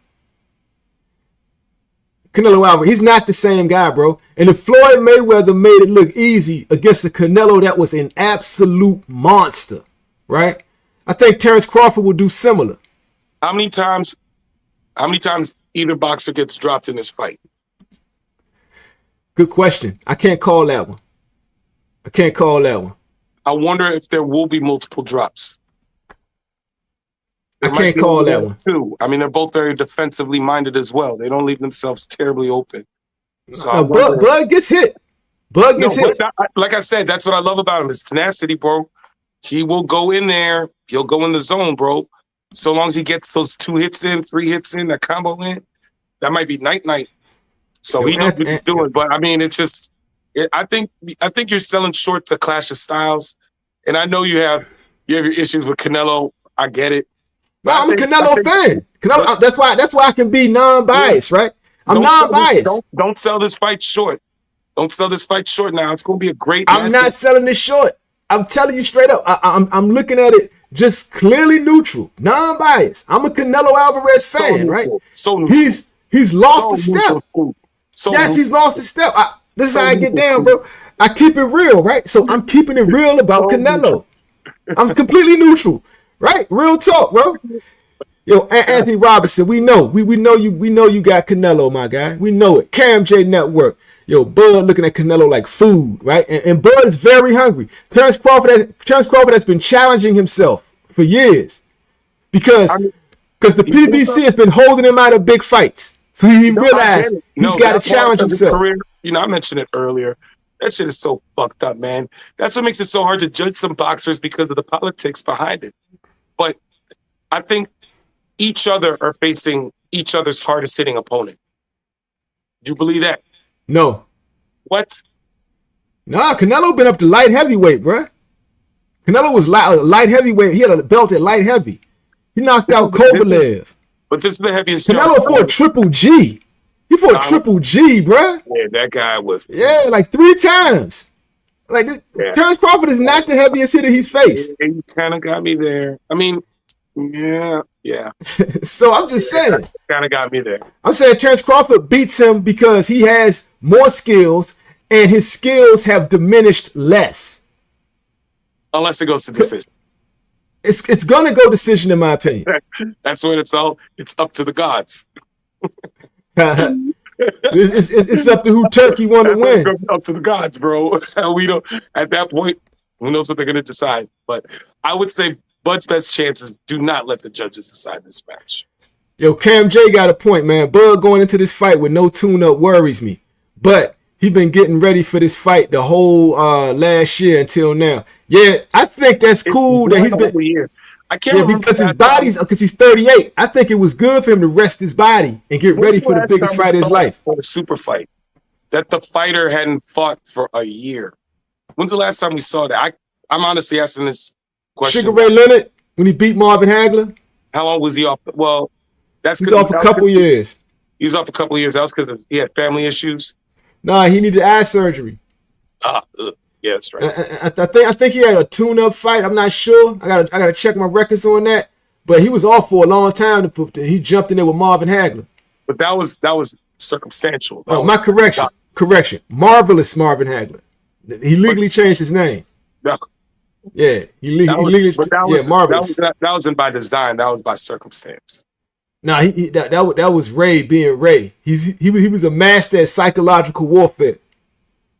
Canelo Alvarez, he's not the same guy, bro. And if Floyd Mayweather made it look easy against a Canelo that was an absolute monster, right? I think Terrence Crawford will do similar. How many times either boxer gets dropped in this fight? Good question. I can't call that one. I wonder if there will be multiple drops. I can't call that one. Too. I mean, they're both very defensively minded as well. They don't leave themselves terribly open. So Bud gets hit. Bud gets hit. Like I said, that's what I love about him. His tenacity, bro. He will go in there. He'll go in the zone, bro. So long as he gets those 2 hits in, 3 hits in, that combo in, that might be night. So he knows what he's doing. But I mean, it's just, I think you're selling short the clash of styles. And I know you have your issues with Canelo. I get it. No, I'm a Canelo fan. Canelo, that's why I can be non-biased, right? I'm non-biased. Don't sell this fight short. Don't sell this fight short now. It's going to be a great I'm not selling this short. I'm telling you straight up. I'm looking at it just clearly neutral, non-biased. I'm a Canelo Alvarez fan, right? So neutral. He's lost a step. So yes, he's lost his step. This is so how I get neutral, down, Steve. bro. I keep it real, right? So I'm keeping it real about So Canelo. neutral. I'm completely neutral, right? Real talk, bro. Yo, Anthony Robinson, we know you got Canelo, my guy. We know it. Cam J Network. Yo, Bud looking at Canelo like food, right? And Bud is very hungry. Terrence Crawford has been challenging himself for years because the PBC has been holding him out of big fights. So he realized he's got to challenge himself. Career, I mentioned it earlier. That shit is so fucked up, man. That's what makes it so hard to judge some boxers because of the politics behind it. But I think each other are facing each other's hardest hitting opponent. Do you believe that? No. What? Nah, Canelo been up to light heavyweight, bruh. Canelo was light heavyweight. He had a belt at light heavy. He knocked out Kovalev. But this is the heaviest. Canelo fought Triple G. He fought Triple G, bruh. Yeah, that guy was. Yeah, like 3 times. Like Terrence Crawford is not the heaviest hitter he's faced. Yeah, he kind of got me there. I mean, yeah. So I'm just saying. Kind of got me there. I'm saying Terrence Crawford beats him because he has more skills and his skills have diminished less. Unless it goes to decision. It's gonna go decision in my opinion. That's when it's up to the gods. It's up to who Turkey want to win. Up to the gods, bro. We don't. At that point, who knows what they're gonna decide? But I would say Bud's best chances, do not let the judges decide this match. Yo, Cam J got a point, man. Bud going into this fight with no tune-up worries me. But he been getting ready for this fight the whole last year until now. Yeah, I think that's cool that he's been. I can't remember because his body's because he's 38. I think it was good for him to rest his body and get ready for the biggest fight of his life. For the super fight that the fighter hadn't fought for a year. When's the last time we saw that? I'm honestly asking this question. Sugar Ray Leonard when he beat Marvin Hagler. How long was he off? Well, he's off a couple years. He was off a couple of years. That was because he had family issues. Nah, he needed eye surgery. Yeah, that's right. I think he had a tune-up fight. I'm not sure. I gotta check my records on that. But he was off for a long time. He jumped in there with Marvin Hagler. But that was circumstantial. My correction. Marvelous Marvin Hagler. He legally changed his name. No. Yeah, he legally. Marvelous. That wasn't by design. That was by circumstance. Nah, that was Ray being Ray. He was a master at psychological warfare.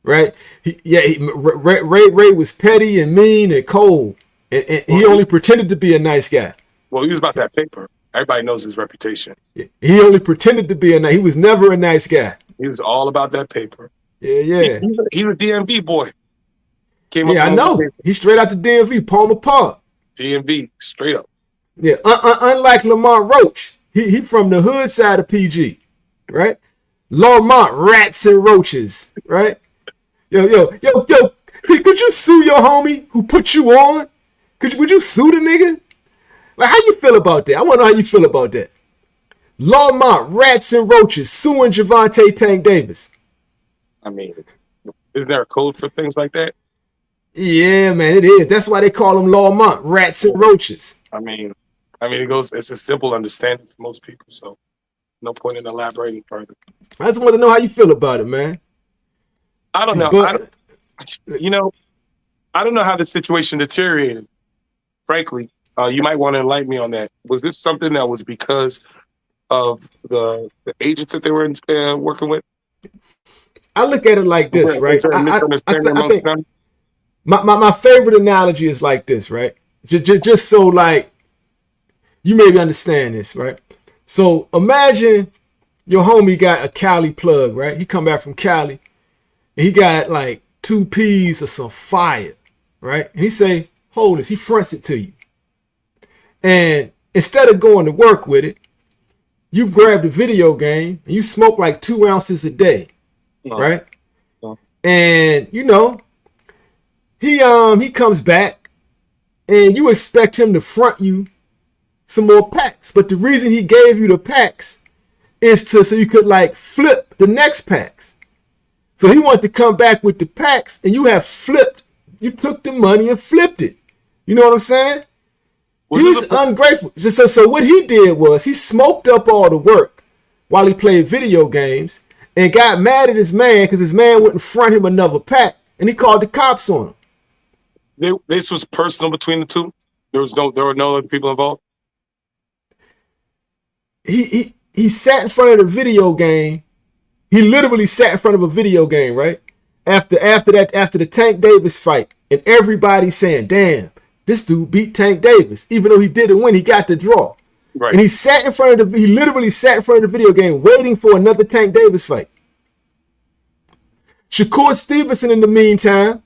Right? Ray was petty and mean and cold. And he only pretended to be a nice guy. Well, he was about that paper. Everybody knows his reputation. He only pretended to be a nice. He was never a nice guy. He was all about that paper. Yeah. He's a DMV boy. I know. He's straight out the DMV, Palmer Park. DMV, straight up. Yeah. Unlike Lamont Roach, he from the hood side of PG, right? Lamont rats and roaches, right? Yo, could you sue your homie who put you on? Would you sue the nigga? Like, how you feel about that? I want to know how you feel about that. Lawmont, rats and roaches, suing Javante Tank Davis. I mean, isn't there a code for things like that? Yeah, man, it is. That's why they call them Lawmont, rats and roaches. I mean, it's a simple understanding for most people, so no point in elaborating further. I just want to know how you feel about it, man. I don't know. I don't know how the situation deteriorated. Frankly, you might want to enlighten me on that. Was this something that was because of the agents that they were working with? I look at it like this, right? I think my favorite analogy is like this, right? Just so like you maybe understand this, right? So imagine your homie got a Cali plug, right? He come back from Cali. And he got like 2 peas of some fire, right? And he say, hold this. He fronts it to you. And instead of going to work with it, you grab the video game and you smoke like 2 ounces a day, right? And he comes back and you expect him to front you some more packs. But the reason he gave you the packs is so you could like flip the next packs. So he wanted to come back with the packs and you took the money and flipped it. You know what I'm saying? He's ungrateful. So what he did was he smoked up all the work while he played video games and got mad at his man because his man wouldn't front him another pack, and he called the cops on him. This was personal between the two. There were no other people involved. He sat in front of the video game. He literally sat in front of a video game, right? After the Tank Davis fight, and everybody saying, "Damn, this dude beat Tank Davis," even though he didn't win, he got the draw. Right. And he literally sat in front of the video game waiting for another Tank Davis fight. Shakur Stevenson, in the meantime,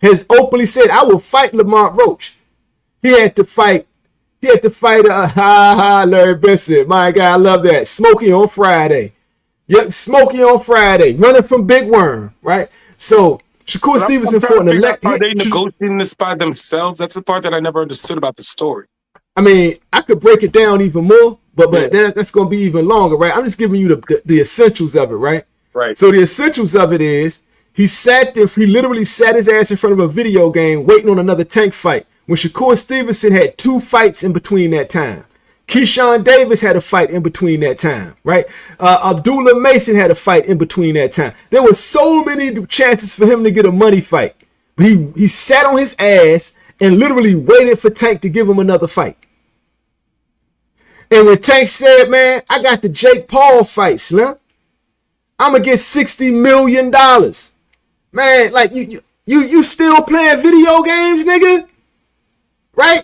has openly said, "I will fight Lamont Roach." He had to fight Larry Benson. My God, I love that. Smokey on Friday. Yep, Smokey on Friday, running from Big Worm, right? So Shakur Stevenson fought an elect. Are they negotiating this by themselves? That's the part that I never understood about the story. I mean, I could break it down even more, but that's going to be even longer, right? I'm just giving you the essentials of it, right? Right. So the essentials of it is he literally sat his ass in front of a video game waiting on another Tank fight when Shakur Stevenson had 2 fights in between that time. Keyshawn Davis had a fight in between that time, right? Abdullah Mason had a fight in between that time. There were so many chances for him to get a money fight, but he sat on his ass and literally waited for Tank to give him another fight. And when Tank said, "Man, I got the Jake Paul fight, Slim. I'm gonna get $60 million." Man, like you still playing video games, nigga? Right?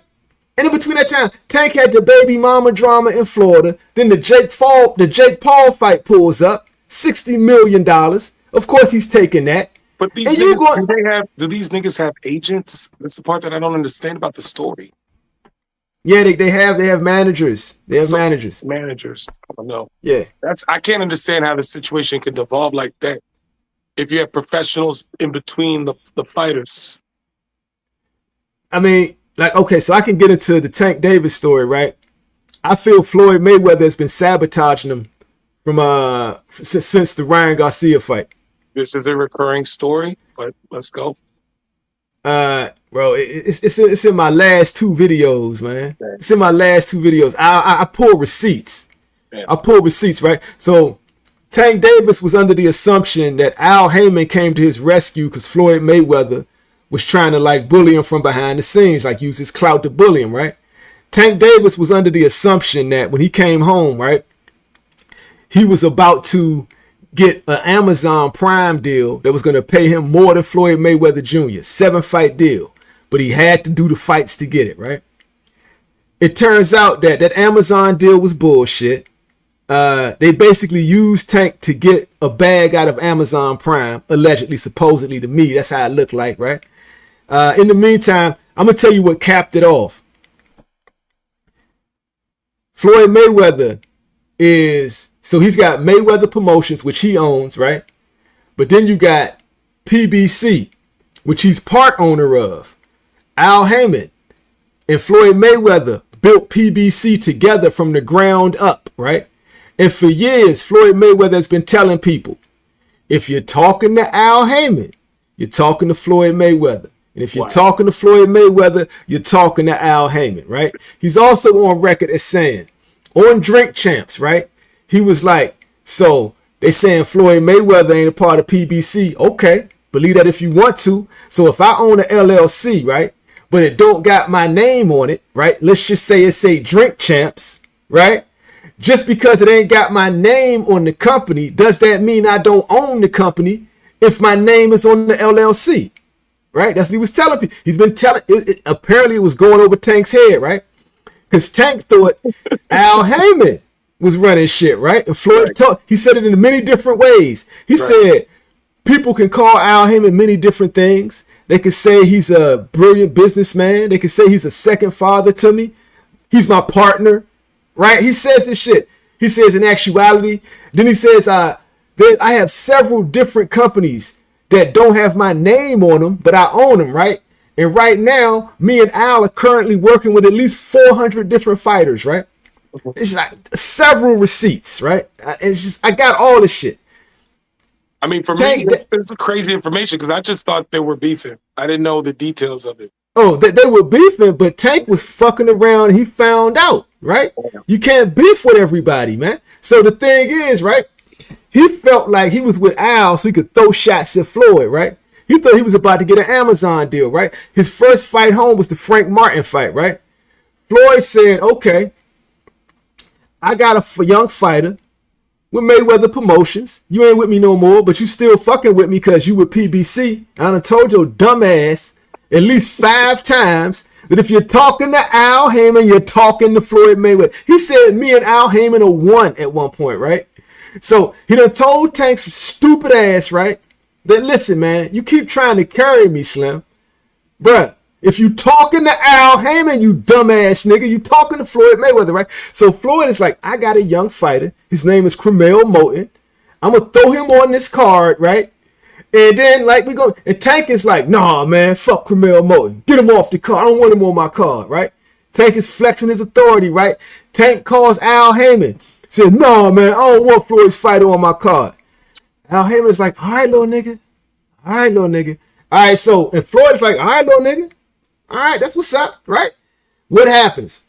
And in between that time, Tank had the baby mama drama in Florida. Then the Jake Paul fight pulls up, $60 million. Of course, he's taking that. But these niggas, do these niggas have agents? That's the part that I don't understand about the story. Yeah, they have managers. They have managers. Managers. I don't know. Yeah. I can't understand how the situation could devolve like that if you have professionals in between the fighters. I mean, like, okay, so I can get into the Tank Davis story, right? I feel Floyd Mayweather has been sabotaging him from since the Ryan Garcia fight. This is a recurring story, but let's go. Bro, it's in my last 2 videos, man. Okay. It's in my last 2 videos. I pull receipts. Yeah. I pull receipts, right? So Tank Davis was under the assumption that Al Heyman came to his rescue because Floyd Mayweather was trying to like bully him from behind the scenes, like use his clout to bully him, right? Tank Davis was under the assumption that when he came home, right, he was about to get an Amazon Prime deal that was going to pay him more than Floyd Mayweather Jr., 7-fight deal. But he had to do the fights to get it, right? It turns out that Amazon deal was bullshit. They basically used Tank to get a bag out of Amazon Prime, allegedly, supposedly to me. That's how it looked like, right? In the meantime, I'm going to tell you what capped it off. Floyd Mayweather he's got Mayweather Promotions, which he owns, right? But then you got PBC, which he's part owner of. Al Heyman and Floyd Mayweather built PBC together from the ground up, right? And for years, Floyd Mayweather has been telling people, if you're talking to Al Heyman, you're talking to Floyd Mayweather. And if you're talking to Floyd Mayweather, you're talking to Al Heyman, right? He's also on record as saying, on Drink Champs, right? He was like, so they saying Floyd Mayweather ain't a part of PBC. Okay, believe that if you want to. So if I own an LLC, right, but it don't got my name on it, right? Let's just say it say Drink Champs, right? Just because it ain't got my name on the company, does that mean I don't own the company if my name is on the LLC? Right? That's what he was telling people. He's been telling, apparently it was going over Tank's head, right? Because Tank thought Al Heyman was running shit, right? And Floyd he said it in many different ways. He said people can call Al Heyman many different things. They could say he's a brilliant businessman. They could say he's a second father to me. He's my partner, right? He says this shit. He says in actuality, then he says, I have several different companies that don't have my name on them, but I own them, right? And right now, me and Al are currently working with at least 400 different fighters, right? It's like several receipts, right? It's just, I got all this shit. I mean, for me, this is crazy information because I just thought they were beefing. I didn't know the details of it. Oh, they were beefing, but Tank was fucking around and he found out, right? You can't beef with everybody, man. So the thing is, right? he felt like he was with Al so he could throw shots at Floyd, right? He thought he was about to get an Amazon deal, right? His first fight home was the Frank Martin fight, right? Floyd said, okay, I got a young fighter with Mayweather Promotions. You ain't with me no more, but you still fucking with me because you with PBC. And I done told your dumb ass at least 5 times that if you're talking to Al Heyman, you're talking to Floyd Mayweather. He said me and Al Heyman are one at one point, right? So he done told Tank's stupid ass, right, that listen, man, you keep trying to carry me, Slim. Bruh, if you talking to Al Heyman, you dumbass nigga, you talking to Floyd Mayweather, right? So Floyd is like, I got a young fighter. His name is Cromwell Moten. I'm going to throw him on this card, right? And then, like, we go, and Tank is like, nah, man, fuck Cromwell Moten. Get him off the card. I don't want him on my card, right? Tank is flexing his authority, right? Tank calls Al Heyman. Said, nah, man, I don't want Floyd's fighter on my card. Al Heyman is like, all right, little nigga. All right, little nigga. All right, so, and Floyd's like, all right, little nigga. All right, that's what's up, right? What happens?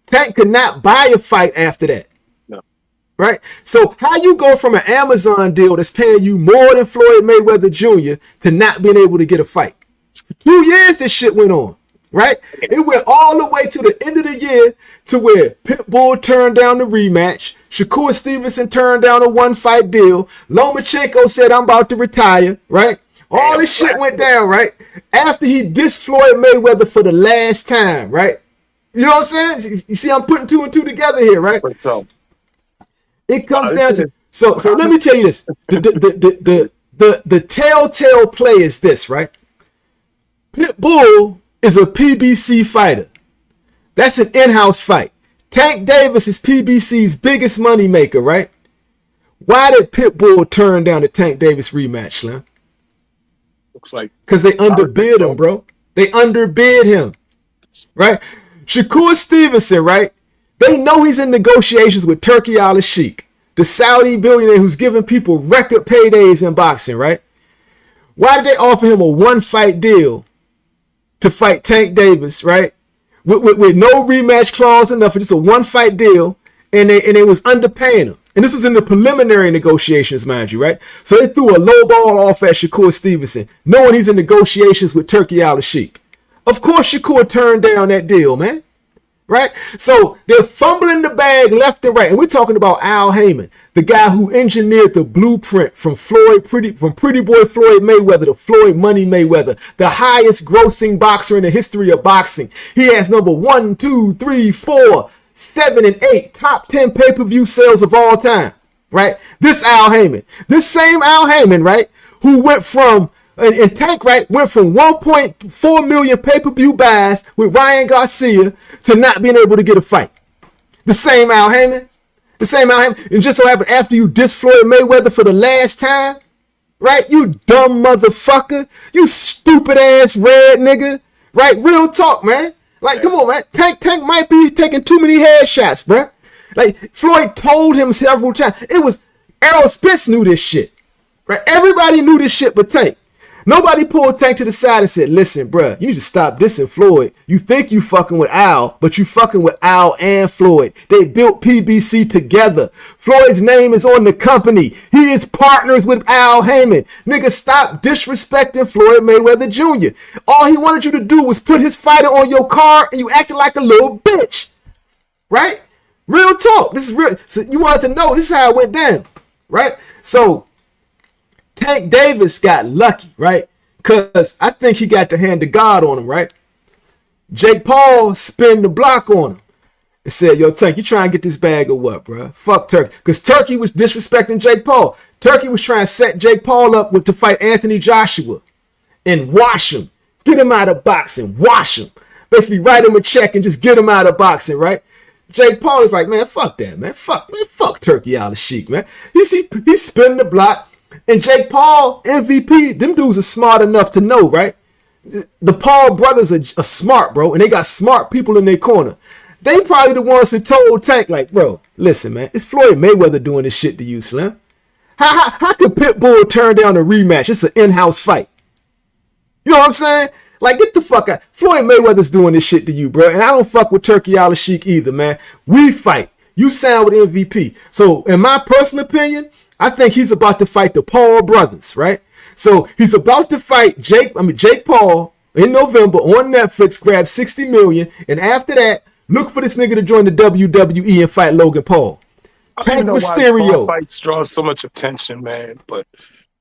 Tank could not buy a fight after that. No. Right? So how you go from an Amazon deal that's paying you more than Floyd Mayweather Jr. to not being able to get a fight? For 2 years this shit went on, right? It went all the way to the end of the year to where Pitbull turned down the rematch. Shakur Stevenson turned down a 1-fight deal. Lomachenko said, I'm about to retire, right? All this shit went down, right? After he dissed Floyd Mayweather for the last time, right? You know what I'm saying? You see, I'm putting 2 and 2 together here, right? It comes down to so. Let me tell you this: the telltale play is this, right? Pitbull is a PBC fighter. That's an in-house fight. Tank Davis is PBC's biggest moneymaker, right? Why did Pitbull turn down the Tank Davis rematch, Slim? Looks like because they underbid him, bro. They underbid him, right? Shakur Stevenson, right? They know he's in negotiations with Turki Al-Sheikh, the Saudi billionaire who's giving people record paydays in boxing, right? Why did they offer him a 1-fight deal to fight Tank Davis, right? With no rematch clause or nothing, just a 1-fight deal, and they was underpaying him. And this was in the preliminary negotiations, mind you, right? So they threw a low ball off at Shakur Stevenson, knowing he's in negotiations with Turki Al-Sheikh. Of course, Shakur turned down that deal, man. Right? So they're fumbling the bag left and right. And we're talking about Al Heyman, the guy who engineered the blueprint from Pretty Boy Floyd Mayweather to Floyd Money Mayweather, the highest grossing boxer in the history of boxing. He has number 1, 2, 3, 4, 7, and 8 top 10 pay-per-view sales of all time. Right? This Al Heyman. This same Al Heyman, right? Who went from and Tank, right, went from 1.4 million pay-per-view buys with Ryan Garcia to not being able to get a fight. The same Al Heyman. The same Al Heyman. And just so happened after you diss Floyd Mayweather for the last time, right, you dumb motherfucker. You stupid ass red nigga. Right? Real talk, man. Like, come on, man. Tank might be taking too many headshots, bruh. Like, Floyd told him several times. It was, Errol Spence knew this shit. Right? Everybody knew this shit but Tank. Nobody pulled Tank to the side and said, listen, bruh, you need to stop dissing Floyd. You think you fucking with Al, but you fucking with Al and Floyd. They built PBC together. Floyd's name is on the company. He is partners with Al Heyman. Nigga, stop disrespecting Floyd Mayweather Jr. All he wanted you to do was put his fighter on your card and you acted like a little bitch. Right? Real talk. This is real. So you wanted to know this is how it went down. Right? So Tank Davis got lucky, right? Because I think he got the hand of God on him, right? Jake Paul spin the block on him and said, yo, Tank, you trying to get this bag or what, bro? Fuck Turkey. Because Turkey was disrespecting Jake Paul. Turkey was trying to set Jake Paul up to fight Anthony Joshua and wash him. Get him out of boxing. Wash him. Basically write him a check and just get him out of boxing, right? Jake Paul is like, man, fuck that, man. Fuck Turkey Al-Sheikh, man. You see, he's spinning the block. And Jake Paul, MVP, them dudes are smart enough to know, right? The Paul brothers are smart, bro, and they got smart people in their corner. They probably the ones who told Tank, like, bro, listen, man, it's Floyd Mayweather doing this shit to you, Slim. How could Pitbull turn down a rematch? It's an in-house fight. You know what I'm saying? Like, get the fuck out. Floyd Mayweather's doing this shit to you, bro, and I don't fuck with Turki Al-Sheikh either, man. We fight. You sound with MVP. So, in my personal opinion, I think he's about to fight the Paul brothers, right? So he's about to fight Jake Paul in November on Netflix, grab 60 million, and after that, look for this nigga to join the WWE and fight Logan Paul. Tank Mysterio. Why fights draw so much attention, man, but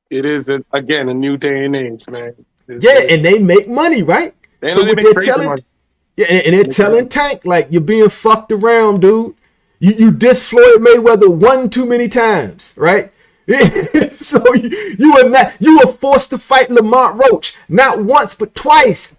it is again a new day and age, man. And they make money, right? So what they're telling, and they're telling Tank, like, you're being fucked around, dude. You dissed Floyd Mayweather one too many times, right? So you were forced to fight Lamont Roach not once but twice.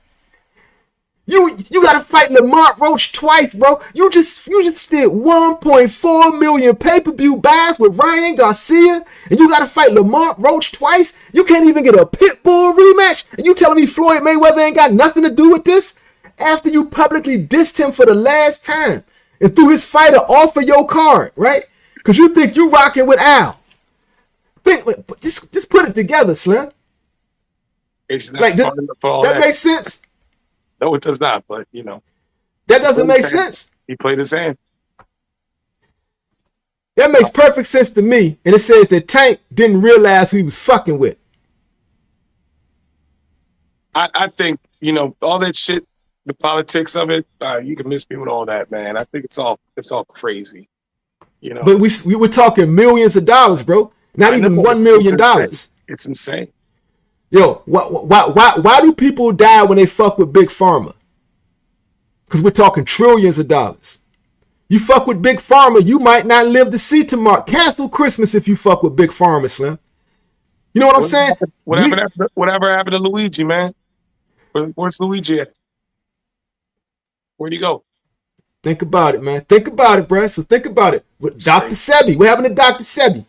You gotta fight Lamont Roach twice, bro. You just did 1.4 million pay-per-view buys with Ryan Garcia, and you gotta fight Lamont Roach twice. You can't even get a Pitbull rematch, and you telling me Floyd Mayweather ain't got nothing to do with this? After you publicly dissed him for the last time and threw his fighter off of your card, right? Because you think you rocking with Al. Just put it together, Slim. It's not smart enough for all that. That makes sense. No, it does not. But you know, that doesn't make sense. He played his hand. That makes perfect sense to me, and it says that Tank didn't realize who he was fucking with. I think all that shit, the politics of it. You can miss me with all that, man. I think it's all crazy. But we were talking millions of dollars, bro. Not even $1 million. It's insane. Yo, why do people die when they fuck with Big Pharma? Because we're talking trillions of dollars. You fuck with Big Pharma, you might not live to see tomorrow. Cancel Christmas if you fuck with Big Pharma, Slim. You know what I'm saying? Whatever happened to Luigi, man? Where's Luigi at? Where'd he go? Think about it, man. Think about it, bruh. So think about it. With Dr. Sebi. What happened to Dr. Sebi?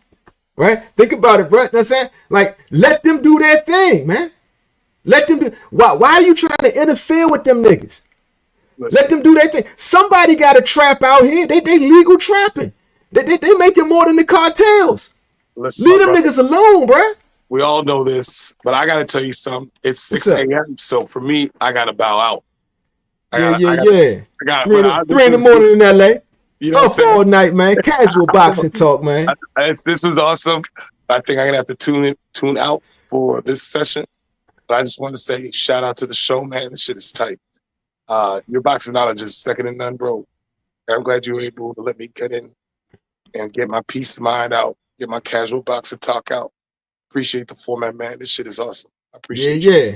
Right? Think about it, bro. You know what I'm saying? Like, let them do their thing, man. Let them do. Why are you trying to interfere with them niggas? Let them do their thing. Somebody got a trap out here. They legal trapping. They making more than the cartels. Leave them niggas alone, bro. We all know this, but I gotta tell you something. It's 6 a.m. So for me, I gotta bow out. Yeah. 3 in the morning in LA. Up all night, man. Casual boxing talk, man. This was awesome. I think I'm gonna have to tune out for this session. But I just want to say shout out to the show, man. This shit is tight. Your boxing knowledge is second to none, bro. And I'm glad you were able to let me get in and get my peace of mind out, get my casual boxing talk out. Appreciate the format, man. This shit is awesome. I appreciate you. Yeah.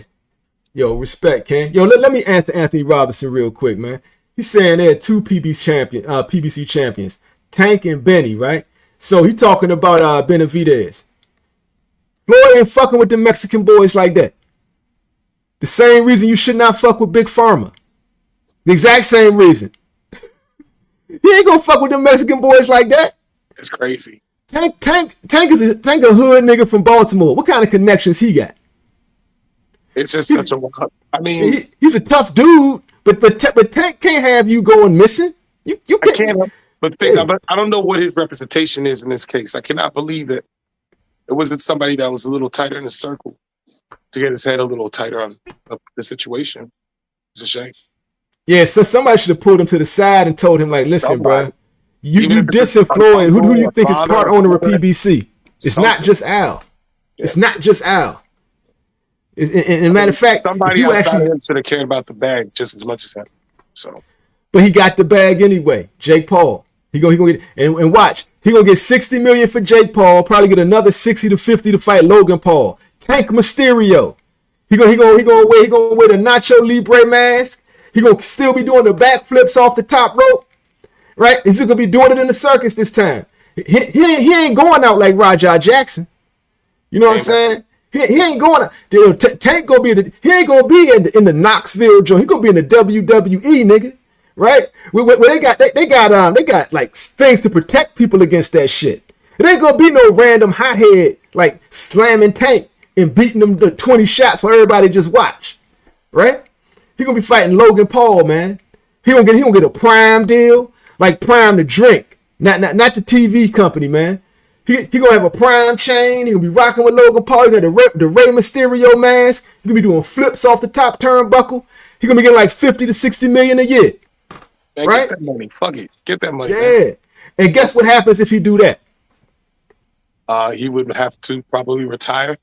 Yo, respect, Ken. Yo, let me answer Anthony Robinson real quick, man. He's saying there are two PBC champions, Tank and Benny, right? So he talking about Benavidez. Floyd ain't fucking with the Mexican boys like that. The same reason you should not fuck with Big Pharma. The exact same reason. He ain't gonna fuck with the Mexican boys like that. It's crazy. Tank is a hood nigga from Baltimore. What kind of connections he got? It's just such a. I mean, he's a tough dude. But Tank can't have you going missing. You can't. I don't know what his representation is in this case. I cannot believe that it wasn't somebody that was a little tighter in the circle to get his head a little tighter on the situation. It's a shame. Yeah, so somebody should have pulled him to the side and told him, like, listen, bro, you dissing Floyd. Who do you think is part owner of PBC? It's not just Al. Yeah. It's not just Al. And matter of fact, somebody outside him should have cared about the bag just as much as him. So, but he got the bag anyway. Jake Paul. He gonna get and watch. He gonna get 60 million for Jake Paul. Probably get another 60 to 50 to fight Logan Paul. Tank Mysterio. He gonna wear the Nacho Libre mask. He gonna still be doing the backflips off the top rope. Right? He's gonna be doing it in the circus this time. He ain't going out like Rajah Jackson. You know what I'm saying? He ain't going to Tank gonna be he ain't gonna be in the Knoxville joint. He gonna be in the WWE, nigga, right? Where they got like things to protect people against that shit. It ain't gonna be no random hothead like slamming Tank and beating them to 20 shots while everybody just watch, right? He gonna be fighting Logan Paul, man. He gonna get a Prime deal, like Prime the drink, not the TV company, man. He gonna have a Prime chain. He gonna be rocking with Logan Paul. He got the Rey Mysterio mask. He gonna be doing flips off the top turnbuckle. He gonna be getting like 50 to 60 million a year. Man, right? Get that money. Fuck it. Get that money. Yeah. Man. And guess what happens if he do that? He would have to probably retire.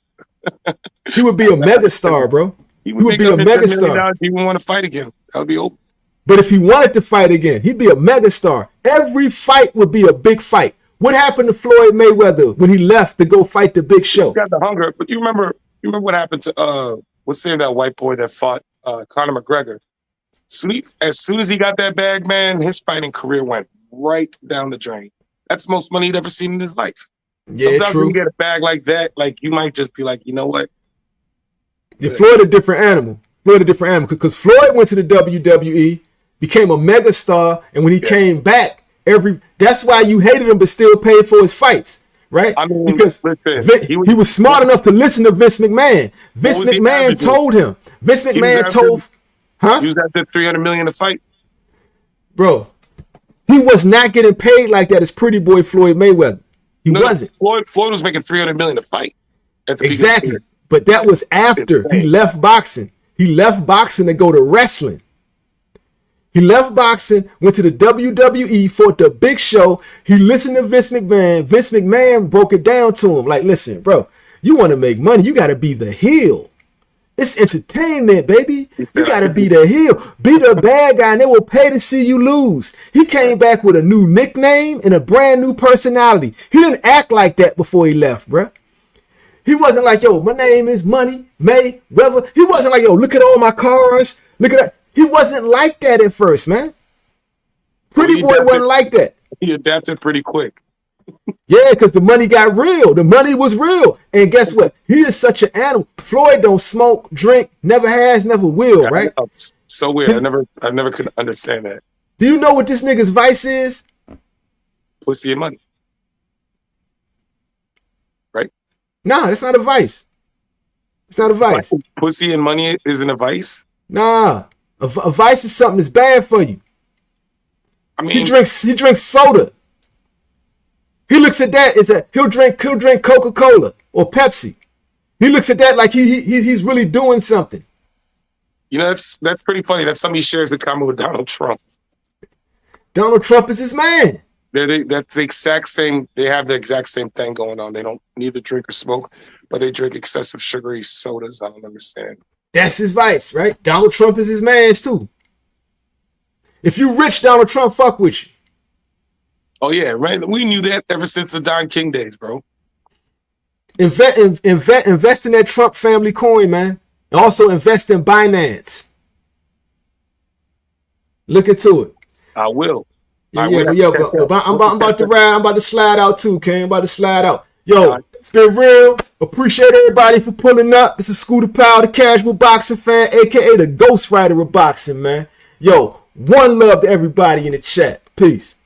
He would be a megastar, bro. He would would be a megastar. He wouldn't want to fight again. That would be open. But if he wanted to fight again, he'd be a megastar. Every fight would be a big fight. What happened to Floyd Mayweather when he left to go fight the Big Show? He's got the hunger. But you remember what happened to what's the name of that white boy that fought Conor McGregor? As soon as he got that bag, man, his fighting career went right down the drain. That's the most money he'd ever seen in his life. Yeah, Sometimes true. when you get a bag like that, like you might just be like, you know what? Yeah, Floyd a different animal. Because Floyd went to the WWE, became a megastar, and when he came back, that's why you hated him but still paid for his fights, right? I mean, because he was smart enough to listen to Vince McMahon. Vince McMahon told him. Vince McMahon told, He was at the $300 million a fight. Bro, he was not getting paid like that as pretty boy Floyd Mayweather. He wasn't. Floyd was making $300 million a fight. Exactly. But that was after he left boxing. He left boxing to go to wrestling. He left boxing, went to the WWE, fought the Big Show. He listened to Vince McMahon. Vince McMahon broke it down to him. Like, listen, bro, you want to make money, you got to be the heel. It's entertainment, baby. You got to be the heel. Be the bad guy, and they will pay to see you lose. He came back with a new nickname and a brand new personality. He didn't act like that before he left, bro. He wasn't like, yo, my name is Money Mayweather. He wasn't like, yo, look at all my cars. Look at that. He wasn't like that at first, man. Pretty boy wasn't like that. He adapted pretty quick. Yeah, because the money got real. The money was real. And guess what? He is such an animal. Floyd don't smoke, drink, never has, never will, right? So weird. I never could understand that. Do you know what this nigga's vice is? Pussy and money. Right? Nah, that's not a vice. It's not a vice. Pussy and money isn't a vice? Nah. A vice is something that's bad for you. I mean, he drinks soda. He looks at that as he'll drink Coca-Cola or Pepsi. He looks at that like he's really doing something. You know, that's pretty funny. That's something he shares in common with Donald Trump. Donald Trump is his man. That's the exact same. They have the exact same thing going on. They don't neither drink or smoke, but they drink excessive sugary sodas. I don't understand. That's his vice, right? Donald Trump is his man's too. If you rich, Donald Trump fuck with you. Oh yeah, right. We knew that ever since the Don King days, bro. Invest in that Trump family coin, man. Also invest in Binance. Look into it. I will. I'm about to ride. I'm about to slide out too, Ken. I'm about to slide out. Yo, it's been real. Appreciate everybody for pulling up. This is Scooter Powell, the casual boxing fan, aka the Ghost Rider of boxing, man. Yo, one love to everybody in the chat. Peace.